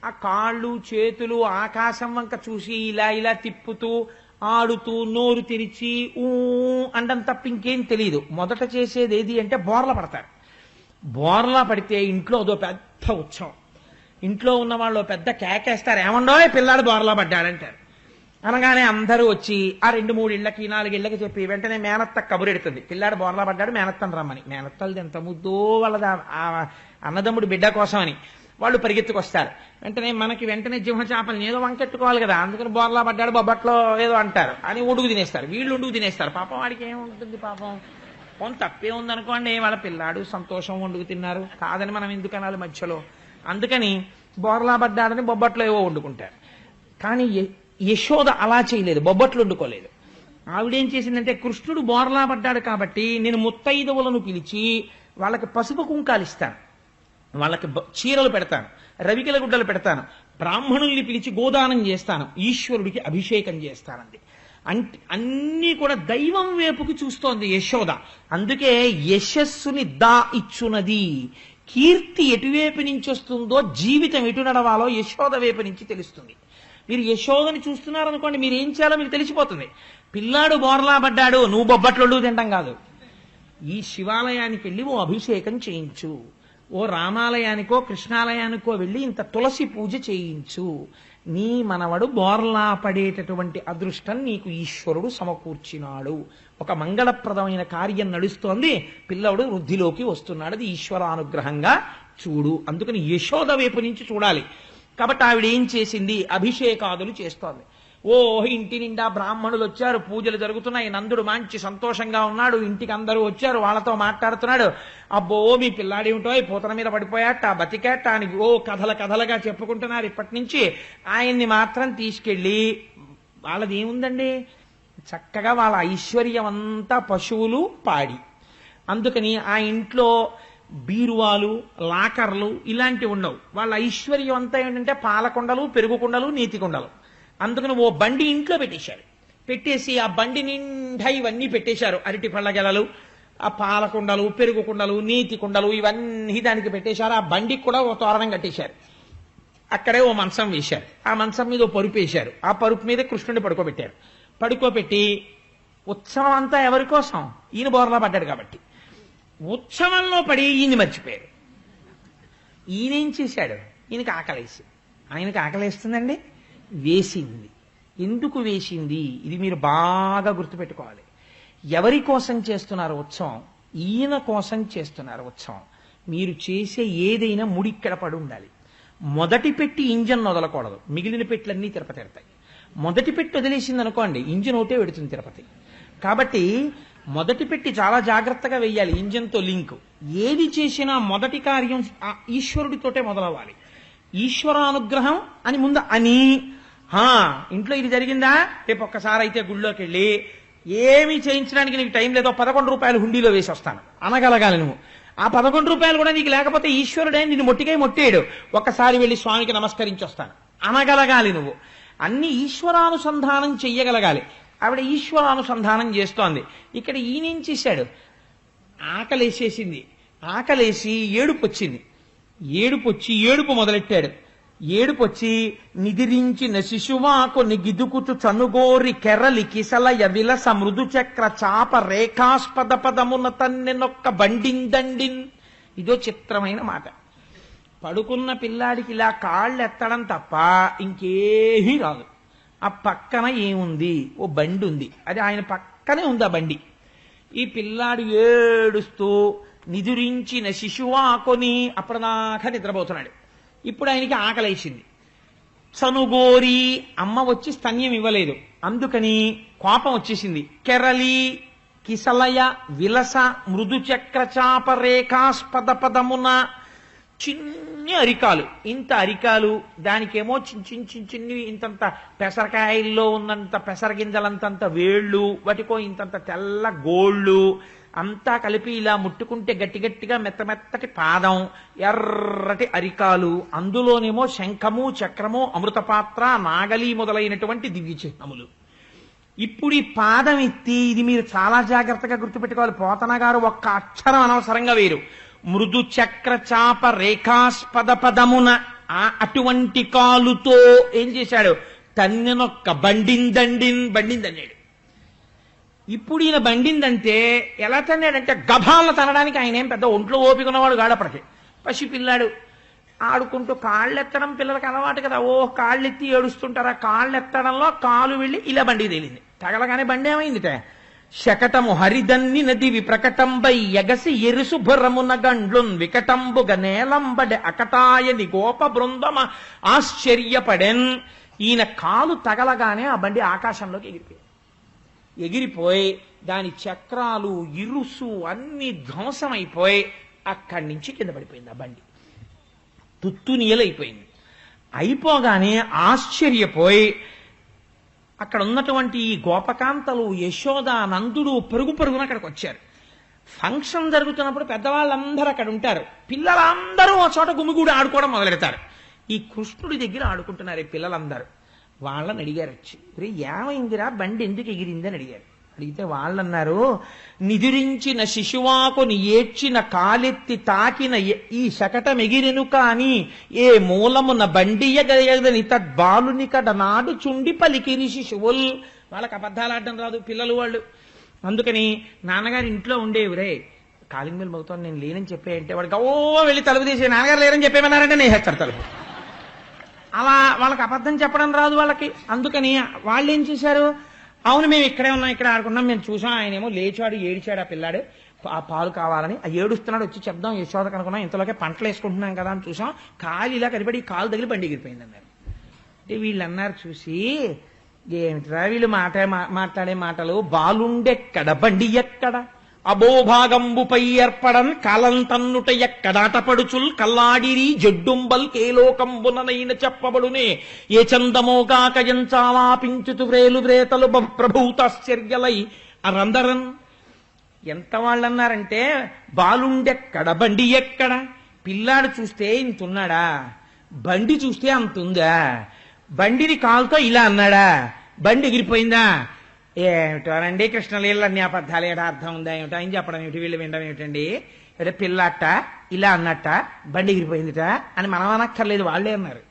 ఆ కాళ్ళు చేతులు ఆకాశం వంక చూసి ఇలా ఇలా తిప్పుతూ ఆడుతూ నోరు తెరిచి ఊ అండం తప్ప ఇంకేం తెలియదు. మొదట చేసేది ఏది అంటే బోర్ల పడతారు. బోర్లా పడితే ఇంట్లో అదో పెద్ద ఉత్సవం. ఇంట్లో ఉన్న వాళ్ళు పెద్ద కేకేస్తారు, ఏమండో పిల్లాడు బోర్లా పడ్డాడంటారు. అనగానే అందరూ వచ్చి ఆ 2-3 ఇళ్లకి 4 ఇళ్లకి చెప్పి వెంటనే మేనత్త కబురెడుతుంది, పిల్లాడు బోర్లా పడ్డాడు మేనత్తను రమ్మని. మేనత్తలది ఎంత ముద్దో వాళ్ళది ఆ అన్నదమ్ముడు బిడ్డ కోసం అని. వాళ్ళు పరిగెత్తుకొస్తారు. వెంటనే జింహచాపల్ని ఏదో వంకెట్టుకోవాలి కదా, అందుకని బోర్లా పడ్డాడు బొబ్బట్లో ఏదో అంటారు అని ఉడుగు తినేస్తారు. వీళ్ళు ఉడుగు తినేస్తారు. పాపం వాడికి ఏముంటుంది, పాపం కొంత తప్పే ఉందనుకోండి, వాళ్ళ పిల్లాడు సంతోషం వండుకు తిన్నారు కాదని మనం ఎందుకు అనాలి మధ్యలో. అందుకని బోర్లా పడ్డాడని బొబ్బట్లో ఏవో వండుకుంటారు. కానీ యశోద అలా చేయలేదు, బొబ్బట్లు వండుకోలేదు. ఆవిడేం చేసిందంటే కృష్ణుడు బోర్లా పడ్డాడు కాబట్టి నేను ముత్తైదవులను పిలిచి వాళ్ళకి పసుపు కుంకాలు ఇస్తాను, వాళ్ళకి చీరలు పెడతాను, రవికెల గుడ్డలు పెడతాను, బ్రాహ్మణుల్ని పిలిచి గోదానం చేస్తాను, ఈశ్వరుడికి అభిషేకం చేస్తానండి. అన్నీ కూడా దైవం వైపుకి చూస్తోంది యశోద. అందుకే యశస్సుని ఇచ్చునది. కీర్తి ఎటువైపు నుంచి వస్తుందో జీవితం ఎటు నడవాలో యశోద వైపు నుంచి తెలుస్తుంది. మీరు యశోదని చూస్తున్నారనుకోండి, మీరు ఏం చేయాలో మీకు తెలిసిపోతుంది. పిల్లాడు బోర్లా పడ్డాడు, నువ్వు బొబ్బట్లు తింటాం కాదు. ఈ శివాలయానికి వెళ్ళి ఓ అభిషేకం చేయించు, ఓ రామాలయానికో కృష్ణాలయానికో వెళ్ళి ఇంత తులసి పూజ చేయించు. నీ మనవడు బోర్లా పడేటటువంటి అదృష్టం నీకు ఈశ్వరుడు సమకూర్చినాడు. ఒక మంగళప్రదమైన కార్యం నడుస్తోంది, పిల్లవుడు వృద్ధిలోకి వస్తున్నాడు, అది ఈశ్వరానుగ్రహంగా చూడు. అందుకని యశోద వైపు నుంచి చూడాలి. కాబట్టి ఆవిడ ఏం చేసింది, అభిషేకాదులు చేస్తోంది. ఓ ఇంటి నిండా బ్రాహ్మణులు వచ్చారు, పూజలు జరుగుతున్నాయి, నందుడు మంచి సంతోషంగా ఉన్నాడు, ఇంటికి అందరూ వచ్చారు, వాళ్ళతో మాట్లాడుతున్నాడు. అబ్బో మీ పిల్లాడేమిటో పూతన మీద పడిపోయాట, బతికేట అని ఓ కథలుగా చెప్పుకుంటున్నారు. ఇప్పటి నుంచి ఆయన్ని మాత్రం తీసుకెళ్ళి, వాళ్ళది ఏముందండి, చక్కగా వాళ్ళ ఐశ్వర్యం అంతా పశువులు పాడి. అందుకని ఆ ఇంట్లో బీరువాలు లాకర్లు ఇలాంటివి ఉండవు. వాళ్ళ ఐశ్వర్యం అంతా ఏంటంటే పాలకొండలు, పెరుగుకుండలు, నీతి కుండలు. అందుకని ఓ బండి ఇంట్లో పెట్టేశారు. పెట్టేసి ఆ బండి నిండా ఇవన్నీ పెట్టేశారు, అరటి పళ్ళ గెలలు, ఆ పాలకుండలు, పెరుగుకుండలు, నీతి కుండలు ఇవన్నీ దానికి పెట్టేశారు. ఆ బండికి కూడా ఓ తోరణం కట్టేశారు. అక్కడే ఓ మంచం వేశారు, ఆ మంచం మీద ఓ పరుపు వేశారు, ఆ పరుపు మీద కృష్ణుడిని పడుకోబెట్టారు. పడుకోబెట్టి ఉత్సవం అంతా ఎవరి కోసం, ఈయన బోర్లా పడ్డాడు కాబట్టి ఉత్సవంలో పడి ఈయన్ని మర్చిపోయారు. ఈయనేం చేశాడు, ఈయనకి ఆకలేసి, ఆయనకి ఆకలేస్తుందండి, వేసింది. ఎందుకు వేసింది, ఇది మీరు బాగా గుర్తుపెట్టుకోవాలి. ఎవరి కోసం చేస్తున్నారు ఉత్సవం, ఈయన కోసం చేస్తున్నారు ఉత్సవం. మీరు చేసే ఏదైనా ముడిక్కడ పడి ఉండాలి. మొదటి పెట్టి ఇంజన్ వదలకూడదు, మిగిలిన పెట్లన్నీ తిరుపతి వెళ్తాయి. మొదటి పెట్టి వదిలేసింది అనుకోండి, ఇంజన్ ఒకటే వెడుతుంది తిరుపతి. కాబట్టి మొదటి పెట్టి చాలా జాగ్రత్తగా వెయ్యాలి, ఇంజన్తో లింక్. ఏది చేసినా మొదటి కార్యం ఈశ్వరుడితోటే మొదలవ్వాలి. ఈశ్వరానుగ్రహం అని ముందు అని, ఇంట్లో ఇది జరిగిందా, రేపు ఒక్కసారి అయితే గుళ్ళోకి వెళ్ళి ఏమి చేయించడానికి నీకు టైం లేదో 11 రూపాయలు హుండీలో వేసి వస్తాను అనగలగాలి నువ్వు. ఆ 11 రూపాయలు కూడా నీకు లేకపోతే ఈశ్వరుడే నిన్ను మొట్టికై మొట్టేయడు, ఒక్కసారి వెళ్ళి స్వామికి నమస్కరించి వస్తాను అనగలగాలి నువ్వు. అన్ని ఈశ్వరానుసంధానం చెయ్యగలగాలి. ఆవిడ ఈశ్వరానుసంధానం చేస్తోంది. ఇక్కడ ఈయనేం చేశాడు, ఆకలేసేసింది, ఆకలేసి ఏడుపు వచ్చింది. ఏడుపు మొదలెట్టాడు. ఏడుపొచ్చి నిదిరించిన శిశువాకు నిగిదుకుచు చనుగోరి కెరలి కిసలయ విలస మృదు చక్ర చాప రేఖాస్పద పదమున తన్నెనొక్క బండిందండిన్. ఇదో చిత్రమైన మాట. పడుకున్న పిల్లాడికి ఇలా కాళ్ళు ఎత్తడం తప్ప ఇంకేమీ రాదు. ఆ పక్కన ఏముంది, ఓ బండి ఉంది, అది ఆయన పక్కనే ఉంది ఆ బండి. ఈ పిల్లాడు ఏడుస్తూ నిదురించిన శిశువాకొని అప్పటిదాకా నిద్రపోతున్నాడు. ఇప్పుడు ఆయనకి ఆకలేసింది. చనుగోరి, అమ్మ వచ్చి స్తన్యం ఇవ్వలేదు, అందుకని కోపం వచ్చేసింది. కెరలి కిసలయ విలస మృదు చక్ర చాప రేఖాస్పద పదమున, చిన్ని అరికాలు, ఇంత అరికాలు, దానికేమో చిన్ని ఇంతంత పెసరకాయల్లో ఉన్నంత పెసరగింజలంతంత వేళ్ళు, వాటికో ఇంతంత తెల్ల గోళ్ళు, అంతా కలిపి ఇలా ముట్టుకుంటే గట్టిగట్టిగా మెత్తమెత్తటి పాదం, ఎర్రటి అరికాలు, అందులోనేమో శంఖము చక్రము అమృతపాత్ర నాగలి మొదలైనటువంటి దివ్య చిహ్నములు. ఇప్పుడు ఈ పాదం ఎత్తి, ఇది మీరు చాలా జాగ్రత్తగా గుర్తుపెట్టుకోవాలి, పోతన గారు ఒక్క అక్షరం అనవసరంగా వేరు, మృదు చక్ర చాప రేఖాస్పద పదమున అటువంటి కాలుతో ఏం చేశాడు, తన్నెనొక్క బండిందన్నాడు. ఇప్పుడు ఈయన బండిందంటే ఎలా తన్నాడంటే గభాలను తనడానికి ఆయన ఏం పెద్ద ఒంట్లో ఓపిక ఉన్నవాడు గాడప్పటికి, పసిపిల్లాడు ఆడుకుంటూ కాళ్ళెత్తడం పిల్లలకి అలవాటు కదా, కాళ్ళెత్తి ఏడుస్తుంటారా, కాళ్ళెత్తడంలో కాలు వెళ్ళి ఇలా బండికి తేలింది, తగలగానే బండి ఏమైందిట, శకటము హరిదన్ని నది విప్రకటంబై ఎగసి ఎరుసు భురమున గండ్లున్ వికటంబుగ నేలంబడి అకటాయని గోప బృందమ ఆశ్చర్యపడెన్. ఈయన కాలు తగలగానే ఆ బండి ఆకాశంలోకి ఎగిరిపోయి దాని చక్రాలు ఇరుసు అన్ని ధ్వంసమైపోయి అక్కడి నుంచి కింద పడిపోయింది ఆ బండి, తుత్తునియలైపోయింది. అయిపోగానే ఆశ్చర్యపోయి అక్కడ ఉన్నటువంటి ఈ గోపకాంతలు యశోద నందుడు పరుగున అక్కడికి వచ్చారు. ఫంక్షన్ జరుగుతున్నప్పుడు పెద్దవాళ్ళందరూ అక్కడ ఉంటారు, పిల్లలందరూ ఆ చోట గుమిగూడి ఆడుకోవడం మొదలెడతారు. ఈ కృష్ణుడి దగ్గర ఆడుకుంటున్నారు ఈ పిల్లలందరూ. వాళ్ళని అడిగారు, వచ్చి ఏమైందిరా బండి ఎందుకు ఎగిరింది అని అడిగారు. అడిగితే వాళ్ళన్నారు, నిదురించిన శిశువాకుని ఏడ్చిన కాలెత్తి తాకిన ఈ శకటం ఎగిరెను కాని ఏ మూలమున బండియగదని తద్బాలుని కడ నాడు చుండి పలికిరి శిశువుల్. వాళ్ళకి అబద్ధాలు ఆడడం రాదు పిల్లలు వాళ్ళు. అందుకని నాన్నగారు ఇంట్లో ఉండేవిరే, కాలింగ్ బెల్ మోగుతాను నేను లేనని చెప్పేయంటే వాడు గో వెళ్ళి తలుపు తీసి నాన్నగారు లేరని చెప్పేమన్నారంటే నేహేస్తారు తలుపు. అలా వాళ్ళకి అబద్ధం చెప్పడం రాదు వాళ్ళకి. అందుకని వాళ్ళు ఏం చేశారు, అవును మేము ఇక్కడే ఉన్నాం, ఇక్కడ ఆడుకున్నాం, మేము చూసాం, ఆయనేమో లేచాడు ఏడిచాడు ఆ పిల్లాడు ఆ పాలు కావాలని, ఆ ఏడుస్తున్నాడు, వచ్చి చెప్దాం యశోద కనుకున్నాం, ఇంతలోకే పంటలు వేసుకుంటున్నాం కదా అని చూసాం, కాలు ఇలా కనిపడి కాలు తగిలి బండి ఎగిరిపోయింది అన్నారు. అంటే వీళ్ళు అన్నారు చూసి, ఏమిట్రా వీళ్ళు మాట్లాడే మాటలు, బాలుండెక్కడ బండి ఎక్కడ, అబోభాగంబుపై ఏర్పడన్ కాలం తన్నుట ఎక్కడాటపడుచుల్ కల్లాడిరి జడ్డుంబల్ కేలోకంబుననైన చెప్పబడునే ఏ చందమోగాక ఎంచాలాపించుతు వ్రేలు వ్రేతలు ప్రభూతాశ్చర్యలై అరందరన్. ఎంత వాళ్ళన్నారంటే, బాలుండెక్కడ బండి ఎక్కడ, పిల్లాడు చూస్తే ఇంతున్నాడా, బండి చూస్తే అంతుందా, బండిని కాలుతో ఇలా అన్నాడా, బండి ఎగిరిపోయిందా, ఏమిటోనండి కృష్ణలీల అన్ని అబద్ధాలు ఏడా అర్థం ఉందా ఏమిటో ఆయన చెప్పడం ఏమిటి, వీళ్ళు వినడం ఏమిటండి, అంటే పిల్లట ఇలా అన్నట్ట బండి ఎగిరిపోయిందిట అని మనం అనక్కర్లేదు, వాళ్ళే అన్నారు.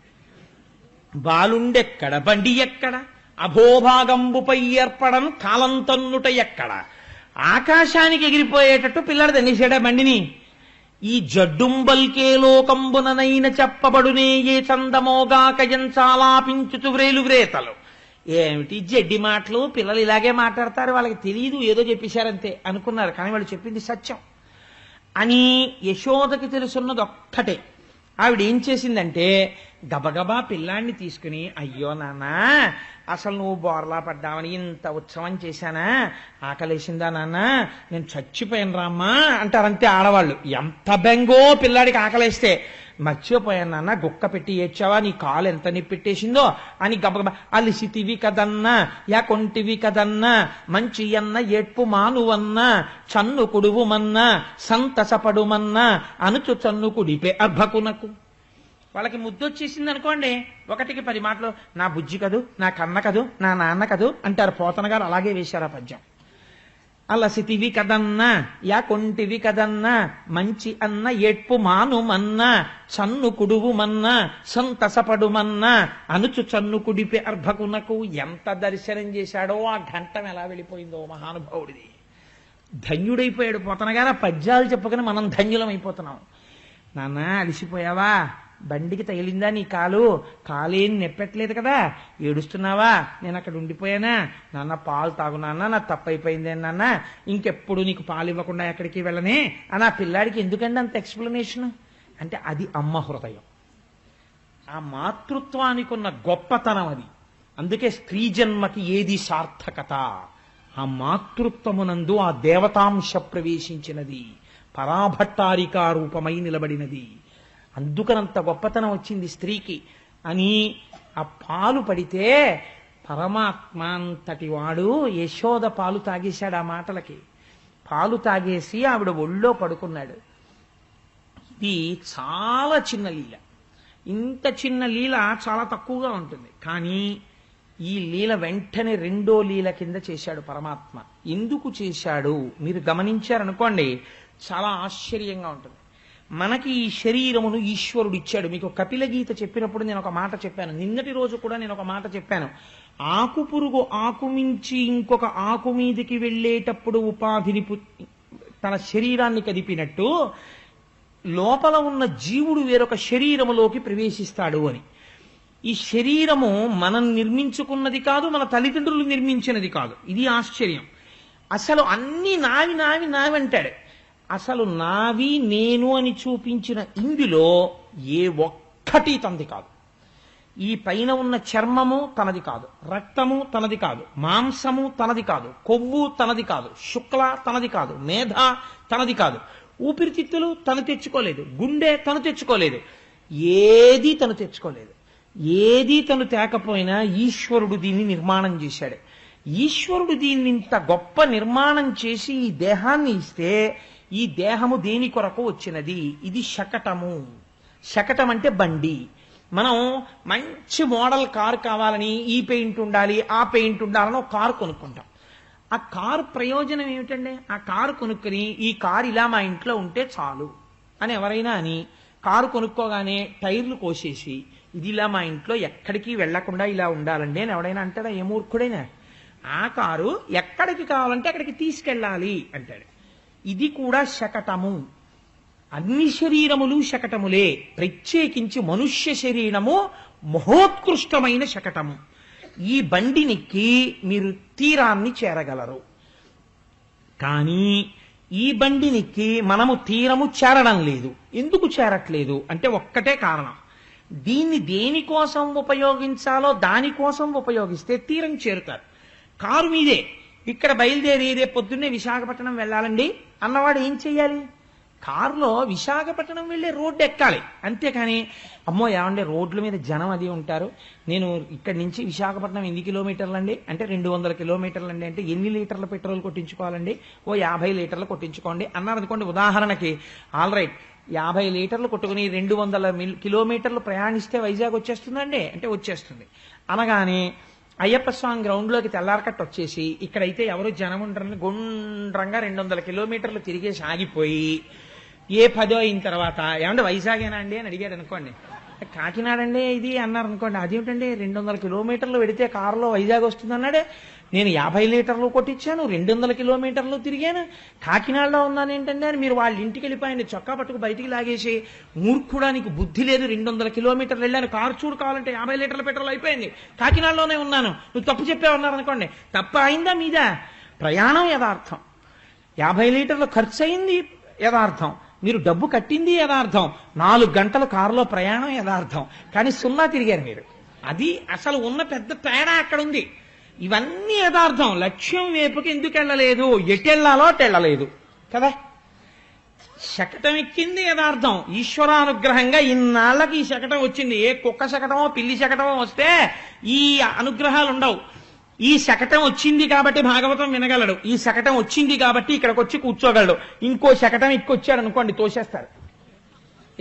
బాలుండెక్కడ బండి ఎక్కడ, అభోభాగంబుపై ఏర్పడం కాలం తన్నుట ఎక్కడ, ఆకాశానికి ఎగిరిపోయేటట్టు పిల్లాడు తన్నేసాడా బండిని. ఈ జడ్డుంబల్కే లోకంబుననైన చెప్పబడునే ఏ చందమోగాక ఎంచాలాపించుతు వ్రేలు వ్రేతలు. ఏమిటి జడ్డి మాటలు, పిల్లలు ఇలాగే మాట్లాడతారు, వాళ్ళకి తెలియదు, ఏదో చెప్పేశారంతే అనుకున్నారు, కానీ వాళ్ళు చెప్పింది సత్యం అని యశోదకి తెలుసున్నది ఒక్కటే. ఆవిడ ఏం చేసిందంటే గబగబా పిల్లాన్ని తీసుకుని, అయ్యో నాన్న అసలు నువ్వు బోర్లా పడ్డావని ఇంత ఉత్సవం చేశానా, ఆకలేసిందా నాన్న, నేను చచ్చిపోయాను రామ్మా అంటారంతే ఆడవాళ్ళు. ఎంత బెంగో పిల్లాడికి ఆకలేస్తే, మర్చిపోయాను నాన్న, గుక్క పెట్టి ఏడ్చావా, నీ కాలు ఎంత నిప్పెట్టేసిందో అని గబగబా, అలిసితివి కదన్నా యా కొంటివి కదన్నా మంచి అన్న ఏడ్పు మానువన్నా చన్ను కుడువుమన్నా సంతసపడుమన్నా అనుచు చన్ను కుడిపే అర్భకునకు. వాళ్ళకి ముద్దొచ్చేసింది అనుకోండి, 1కి 10 మాటలు, నా బుజ్జి కదూ, నా కన్న కదూ, నా నాన్న కదూ అంటారు. పోతన గారు అలాగే వేశారు ఆ పద్యం. అలసితివి కదన్నా యా కొంటివి కదన్నా మంచి అన్న ఏడ్పు మానుమన్నా చన్ను కుడువుమన్నా సంతసపడుమన్నా అనుచు చన్ను కుడిపే అర్భకునకు. ఎంత దర్శనం చేశాడో, ఆ ఘంటం ఎలా వెళ్ళిపోయిందో మహానుభావుడిది. ధన్యుడైపోయాడు పోతన గారు. ఆ పద్యాలు చెప్పుకొని మనం ధన్యులం అయిపోతున్నాం. నాన్న అలిసిపోయావా, బండికి తగిలిందా నీ కాలు, కాలేం నెప్పట్లేదు కదా, ఏడుస్తున్నావా, నేను అక్కడ ఉండిపోయానా, నాన్న పాలు తాగు నాన్న, నా తప్పైపోయిందే నాన్న, ఇంకెప్పుడు నీకు పాలు ఇవ్వకుండా ఎక్కడికి వెళ్ళనే అని ఆ పిల్లాడికి ఎందుకండి అంత ఎక్స్ప్లెనేషన్ అంటే, అది అమ్మ హృదయం, ఆ మాతృత్వానికి ఉన్న గొప్పతనం అది. అందుకే స్త్రీ జన్మకి ఏది సార్థకత, ఆ మాతృత్వమునందు ఆ దేవతాంశ ప్రవేశించినది, పరాభట్టారికా రూపమై నిలబడినది. అందుకనంత గొప్పతనం వచ్చింది స్త్రీకి అని. ఆ పాలు పడితే పరమాత్మ అంతటి వాడు యశోద పాలు తాగేశాడు. ఆ మాటలకి పాలు తాగేసి ఆవిడ ఒళ్ళో పడుకున్నాడు. ఇది చాలా చిన్న లీల. ఇంత చిన్న లీల చాలా తక్కువగా ఉంటుంది, కానీ ఈ లీల వెంటనే రెండో లీల కింద చేశాడు పరమాత్మ. ఎందుకు చేశాడు మీరు గమనించారనుకోండి, చాలా ఆశ్చర్యంగా ఉంటుంది. మనకి ఈ శరీరమును ఈశ్వరుడు ఇచ్చాడు. మీకు కపిల గీత చెప్పినప్పుడు నేను ఒక మాట చెప్పాను, నిన్నటి రోజు కూడా నేను ఒక మాట చెప్పాను. ఆకు పురుగు ఆకు మించి ఇంకొక ఆకు మీదికి వెళ్ళేటప్పుడు ఉపాధిని తన శరీరాన్ని కదిపినట్టు లోపల ఉన్న జీవుడు వేరొక శరీరములోకి ప్రవేశిస్తాడు అని. ఈ శరీరము మనం నిర్మించుకున్నది కాదు, మన తల్లిదండ్రులు నిర్మించినది కాదు. ఇది ఆశ్చర్యం. అసలు అన్ని నావి నావి నావి అంటాడు. అసలు నావి నేను అని చూపించిన ఇందులో ఏ ఒక్కటి తనది కాదు. ఈ పైన ఉన్న చర్మము తనది కాదు, రక్తము తనది కాదు, మాంసము తనది కాదు, కొవ్వు తనది కాదు, శుక్ల తనది కాదు, మేధ తనది కాదు, ఊపిరితిత్తులు తను తెచ్చుకోలేదు, గుండె తను తెచ్చుకోలేదు, ఏది తను తెచ్చుకోలేదు. ఏది తను తేకపోయినా ఈశ్వరుడు దీన్ని నిర్మాణం చేశాడు. ఈశ్వరుడు దీన్ని ఇంత గొప్ప నిర్మాణం చేసి ఈ దేహాన్ని ఇస్తే, ఈ దేహము దేని కొరకు వచ్చినది? ఇది శకటము. శకటం అంటే బండి. మనం మంచి మోడల్ కారు కావాలని ఈ పెయింట్ ఉండాలి, ఆ పెయింట్ ఉండాలని ఒక కారు కొనుక్కుంటాం. ఆ కారు ప్రయోజనం ఏమిటండి? ఆ కారు కొనుక్కుని ఈ కారు ఇలా మా ఇంట్లో ఉంటే చాలు అని ఎవరైనా అని కారు కొనుక్కోగానే టైర్లు కోసేసి ఇది ఇలా మా ఇంట్లో ఎక్కడికి వెళ్లకుండా ఇలా ఉండాలండి అని ఎవడైనా అంటాడా? ఏ మూర్ఖుడైనా? ఆ కారు ఎక్కడికి కావాలంటే అక్కడికి తీసుకెళ్ళాలి అంటాడు. ఇది కూడా శకటము. అన్ని శరీరములు శకటములే, ప్రత్యేకించి మనుష్య శరీరము మహోత్కృష్టమైన శకటము. ఈ బండినికి మీరు తీరాన్ని చేరగలరు, కానీ ఈ బండినికి మనము తీరము చేరడం లేదు. ఎందుకు చేరట్లేదు అంటే ఒక్కటే కారణం, దీన్ని దేనికోసం ఉపయోగించాలో దానికోసం ఉపయోగిస్తే తీరం చేరుతారు. కారు మీదే ఇక్కడ బయలుదేరి రేపు పొద్దున్నే విశాఖపట్నం వెళ్ళాలండి అన్నవాడు ఏం చెయ్యాలి? కారులో విశాఖపట్నం వెళ్ళే రోడ్డు ఎక్కాలి. అంతేకాని అమ్మో ఏమంటే రోడ్ల మీద జనం అది ఉంటారు, నేను ఇక్కడి నుంచి విశాఖపట్నం ఎన్ని కిలోమీటర్లండి అంటే 200 కిలోమీటర్లండి అంటే ఎన్ని లీటర్ల పెట్రోల్ కొట్టించుకోవాలండి? ఓ 50 లీటర్లు కొట్టించుకోండి అన్నారు అనుకోండి ఉదాహరణకి. ఆల్ రైట్, 50 లీటర్లు కొట్టుకుని 200 కిలోమీటర్లు ప్రయాణిస్తే వైజాగ్ వచ్చేస్తుందండి అంటే వచ్చేస్తుంది. అనగానే అయ్యప్ప స్వామి గ్రౌండ్లోకి తెల్లారకట్టు వచ్చేసి ఇక్కడైతే ఎవరు జనం ఉంటారని గుండ్రంగా 200 కిలోమీటర్లు తిరిగేసి ఆగిపోయి ఏ 10 అయిన తర్వాత ఏమంటే వైజాగేనా అండి అని అడిగాడు అనుకోండి, కాకినాడ అండి ఇది అన్నారు అనుకోండి, అదేమిటండి 200 కిలోమీటర్లు వెడితే కారులో వైజాగ్ వస్తుంది అన్నాడే, నేను 50 లీటర్లు కొట్టించాను, 200 కిలోమీటర్లు తిరిగాను, కాకినాడలో ఉన్నాను ఏంటండి అని మీరు వాళ్ళ ఇంటికి వెళ్ళిపోయింది చొక్కా పట్టుకు బయటికి లాగేసి, మూర్ఖుడానికి బుద్ధి లేదు, 200 కిలోమీటర్లు వెళ్ళాను, కారు చూడు కావాలంటే 50 లీటర్ల పెట్రోల్ అయిపోయింది, కాకినాడలోనే ఉన్నాను, నువ్వు తప్పు చెప్పావన్నారు అనుకోండి. తప్ప అయిందా మీద? ప్రయాణం యథార్థం, 50 లీటర్లు ఖర్చు అయింది యథార్థం, మీరు డబ్బు కట్టింది యథార్థం, 4 గంటల కారులో ప్రయాణం యథార్థం, కానీ 0 తిరిగారు మీరు. అది అసలు ఉన్న పెద్ద తేడా అక్కడ ఉంది. ఇవన్నీ యథార్థం. లక్ష్యం వైపుకి ఎందుకు వెళ్ళలేదు? ఎటెళ్లాలో అటెళ్ళలేదు కదా. శకటం ఎక్కింది యథార్థం. ఈశ్వరానుగ్రహంగా ఇన్నాళ్ళకి ఈ శకటం వచ్చింది. ఏ కుక్క శకటమో పిల్లి శకటమో వస్తే ఈ అనుగ్రహాలు ఉండవు. ఈ శకటం వచ్చింది కాబట్టి భాగవతం వినగలడు, ఈ శకటం వచ్చింది కాబట్టి ఇక్కడికి వచ్చి కూర్చోగలడు. ఇంకో శకటం ఇక్కొచ్చాడు అనుకోండి తోసేస్తారు.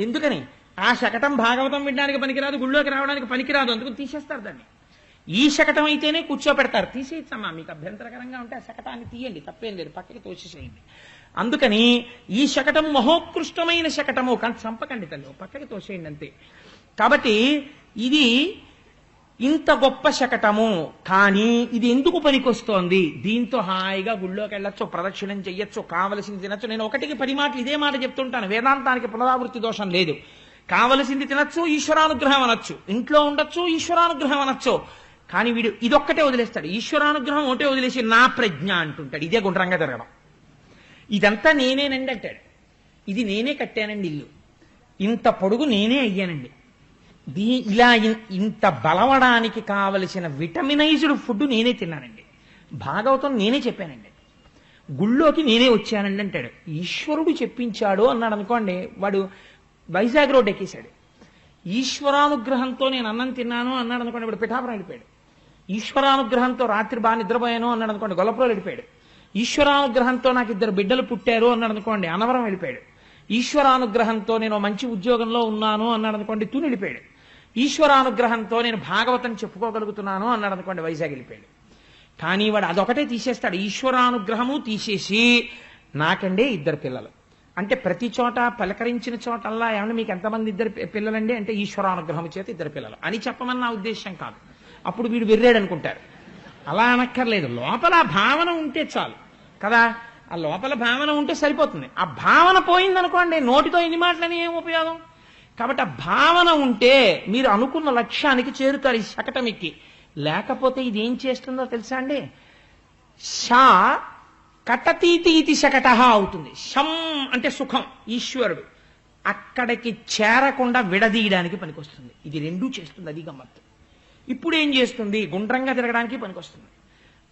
ఎందుకని? ఆ శకటం భాగవతం వినడానికి పనికిరాదు, గుళ్ళోకి రావడానికి పనికిరాదు, అందుకు తీసేస్తారు దాన్ని. ఈ శకటం అయితేనే కూర్చోపెడతారు. తీసేయచ్చమ్మా, మీకు అభ్యంతరకరంగా ఉంటే ఆ శకటాన్ని తీయండి, తప్పేం లేదు, పక్కకి తోసేసేయండి. అందుకని ఈ శకటం మహోత్కృష్టమైన శకటము, కానీ చంపకండి తల్లి, పక్కకి తోసేయండి అంతే. కాబట్టి ఇది ఇంత గొప్ప శకటము, కానీ ఇది ఎందుకు పనికొస్తోంది? దీంతో హాయిగా గుళ్ళోకి వెళ్ళొచ్చు, ప్రదక్షిణం చెయ్యొచ్చు, కావలసింది తినచ్చు. నేను 1కి 10 మాటలు ఇదే మాట చెప్తుంటాను, వేదాంతానికి పునరావృత్తి దోషం లేదు. కావలసింది తినచ్చు, ఈశ్వరానుగ్రహం అనొచ్చు, ఇంట్లో ఉండొచ్చు, ఈశ్వరానుగ్రహం అనొచ్చు. కానీ వీడు ఇదొక్కటే వదిలేస్తాడు, ఈశ్వరానుగ్రహం ఒకటే వదిలేసి నా ప్రజ్ఞ అంటుంటాడు. ఇదే గుండ్రంగా జరగడం. ఇదంతా నేనేనండి అంటాడు. ఇది నేనే కట్టానండి ఇల్లు, ఇంత పొడుగు నేనే అయ్యానండి, ఇలా ఇంత బలవడానికి కావలసిన విటమినైజ్డ్ ఫుడ్ నేనే తిన్నానండి, భాగవతం నేనే చెప్పానండి, గుళ్ళోకి నేనే వచ్చానండి అంటాడు. ఈశ్వరుడు చెప్పించాడు అన్నాడు అనుకోండి, వాడు వైజాగ్ రోడ్ ఎక్కేశాడు. ఈశ్వరానుగ్రహంతో నేను అన్నం తిన్నాను అన్నాడు అనుకోండి, ఇప్పుడు పిఠాపురం వెళ్ళిపోయాడు. ఈశ్వరానుగ్రహంతో రాత్రి బాగా నిద్రపోయాను అన్నాడు అనుకోండి, గొల్లపురం వెళ్ళిపోయాడు. ఈశ్వరానుగ్రహంతో నాకు 2 బిడ్డలు పుట్టారు అన్నాడు అనుకోండి, అనవరం వెళ్ళిపోయాడు. ఈశ్వరానుగ్రహంతో నేను మంచి ఉద్యోగంలో ఉన్నాను అన్నాడు అనుకోండి, తుని వెళ్ళిపోయాడు. ఈశ్వరానుగ్రహంతో నేను భాగవతం చెప్పుకోగలుగుతున్నాను అన్నాడు అనుకోండి, వైజాగ్ వెళ్ళిపోయాడు. కానీ వాడు అదొకటే తీసేస్తాడు, ఈశ్వరానుగ్రహము తీసేసి నాకండే 2 పిల్లలు అంటే ప్రతి చోట పలకరించిన చోటల్లా ఏమన్నా మీకు ఎంతమంది 2 పిల్లలండి అంటే ఈశ్వరానుగ్రహం చేత 2 పిల్లలు అని చెప్పమని నా ఉద్దేశం కాదు. అప్పుడు వీడు వెర్రాడు అనుకుంటారు. అలా అనక్కర్లేదు, లోపల భావన ఉంటే చాలు కదా. ఆ లోపల భావన ఉంటే సరిపోతుంది. ఆ భావన పోయిందనుకోండి, నోటితో ఎన్ని మాటలని ఏం ఉపయోగం. కాబట్టి ఆ భావన ఉంటే మీరు అనుకున్న లక్ష్యానికి చేరుతారు ఈ శకటం ఎక్కి. లేకపోతే ఇది ఏం చేస్తుందో తెలుసా అండి, షా కటతీతి ఇది శకట అవుతుంది. శం అంటే సుఖం, ఈశ్వరుడు అక్కడికి చేరకుండా విడదీయడానికి పనికొస్తుంది. ఇది రెండూ చేస్తుంది, అది గమ్మత్తు. ఇప్పుడు ఏం చేస్తుంది, గుండ్రంగా తిరగడానికి పనికొస్తుంది.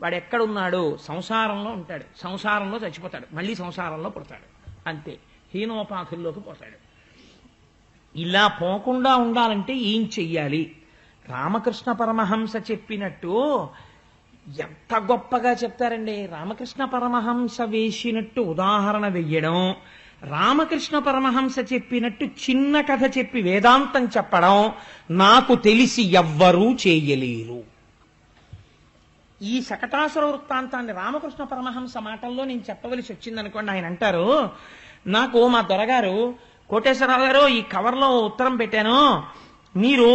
వాడు ఎక్కడున్నాడు, సంసారంలో ఉంటాడు, సంసారంలో చచ్చిపోతాడు, మళ్ళీ సంసారంలో పుడతాడు, అంతే హీనోపాధుల్లోకి పోతాడు. ఇలా పోకుండా ఉండాలంటే ఏం చెయ్యాలి? రామకృష్ణ పరమహంస చెప్పినట్టు ఎంత గొప్పగా చెప్తారండి. రామకృష్ణ పరమహంస వేసినట్టు ఉదాహరణ వెయ్యడం, రామకృష్ణ పరమహంస చెప్పినట్టు చిన్న కథ చెప్పి వేదాంతం చెప్పడం నాకు తెలిసి ఎవ్వరూ చేయలేరు. ఈ శకటాసుర వృత్తాంతాన్ని రామకృష్ణ పరమహంస మాటల్లో నేను చెప్పవలసి వచ్చిందనుకోండి, ఆయన అంటారు, నాకు మా దొరగారు కోటేశ్వరరావు గారు ఈ కవర్లో ఉత్తరం పెట్టాను, మీరు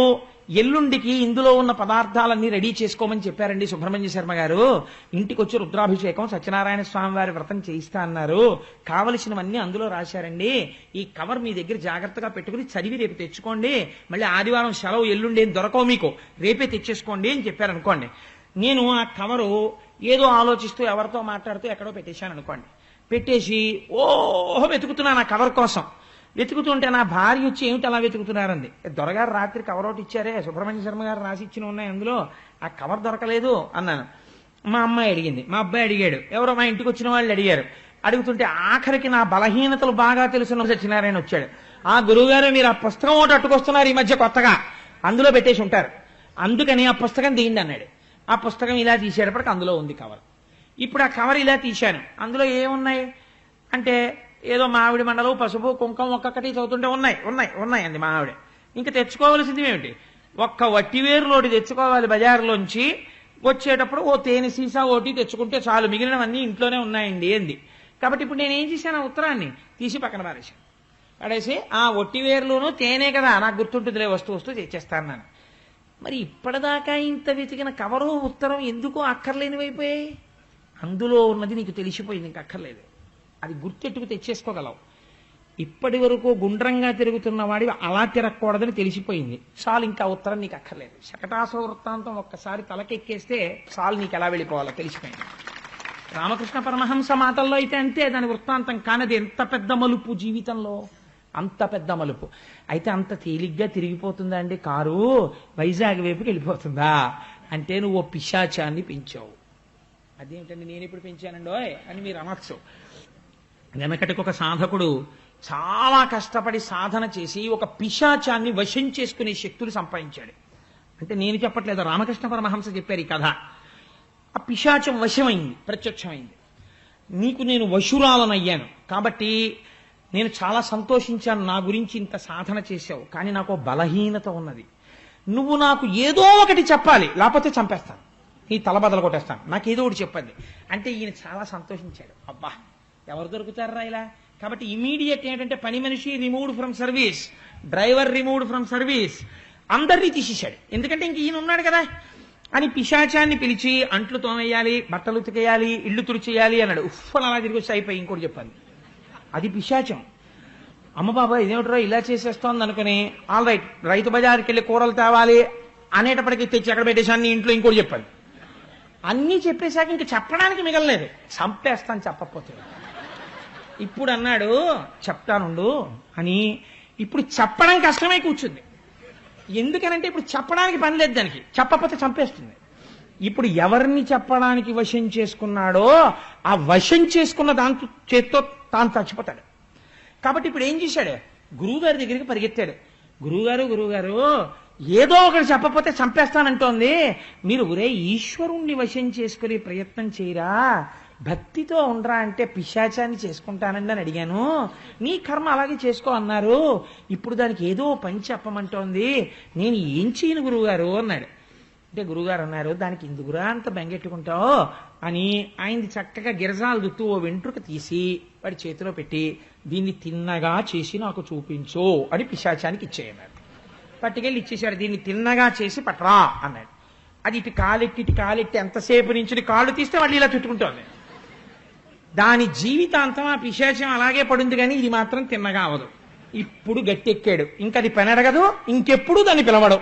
ఎల్లుండికి ఇందులో ఉన్న పదార్థాలన్నీ రెడీ చేసుకోమని చెప్పారండి సుబ్రహ్మణ్య శర్మ గారు. ఇంటికి వచ్చి రుద్రాభిషేకం సత్యనారాయణ స్వామి వారి వ్రతం చేయిస్తా అన్నారు, కావలసినవన్నీ అందులో రాశారండి. ఈ కవర్ మీ దగ్గర జాగ్రత్తగా పెట్టుకుని చదివి రేపు తెచ్చుకోండి, మళ్ళీ ఆదివారం సెలవు, ఎల్లుండి ఏం దొరకవు మీకు, రేపే తెచ్చేసుకోండి అని చెప్పారు అనుకోండి. నేను ఆ కవరు ఏదో ఆలోచిస్తూ ఎవరితో మాట్లాడుతూ ఎక్కడో పెట్టేశాను అనుకోండి. పెట్టేసి ఓహో వెతుకుతున్నాను ఆ కవర్ కోసం. వెతుకుతుంటే నా భార్య వచ్చి ఏమిటి అలా వెతుకుతున్నారండి, దొరగారు రాత్రి కవర్ ఒకటి ఇచ్చారే, సుబ్రహ్మణ్య శర్మ గారు రాసి ఇచ్చిన ఉన్నాయి అందులో, ఆ కవర్ దొరకలేదు అన్నాను. మా అమ్మాయి అడిగింది, మా అబ్బాయి అడిగాడు, ఎవరో మా ఇంటికి వచ్చిన వాళ్ళు అడిగారు. అడుగుతుంటే ఆఖరికి నా బలహీనతలు బాగా తెలుసున్న సత్యనారాయణ వచ్చాడు. ఆ గురువుగారు మీరు ఆ పుస్తకం ఒకటి అట్టుకొస్తున్నారు ఈ మధ్య కొత్తగా, అందులో పెట్టేసి ఉంటారు, అందుకని ఆ పుస్తకం తీయండి అన్నాడు. ఆ పుస్తకం ఇలా తీసేటప్పటికి అందులో ఉంది కవర్. ఇప్పుడు ఆ కవర్ ఇలా తీశాను, అందులో ఏమున్నాయి అంటే ఏదో మామిడి మండలు, పసుపు, కుంకం ఒక్కొక్కటి చదువుతుంటే ఉన్నాయి అంది మా ఆవిడ. ఇంకా తెచ్చుకోవలసింది ఏమిటి, ఒక్క వట్టివేరులోటి తెచ్చుకోవాలి బజారులోంచి, వచ్చేటప్పుడు ఓ తేనె సీసా ఒకటి తెచ్చుకుంటే చాలు, మిగిలినవన్నీ ఇంట్లోనే ఉన్నాయండి అంది. కాబట్టి ఇప్పుడు నేనేం చేశాను, ఆ ఉత్తరాన్ని తీసి పక్కన పారేశాను. పడేసి ఆ వట్టివేరులోనూ తేనే కదా నాకు గుర్తుంటుందిలే, వస్తూ తెచ్చేస్తాను. మరి ఇప్పటిదాకా ఇంత వెతికిన కవరు ఉత్తరం ఎందుకు అక్కర్లేనివైపోయాయి? అందులో ఉన్నది నీకు తెలిసిపోయింది, ఇంక అక్కర్లేదు, అది గుర్తెట్టుకు తెచ్చేసుకోగలవు. ఇప్పటి వరకు గుండ్రంగా తిరుగుతున్న వాడివి అలా తిరగకూడదని తెలిసిపోయింది, చాలు, ఇంకా ఉత్తరం నీకు అక్కర్లేదు. శకటాసుర వృత్తాంతం ఒక్కసారి తలకెక్కేస్తే చాలు, నీకు ఎలా వెళ్ళిపోవాలో తెలిసిపోయింది. రామకృష్ణ పరమహంస మాటల్లో అయితే అంతే, దాని వృత్తాంతం కానది ఎంత పెద్ద మలుపు జీవితంలో, అంత పెద్ద మలుపు. అయితే అంత తేలిగ్గా తిరిగిపోతుందా అండి కారు, వైజాగ్ వైపుకి వెళ్ళిపోతుందా అంటే నువ్వు ఓ పిశాచాన్ని పెంచావు. అదేమిటండి నేను ఇప్పుడు పెంచానండో అని మీరు అనొచ్చు. వెనకటికి ఒక సాధకుడు చాలా కష్టపడి సాధన చేసి ఒక పిశాచాన్ని వశం చేసుకునే శక్తులు సంపాదించాడు. అంటే నేను చెప్పట్లేదు, రామకృష్ణ పరమహంస చెప్పారు ఈ కథ. ఆ పిశాచం వశమైంది, ప్రత్యక్షమైంది. నీకు నేను వశురాలనయ్యాను కాబట్టి నేను చాలా సంతోషించాను, నా గురించి ఇంత సాధన చేశావు, కానీ నాకు బలహీనత ఉన్నది, నువ్వు నాకు ఏదో ఒకటి చెప్పాలి, లేకపోతే చంపేస్తాను, నీ తల బదలు కొట్టేస్తాను, నాకు ఏదో ఒకటి చెప్పండి అంటే ఈయన చాలా సంతోషించాడు. అబ్బా ఎవరు దొరుకుతారా ఇలా. కాబట్టి ఇమీడియట్ ఏంటంటే పని మనిషి removed from service, driver removed from service, అందరినీ తీసేశాడు. ఎందుకంటే ఇంక ఈయన ఉన్నాడు కదా అని పిశాచాన్ని పిలిచి అంట్లు తోమేయాలి, బట్టలు ఉతికేయాలి, ఇల్లు తుడిచేయాలి అన్నాడు. ఉఫ్ఫని అలా తిరిగి వచ్చి అయిపోయి ఇంకోటి చెప్పాలి, అది పిశాచం. అమ్మ బాబా ఇదేమిట్రో ఇలా చేసేస్తోంది అనుకుని ఆల్ రైట్ రైతు బజార్కి వెళ్ళి కూరలు తేవాలి అనేటప్పటికి తెచ్చి ఎక్కడ పెట్టేశాన్ని ఇంట్లో ఇంకోటి చెప్పాలి. అన్నీ చెప్పేశాక ఇంక చెప్పడానికి మిగలలేదు, చంపేస్తాను చెప్పకపోతే. ఇప్పుడు అన్నాడు చెప్తానుండు అని. ఇప్పుడు చెప్పడం కష్టమై కూర్చుంది. ఎందుకనంటే ఇప్పుడు చెప్పడానికి పని లేదు దానికి, చెప్పకపోతే చంపేస్తుంది. ఇప్పుడు ఎవరిని చెప్పడానికి వశం చేసుకున్నాడో ఆ వశం చేసుకున్న దాంతో చేత్తో తాను చచ్చిపోతాడు. కాబట్టి ఇప్పుడు ఏం చేశాడు, గురువుగారి దగ్గరికి పరిగెత్తాడు. గురువుగారు ఏదో ఒకటి చెప్పకపోతే చంపేస్తానంటోంది. మీరు ఒరే ఈశ్వరుణ్ణి వశం చేసుకునే ప్రయత్నం చేయరా, భక్తితో ఉండరా అంటే పిశాచాన్ని చేసుకుంటానండి అని అడిగాను. నీ కర్మ అలాగే చేసుకో అన్నారు. ఇప్పుడు దానికి ఏదో పని చెప్పమంటోంది, నేను ఏం చేయను గురువుగారు అన్నాడు. అంటే గురువుగారు అన్నారు, దానికి ఎందుకురా అంత బెంగెట్టుకుంటావు అని ఆయనది చక్కగా గిరజాలు దుత్తు ఓ వెంట్రుక తీసి వాడి చేతిలో పెట్టి, దీన్ని తిన్నగా చేసి నాకు చూపించు అని పిశాచానికి ఇచ్చేయన్నాడు. పట్టుకెళ్ళి ఇచ్చేసాడు. దీన్ని తిన్నగా చేసి పట్రా అన్నాడు. అది ఇటు కాలెట్టి ఎంతసేపు నుంచి కాళ్ళు తీస్తే మళ్ళీ ఇలా చుట్టుకుంటోంది. దాని జీవితాంతం ఆ పిశాచం అలాగే పడుంది, కానీ ఇది మాత్రం తిన్నగా అవదు. ఇప్పుడు గట్టెక్కాడు, ఇంకది పెనడగదు, ఇంకెప్పుడు దాన్ని పిలవడు.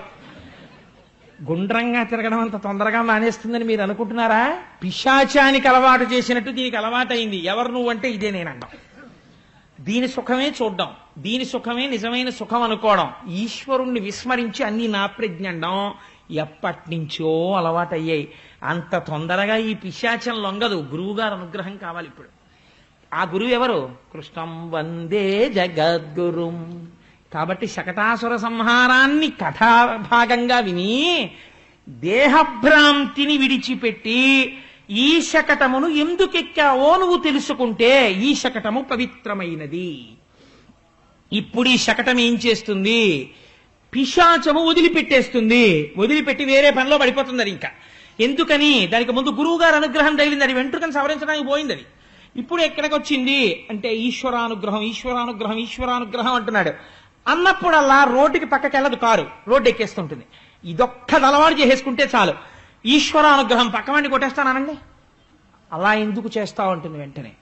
గుండ్రంగా తిరగడం అంత తొందరగా మానేస్తుందని మీరు అనుకుంటున్నారా? పిశాచానికి అలవాటు చేసినట్టు దీనికి అలవాటు అయింది. ఎవరు నువ్వంటే ఇదే నేనంటాం. దీని సుఖమే చూడ్డం, దీని సుఖమే నిజమైన సుఖం అనుకోవడం, ఈశ్వరుణ్ణి విస్మరించి అన్ని నా ప్రజ్ఞండం ఎప్పటి నుంచో అలవాటయ్యాయి. అంత తొందరగా ఈ పిశాచం లొంగదు. గురువుగారు అనుగ్రహం కావాలి. ఇప్పుడు ఆ గురువు ఎవరు? కృష్ణం వందే జగద్గురుం. కాబట్టి శకటాసుర సంహారాన్ని కథాభాగంగా విని దేహభ్రాంతిని విడిచిపెట్టి ఈ శకటమును ఎందుకెక్కావో నువ్వు తెలుసుకుంటే ఈ శకటము పవిత్రమైనది. ఇప్పుడు ఈ శకటం ఏం చేస్తుంది? పిశాచము వదిలిపెట్టేస్తుంది. వదిలిపెట్టి వేరే పనిలో పడిపోతుంది. అది ఇంకా ఎందుకని? దానికి ముందు గురువు గారు అనుగ్రహం తగిలింది. అది వెంట్రుకను సవరించడానికి పోయింది. అది ఇప్పుడు ఎక్కడికి వచ్చింది అంటే ఈశ్వరానుగ్రహం, ఈశ్వరానుగ్రహం, ఈశ్వరానుగ్రహం అంటున్నాడు. అన్నప్పుడల్లా రోడ్డుకి పక్కకి వెళ్ళదు, కారు రోడ్డు ఎక్కేస్తుంటుంది. ఇదొక్కది అలవాటు చేసేసుకుంటే చాలు. ఈశ్వరానుగ్రహం పక్కవాడిని కొట్టేస్తానండి, అలా ఎందుకు చేస్తావు అంటుంది వెంటనే.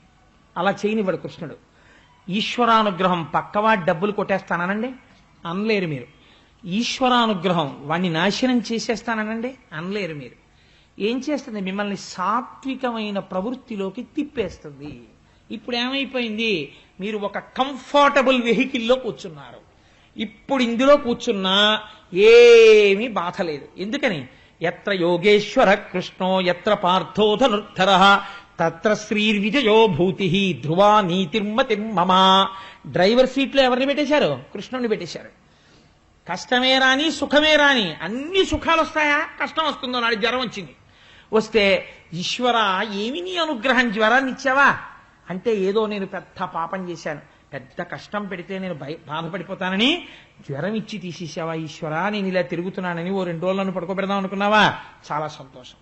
అలా చేయనివ్వడు కృష్ణుడు. ఈశ్వరానుగ్రహం పక్కవాడి డబ్బులు కొట్టేస్తానండి అనలేరు మీరు. ఈశ్వరానుగ్రహం వాణ్ణి నాశనం చేసేస్తానండి అనలేరు మీరు. ఏం చేస్తుంది? మిమ్మల్ని సాత్వికమైన ప్రవృత్తిలోకి తిప్పేస్తుంది. ఇప్పుడు ఏమైపోయింది? మీరు ఒక కంఫర్టబుల్ వెహికల్లో కూర్చున్నారు. ఇప్పుడు ఇందులో కూర్చున్నా ఏమీ బాధ లేదు. ఎందుకని? ఎత్ర యోగేశ్వర కృష్ణో ఎత్ర పార్థో ధనుర్ధర తత్ర శ్రీర్విజయో భూతి ధ్రువా నీతిర్మతిర్మమ. డ్రైవర్ సీట్లో ఎవరిని పెట్టేశారు? కృష్ణుడిని పెట్టేశారు. కష్టమే రాని సుఖమే రాని అన్ని సుఖాలు వస్తాయా? కష్టం వస్తుందో నాడు జ్వరం వచ్చింది. వస్తే ఈశ్వర ఏమి నీ అనుగ్రహం, జ్వరాన్ని ఇచ్చావా అంటే ఏదో నేను పెద్ద పాపం చేశాను, పెద్ద కష్టం పెడితే నేను బాధపడిపోతానని జ్వరం ఇచ్చి తీసేసావా ఈశ్వర, నేను ఇలా తిరుగుతున్నానని ఓ 2 రోజులను పడుకోబెడదాం అనుకున్నావా? చాలా సంతోషం.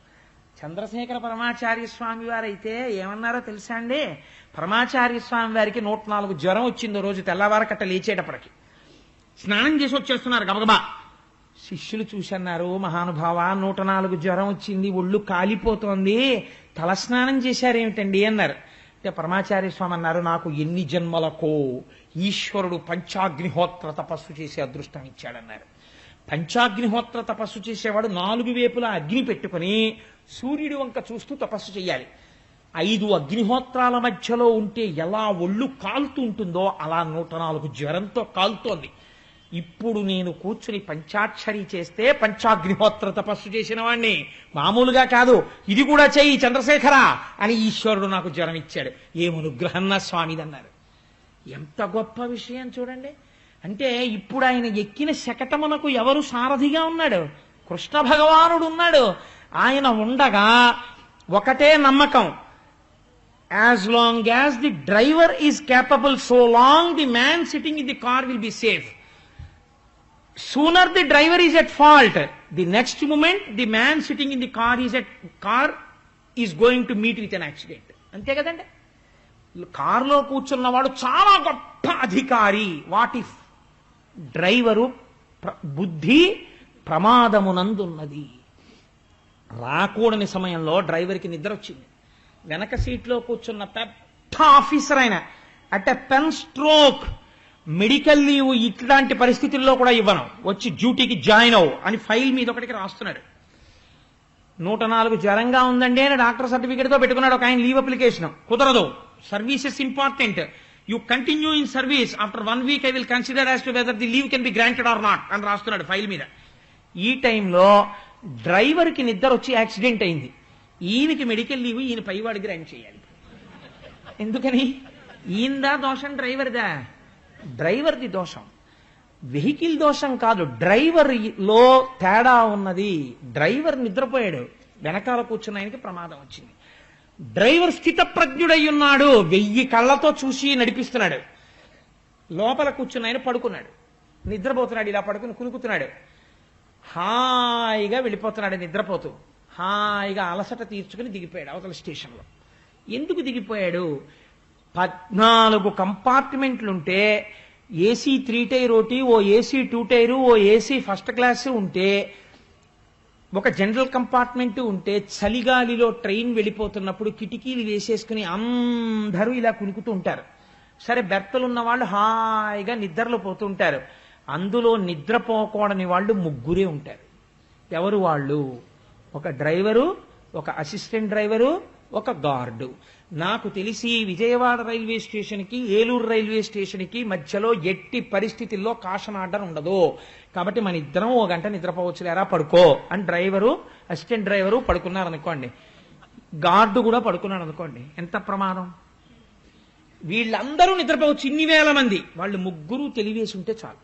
చంద్రశేఖర పరమాచార్య స్వామి వారైతే ఏమన్నారో తెలుసా అండి? పరమాచార్య స్వామి వారికి 104 జ్వరం వచ్చిందో రోజు తెల్లవారకట్ట లేచేటప్పటికి. స్నానం చేసి వచ్చేస్తున్నారు గబగబా. శిష్యులు చూసన్నారు, మహానుభావ 104 జ్వరం వచ్చింది, ఒళ్ళు కాలిపోతోంది, తలస్నానం చేశారేమిటండి అన్నారు. అంటే పరమాచార్య స్వామి అన్నారు, నాకు ఎన్ని జన్మలకో ఈశ్వరుడు పంచాగ్నిహోత్ర తపస్సు చేసే అదృష్టం ఇచ్చాడన్నారు. పంచాగ్నిహోత్ర తపస్సు చేసేవాడు 4 వైపులా అగ్ని పెట్టుకుని సూర్యుడి వంక చూస్తూ తపస్సు చెయ్యాలి. 5 అగ్నిహోత్రాల మధ్యలో ఉంటే ఎలా ఒళ్ళు కాలుతూ ఉంటుందో అలా 104 జ్వరంతో కాలుతోంది. ఇప్పుడు నేను కూర్చుని పంచాక్షరి చేస్తే పంచాగ్నిహోత్ర తపస్సు చేసిన వాణ్ణి, మామూలుగా కాదు, ఇది కూడా చెయ్యి చంద్రశేఖర అని ఈశ్వరుడు నాకు జ్వరం ఇచ్చాడు. ఏమనుగ్రహం నా స్వామిదన్నారు. ఎంత గొప్ప విషయం చూడండి. అంటే ఇప్పుడు ఆయన ఎక్కిన శకటమునకు ఎవరు సారథిగా ఉన్నాడు? కృష్ణ భగవానుడు ఉన్నాడు. ఆయన ఉండగా ఒకటే నమ్మకం, as long as the driver is capable, so long the man sitting in the car will be safe. Sooner the driver is at fault, the next moment the man sitting in the car is going to meet with an accident. అంతే కదండి. కారులో కూర్చున్నవాడు చాలా గొప్ప అధికారి. What if driver బుద్ధి ప్రమాదమునందున్నది. రాకూడని సమయంలో డ్రైవర్కి నిద్ర వచ్చింది. వెనక సీట్లో కూర్చున్న పెద్ద ఆఫీసర్ ఆయన at a pen stroke, medical leave ఇట్లాంటి పరిస్థితుల్లో కూడా ఇవ్వను, వచ్చి డ్యూటీకి జాయిన్ అవ్వు అని ఫైల్ మీద ఒకటికి రాస్తున్నాడు. 104 జ్వరంగా ఉందండి అని డాక్టర్ సర్టిఫికేట్తో పెట్టుకున్నాడు ఒక ఆయన లీవ్ అప్లికేషన్. కుదరదు, services important, you continue in service, after 1 week I will consider as to whether the leave can be granted or not అని రాస్తున్నాడు ఫైల్ మీద. ఈ టైంలో డ్రైవర్కి నిద్ర వచ్చి యాక్సిడెంట్ అయింది. ఈయనకి మెడికల్ లీవ్ ఈయన పైవాడి గ్రాంట్ చేయాలి. ఎందుకని? ఈయందా దోషం డ్రైవర్దా? డ్రైవర్ది దోషం. వెహికల్ దోషం కాదు, డ్రైవర్ లో తేడా ఉన్నది. డ్రైవర్ నిద్రపోయాడు, వెనకాల కూర్చున్న ఆయనకి ప్రమాదం వచ్చింది. డ్రైవర్ స్థితప్రజ్ఞుడై ఉన్నాడు, 1000 కళ్ళతో చూసి నడిపిస్తున్నాడు. లోపల కూర్చున్న ఆయన పడుకున్నాడు, నిద్రపోతున్నాడు, ఇలా పడుకుని కునుకుతున్నాడు. హాయిగా వెళ్ళిపోతున్నాడు నిద్రపోతూ. హాయిగా అలసట తీర్చుకుని దిగిపోయాడు అవతల స్టేషన్లో. ఎందుకు దిగిపోయాడు? 14 కంపార్ట్మెంట్లుంటే ఏసీ 3 టైర్ ఒకటి, ఓ ఏసీ 2 టైరు, ఓ ఏసీ ఫస్ట్ క్లాస్ ఉంటే, ఒక జనరల్ కంపార్ట్మెంట్ ఉంటే, చలిగాలిలో ట్రైన్ వెళ్ళిపోతున్నప్పుడు కిటికీలు వేసేసుకుని అందరూ ఇలా కునుకుతూ ఉంటారు. సరే, బెర్తలున్న వాళ్ళు హాయిగా నిద్రలో పోతుంటారు. అందులో నిద్రపోకూడని వాళ్ళు 3 ఉంటారు. ఎవరు వాళ్ళు? ఒక డ్రైవరు, ఒక అసిస్టెంట్ డ్రైవరు, ఒక గార్డు. నాకు తెలిసి విజయవాడ రైల్వే స్టేషన్కి, ఏలూరు రైల్వే స్టేషన్కి మధ్యలో ఎట్టి పరిస్థితుల్లో కాషన్ ఆర్డర్ ఉండదు. కాబట్టి మన ఇద్దరం 1 గంట నిద్రపోవచ్చు, లేరా పడుకో అని డ్రైవరు, అసిస్టెంట్ డ్రైవరు పడుకున్నారు అనుకోండి, గార్డు కూడా పడుకున్నాడు అనుకోండి, ఎంత ప్రమాదం. వీళ్ళందరూ నిద్రపోవచ్చు, ఇన్ని వేల మంది, వాళ్ళు 3 తెలివేసి ఉంటే చాలు,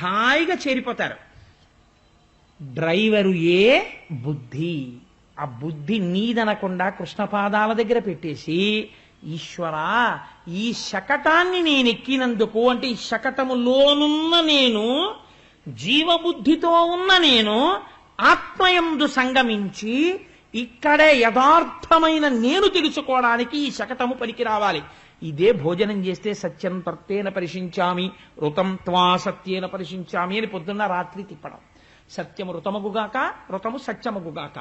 హాయిగా చేరిపోతారు. డ్రైవరు ఏ బుద్ధి, ఆ బుద్ధి నీదనకుండా కృష్ణపాదాల దగ్గర పెట్టేసి, ఈశ్వరా ఈ శకటాన్ని నేను ఎక్కినందుకు, అంటే ఈ శకటములోనున్న నేను, జీవబుద్ధితో ఉన్న నేను ఆత్మయందు సంగమించి ఇక్కడే యథార్థమైన నేను తెలుసుకోవడానికి ఈ శకటము పనికి రావాలి. ఇదే భోజనం చేస్తే సత్యం తర్తేన పరిశించామి, ఋతం త్వా సత్యేన పరిశించామి అని పొద్దున్న రాత్రి తిప్పడం. సత్యము ఋతమగుగాక, ఋతము సత్యమగుగాక.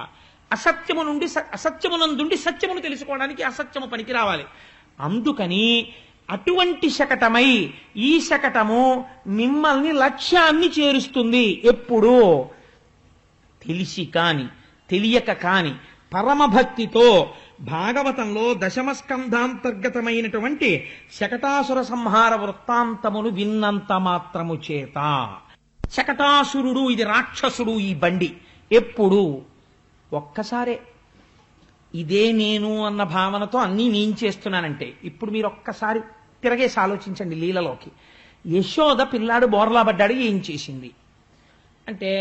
అసత్యము నుండి అసత్యమునందుండి సత్యమును తెలుసుకోవడానికి అసత్యము పనికి రావాలి. అందుకని అటువంటి శకటమై ఈ శకటము మిమ్మల్ని లక్ష్యాన్ని చేరుస్తుంది. ఎప్పుడు? తెలిసి కాని తెలియక కాని పరమభక్తితో భాగవతంలో 10వ స్కంధాంతర్గతమైనటువంటి శకటాసుర సంహార వృత్తాంతమును విన్నంత మాత్రము చేత, శకటాసురుడు ఇది రాక్షసుడు ఈ బండి, ఎప్పుడు? ఒక్కసారే. ఇదే నేను అన్న భావనతో అన్నీ నేను చేస్తున్నానంటే, ఇప్పుడు మీరు ఒక్కసారి తిరగేసి ఆలోచించండి లీలలోకి. యశోద పిల్లాడు బోర్లా పడ్డాడు, ఏం చేసింది అంటే,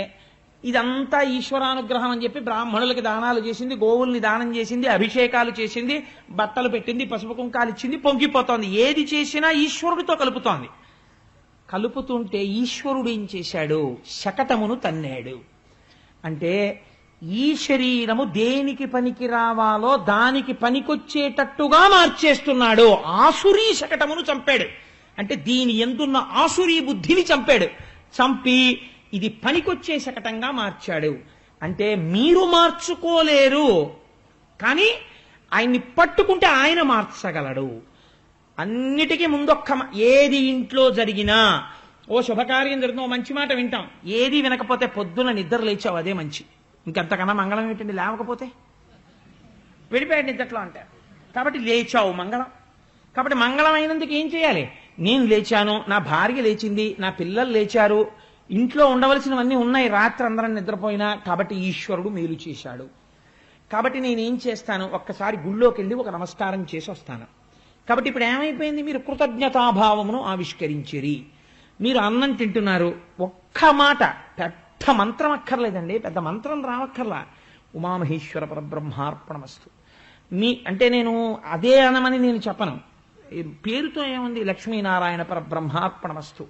ఇదంతా ఈశ్వరానుగ్రహం అని చెప్పి బ్రాహ్మణులకి దానాలు చేసింది, గోవుల్ని దానం చేసింది, అభిషేకాలు చేసింది, బట్టలు పెట్టింది, పసుపు కుంకాలు ఇచ్చింది, పొంగిపోతోంది. ఏది చేసినా ఈశ్వరుడితో కలుపుతోంది. కలుపుతుంటే ఈశ్వరుడు ఏం చేశాడు? శకటమును తన్నాడు. అంటే ఈ శరీరము దేనికి పనికి రావాలో దానికి పనికొచ్చేటట్టుగా మార్చేస్తున్నాడు. ఆసురీ శకటమును చంపాడు. అంటే దీని ఎందున్న ఆసురీ బుద్ధిని చంపాడు. చంపి ఇది పనికొచ్చే శకటంగా మార్చాడు. అంటే మీరు మార్చుకోలేరు, కానీ ఆయన్ని పట్టుకుంటే ఆయన మార్చగలడు. అన్నిటికీ ముందొక్క ఏది ఇంట్లో జరిగినా, ఓ శుభకార్యం జరిగిన ఓ మంచి మాట వింటాం, ఏది వినకపోతే పొద్దున నిద్ర లేచావు అదే మంచి, ఇంకెంతకన్నా మంగళం ఏంటండి, లేవకపోతే వెళ్ళిపోయాడు నిద్రలో అంటారు. కాబట్టి లేచావు మంగళం. కాబట్టి మంగళం అయినందుకు ఏం చేయాలి? నేను లేచాను, నా భార్య లేచింది, నా పిల్లలు లేచారు, ఇంట్లో ఉండవలసినవన్నీ ఉన్నాయి, రాత్రి అందరం నిద్రపోయినా, కాబట్టి ఈశ్వరుడు మేలు చేశాడు. కాబట్టి నేనేం చేస్తాను? ఒక్కసారి గుళ్ళోకి వెళ్ళి ఒక నమస్కారం చేసి వస్తాను. కాబట్టి ఇప్పుడు ఏమైపోయింది? మీరు కృతజ్ఞతాభావమును ఆవిష్కరించిరి. మీరు అన్నం తింటున్నారు, ఒక్క మాట, పెద్ద మంత్రం అక్కర్లేదండి, పెద్ద మంత్రం రావక్కర్లా, ఉమామహేశ్వర పరబ్రహ్మార్పణమస్తు అంటే నేను అదే అనమని నేను చెప్పను. పేరుతో ఏముంది? లక్ష్మీనారాయణ పరబ్రహ్మార్పణమస్తు.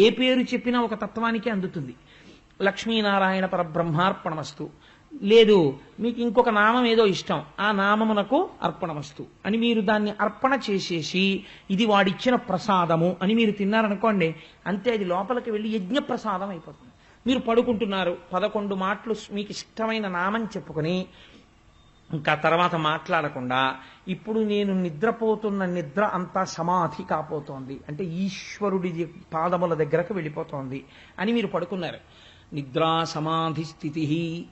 ఏ పేరు చెప్పినా ఒక తత్వానికి అందుతుంది. లక్ష్మీనారాయణ పరబ్రహ్మార్పణమస్తు. లేదు, మీకు ఇంకొక నామం ఏదో ఇష్టం, ఆ నామమునకు అర్పణమస్తు అని మీరు దాన్ని అర్పణ చేసేసి, ఇది వాడిచ్చిన ప్రసాదము అని మీరు తిన్నారనుకోండి, అంతే, అది లోపలికి వెళ్ళి యజ్ఞ ప్రసాదం అయిపోతుంది. మీరు పడుకుంటున్నారు, 11 మాటలు మీకు ఇష్టమైన నామం చెప్పుకొని, ఇంకా తర్వాత మాట్లాడకుండా, ఇప్పుడు నేను నిద్రపోతున్న నిద్ర అంతా సమాధి కాపోతోంది, అంటే ఈశ్వరుడి పాదముల దగ్గరకు వెళ్ళిపోతోంది అని మీరు పడుకున్నారు. నిద్రా సమాధి స్థితి,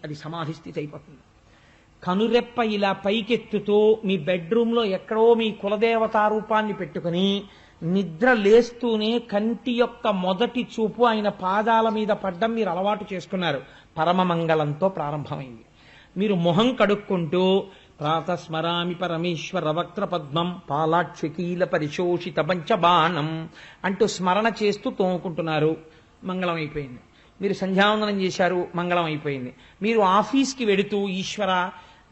అది సమాధి స్థితి అయిపోతుంది. కనురెప్ప ఇలా పైకెత్తుతూ మీ బెడ్రూమ్లో ఎక్కడో మీ కులదేవతా రూపాన్ని పెట్టుకుని నిద్ర లేస్తూనే కంటి యొక్క మొదటి చూపు ఆయన పాదాల మీద పడ్డం మీరు అలవాటు చేసుకున్నారు. పరమమంగళంతో ప్రారంభమైంది. మీరు మొహం కడుక్కుంటూ ప్రాతస్మరామి పరమేశ్వర వక్త్ర పద్మం పాలాక్షకీల పరిశోషిత పంచబాణం అంటూ స్మరణ చేస్తూ తోముకుంటున్నారు. మంగళం అయిపోయింది. మీరు సంధ్యావందనం చేశారు, మంగళం అయిపోయింది. మీరు ఆఫీస్కి వెడుతూ ఈశ్వర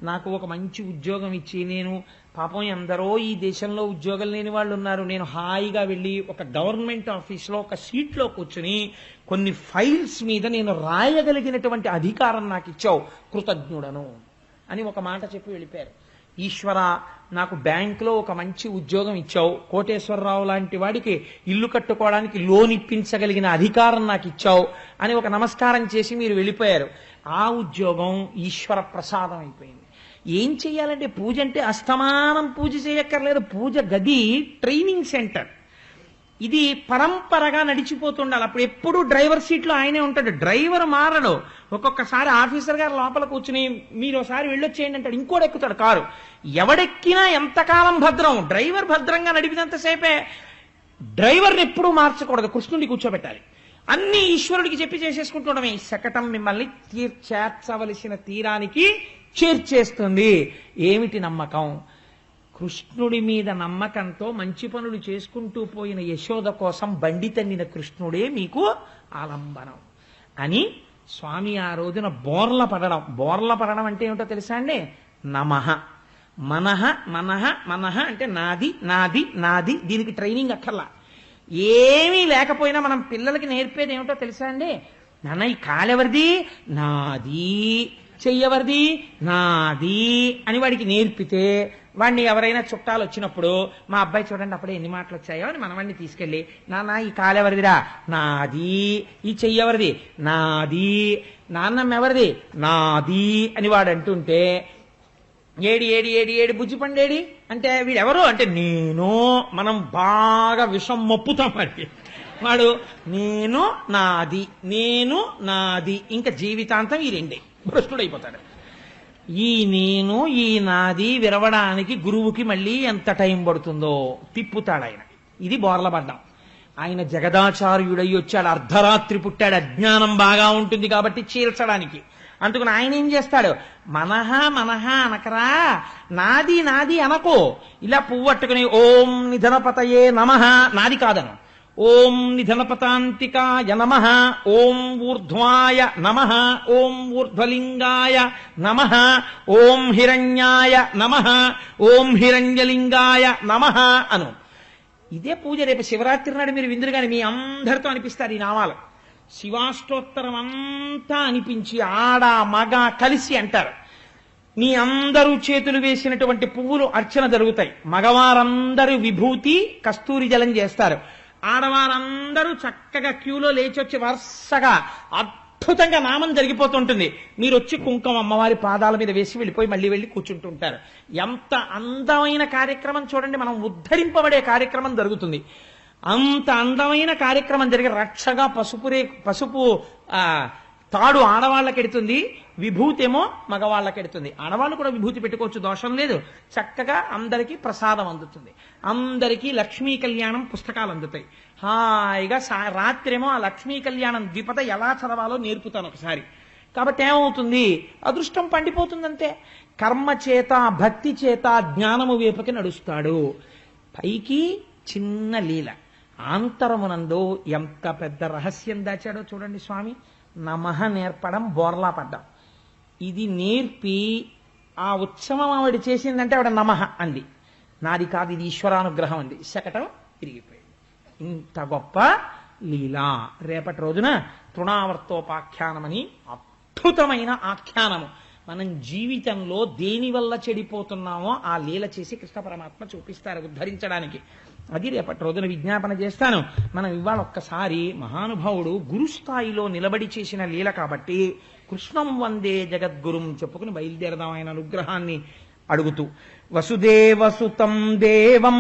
నాకు ఒక మంచి ఉద్యోగం ఇచ్చి, నేను పాపం ఎందరో ఈ దేశంలో ఉద్యోగం లేని వాళ్ళు ఉన్నారు, నేను హాయిగా వెళ్ళి ఒక గవర్నమెంట్ ఆఫీస్లో ఒక సీట్లో కూర్చుని కొన్ని ఫైల్స్ మీద నేను రాయగలిగినటువంటి అధికారం నాకు ఇచ్చావు, కృతజ్ఞుడను అని ఒక మాట చెప్పి వెళ్ళిపోయారు. ఈశ్వర నాకు బ్యాంకులో ఒక మంచి ఉద్యోగం ఇచ్చావు, కోటేశ్వరరావు లాంటి వాడికి ఇల్లు కట్టుకోవడానికి లోన్ ఇప్పించగలిగిన అధికారం నాకు ఇచ్చావు అని ఒక నమస్కారం చేసి మీరు వెళ్ళిపోయారు. ఆ ఉద్యోగం ఈశ్వర ప్రసాదం అయిపోయింది. ఏం చెయ్యాలంటే పూజ అంటే అస్తమానం పూజ చేయక్కర్లేదు. పూజ గది ట్రైనింగ్ సెంటర్. ఇది పరంపరగా నడిచిపోతుండాలి. అప్పుడు ఎప్పుడు డ్రైవర్ సీట్లో ఆయనే ఉంటాడు, డ్రైవర్ మారడు. ఒక్కొక్కసారి ఆఫీసర్ గారు లోపల కూర్చుని మీరు ఒకసారి వెళ్ళొచ్చేయండి అంటాడు, ఇంకోటి ఎక్కుతాడు కారు. ఎవడెక్కినా ఎంతకాలం భద్రం, డ్రైవర్ భద్రంగా నడిపినంతసేపే. డ్రైవర్ని ఎప్పుడూ మార్చకూడదు, కృష్ణుడిని కూర్చోబెట్టాలి. అన్ని ఈశ్వరుడికి చెప్పి చేసేసుకుంటుండమే. శకటం మిమ్మల్ని చేర్చవలసిన తీరానికి చేర్చేస్తుంది. ఏమిటి నమ్మకం? కృష్ణుడి మీద నమ్మకంతో మంచి పనులు చేసుకుంటూ పోయిన యశోద కోసం బండి తన్నిన కృష్ణుడే మీకు ఆలంబనం అని స్వామి ఆ రోజున బోర్ల పడడం. బోర్ల పడడం అంటే ఏమిటో తెలుసా అండి? నమః మనః మనః మనః అంటే నాది నాది నాది. దీనికి ట్రైనింగ్ అక్కర్లా. ఏమీ లేకపోయినా మనం పిల్లలకి నేర్పేది ఏమిటో తెలుసా అండి? నాన్న ఈ కాలెవరిది? నాది. చెయ్యవరిది? నాది అని వాడికి నేర్పితే వాడిని ఎవరైనా చుట్టాలు వచ్చినప్పుడు మా అబ్బాయి చూడండి అప్పుడే ఎన్ని మాటలు వచ్చాయో అని మనవాడిని తీసుకెళ్ళి నాన్న ఈ కాలెవరిదిరా? నాది. ఈ చెయ్యవరిది? నాది. నాన్నమ్మ ఎవరిది? నాది అని వాడు అంటుంటే ఏడి ఏడి ఏడి ఏడి బుజ్జి పండేడి అంటే వీడెవరు అంటే నేను. మనం బాగా విషం మొప్పుతాం వాడికి. వాడు నేను నాది నేను నాది ఇంకా జీవితాంతం ఈ రెండే భ్రష్టుడైపోతాడు. ఈ నేను ఈ నాది విరవడానికి గురువుకి మళ్ళీ ఎంత టైం పడుతుందో తిప్పుతాడు ఆయన. ఇది బోర్లపడ్డం. ఆయన జగదాచార్యుడై వచ్చాడు, అర్ధరాత్రి పుట్టాడు, అజ్ఞానం బాగా ఉంటుంది కాబట్టి చీల్చడానికి. అందుకని ఆయన ఏం చేస్తాడు? మనహ మనహ అనకరా, నాది నాది అనకో. ఇలా పువ్వట్టుకుని ఓం నిధనపతయే నమః నాది కాదను. ఓం నిధనపతాంతికాయ నమః, ఓం ఊర్ధ్వాయ నమః, ఓం ఊర్ధ్వలింగాయ నమః, ఓం హిరణ్యాయ నమః, ఓం హిరణ్యలింగాయ నమః అను. ఇదే పూజ. రేపు శివరాత్రి నాడు మీరు విందురు కానీ మీ అందరితో అనిపిస్తారు ఈ నామాలు. శివాష్టోత్తరం అంతా అనిపించి ఆడ మగ కలిసి అంటారు. మీ అందరూ చేతులు వేసినటువంటి పువ్వులు అర్చన జరుగుతాయి. మగవారందరూ విభూతి కస్తూరి జలం చేస్తారు. ఆడవారందరూ చక్కగా క్యూలో లేచొచ్చి వరుసగా అద్భుతంగా నామం జరిగిపోతుంటుంది. మీరు వచ్చి కుంకుమ అమ్మవారి పాదాల మీద వేసి వెళ్ళిపోయి మళ్ళీ వెళ్ళి కూర్చుంటుంటారు. ఎంత అందమైన కార్యక్రమం చూడండి. మనం ఉద్ధరింపబడే కార్యక్రమం జరుగుతుంది. అంత అందమైన కార్యక్రమం జరిగే రక్షగా పసుపు తాడు ఆడవాళ్ళకెడుతుంది, విభూతేమో మగవాళ్ళకెడుతుంది. ఆడవాళ్ళు కూడా విభూతి పెట్టుకోవచ్చు, దోషం లేదు. చక్కగా అందరికీ ప్రసాదం అందుతుంది. అందరికీ లక్ష్మీ కళ్యాణం పుస్తకాలు అందుతాయి. హాయిగా రాత్రేమో ఆ లక్ష్మీ కళ్యాణం ద్విపద ఎలా చదవాలో నేర్పుతాను ఒకసారి. కాబట్టి ఏమవుతుంది? అదృష్టం పండిపోతుందంతే. కర్మ చేత భక్తి చేత జ్ఞానము వైపుకి నడుస్తాడు. పైకి చిన్న లీల, ఆంతరమునందు ఎంత పెద్ద రహస్యం దాచాడో చూడండి స్వామి. నమః నేర్పడం, బోర్లా పడ్డం. ఇది నేర్పి ఆ ఉత్సవం ఆవిడ చేసిందంటే ఆవిడ నమః అంది. నాది కాదు, ఇది ఈశ్వరానుగ్రహం అంది. శకటం తిరిగిపోయింది. ఇంత గొప్ప లీలా. రేపటి రోజున తృణావర్తోపాఖ్యానమని అద్భుతమైన ఆఖ్యానము. మనం జీవితంలో దేనివల్ల చెడిపోతున్నామో ఆ లీల చేసి కృష్ణ పరమాత్మ చూపిస్తారు ఉద్ధరించడానికి. అది రేపటి రోజున విజ్ఞాపన చేస్తాను. మనం ఇవాళ ఒక్కసారి మహానుభావుడు గురుస్థాయిలో నిలబడి చేసిన లీల కాబట్టి కృష్ణం వందే జగద్గురుం చెప్పుకుని బయలుదేరదాం ఆయన అనుగ్రహాన్ని అడుగుతూ. వసుదేవసుతం దేవం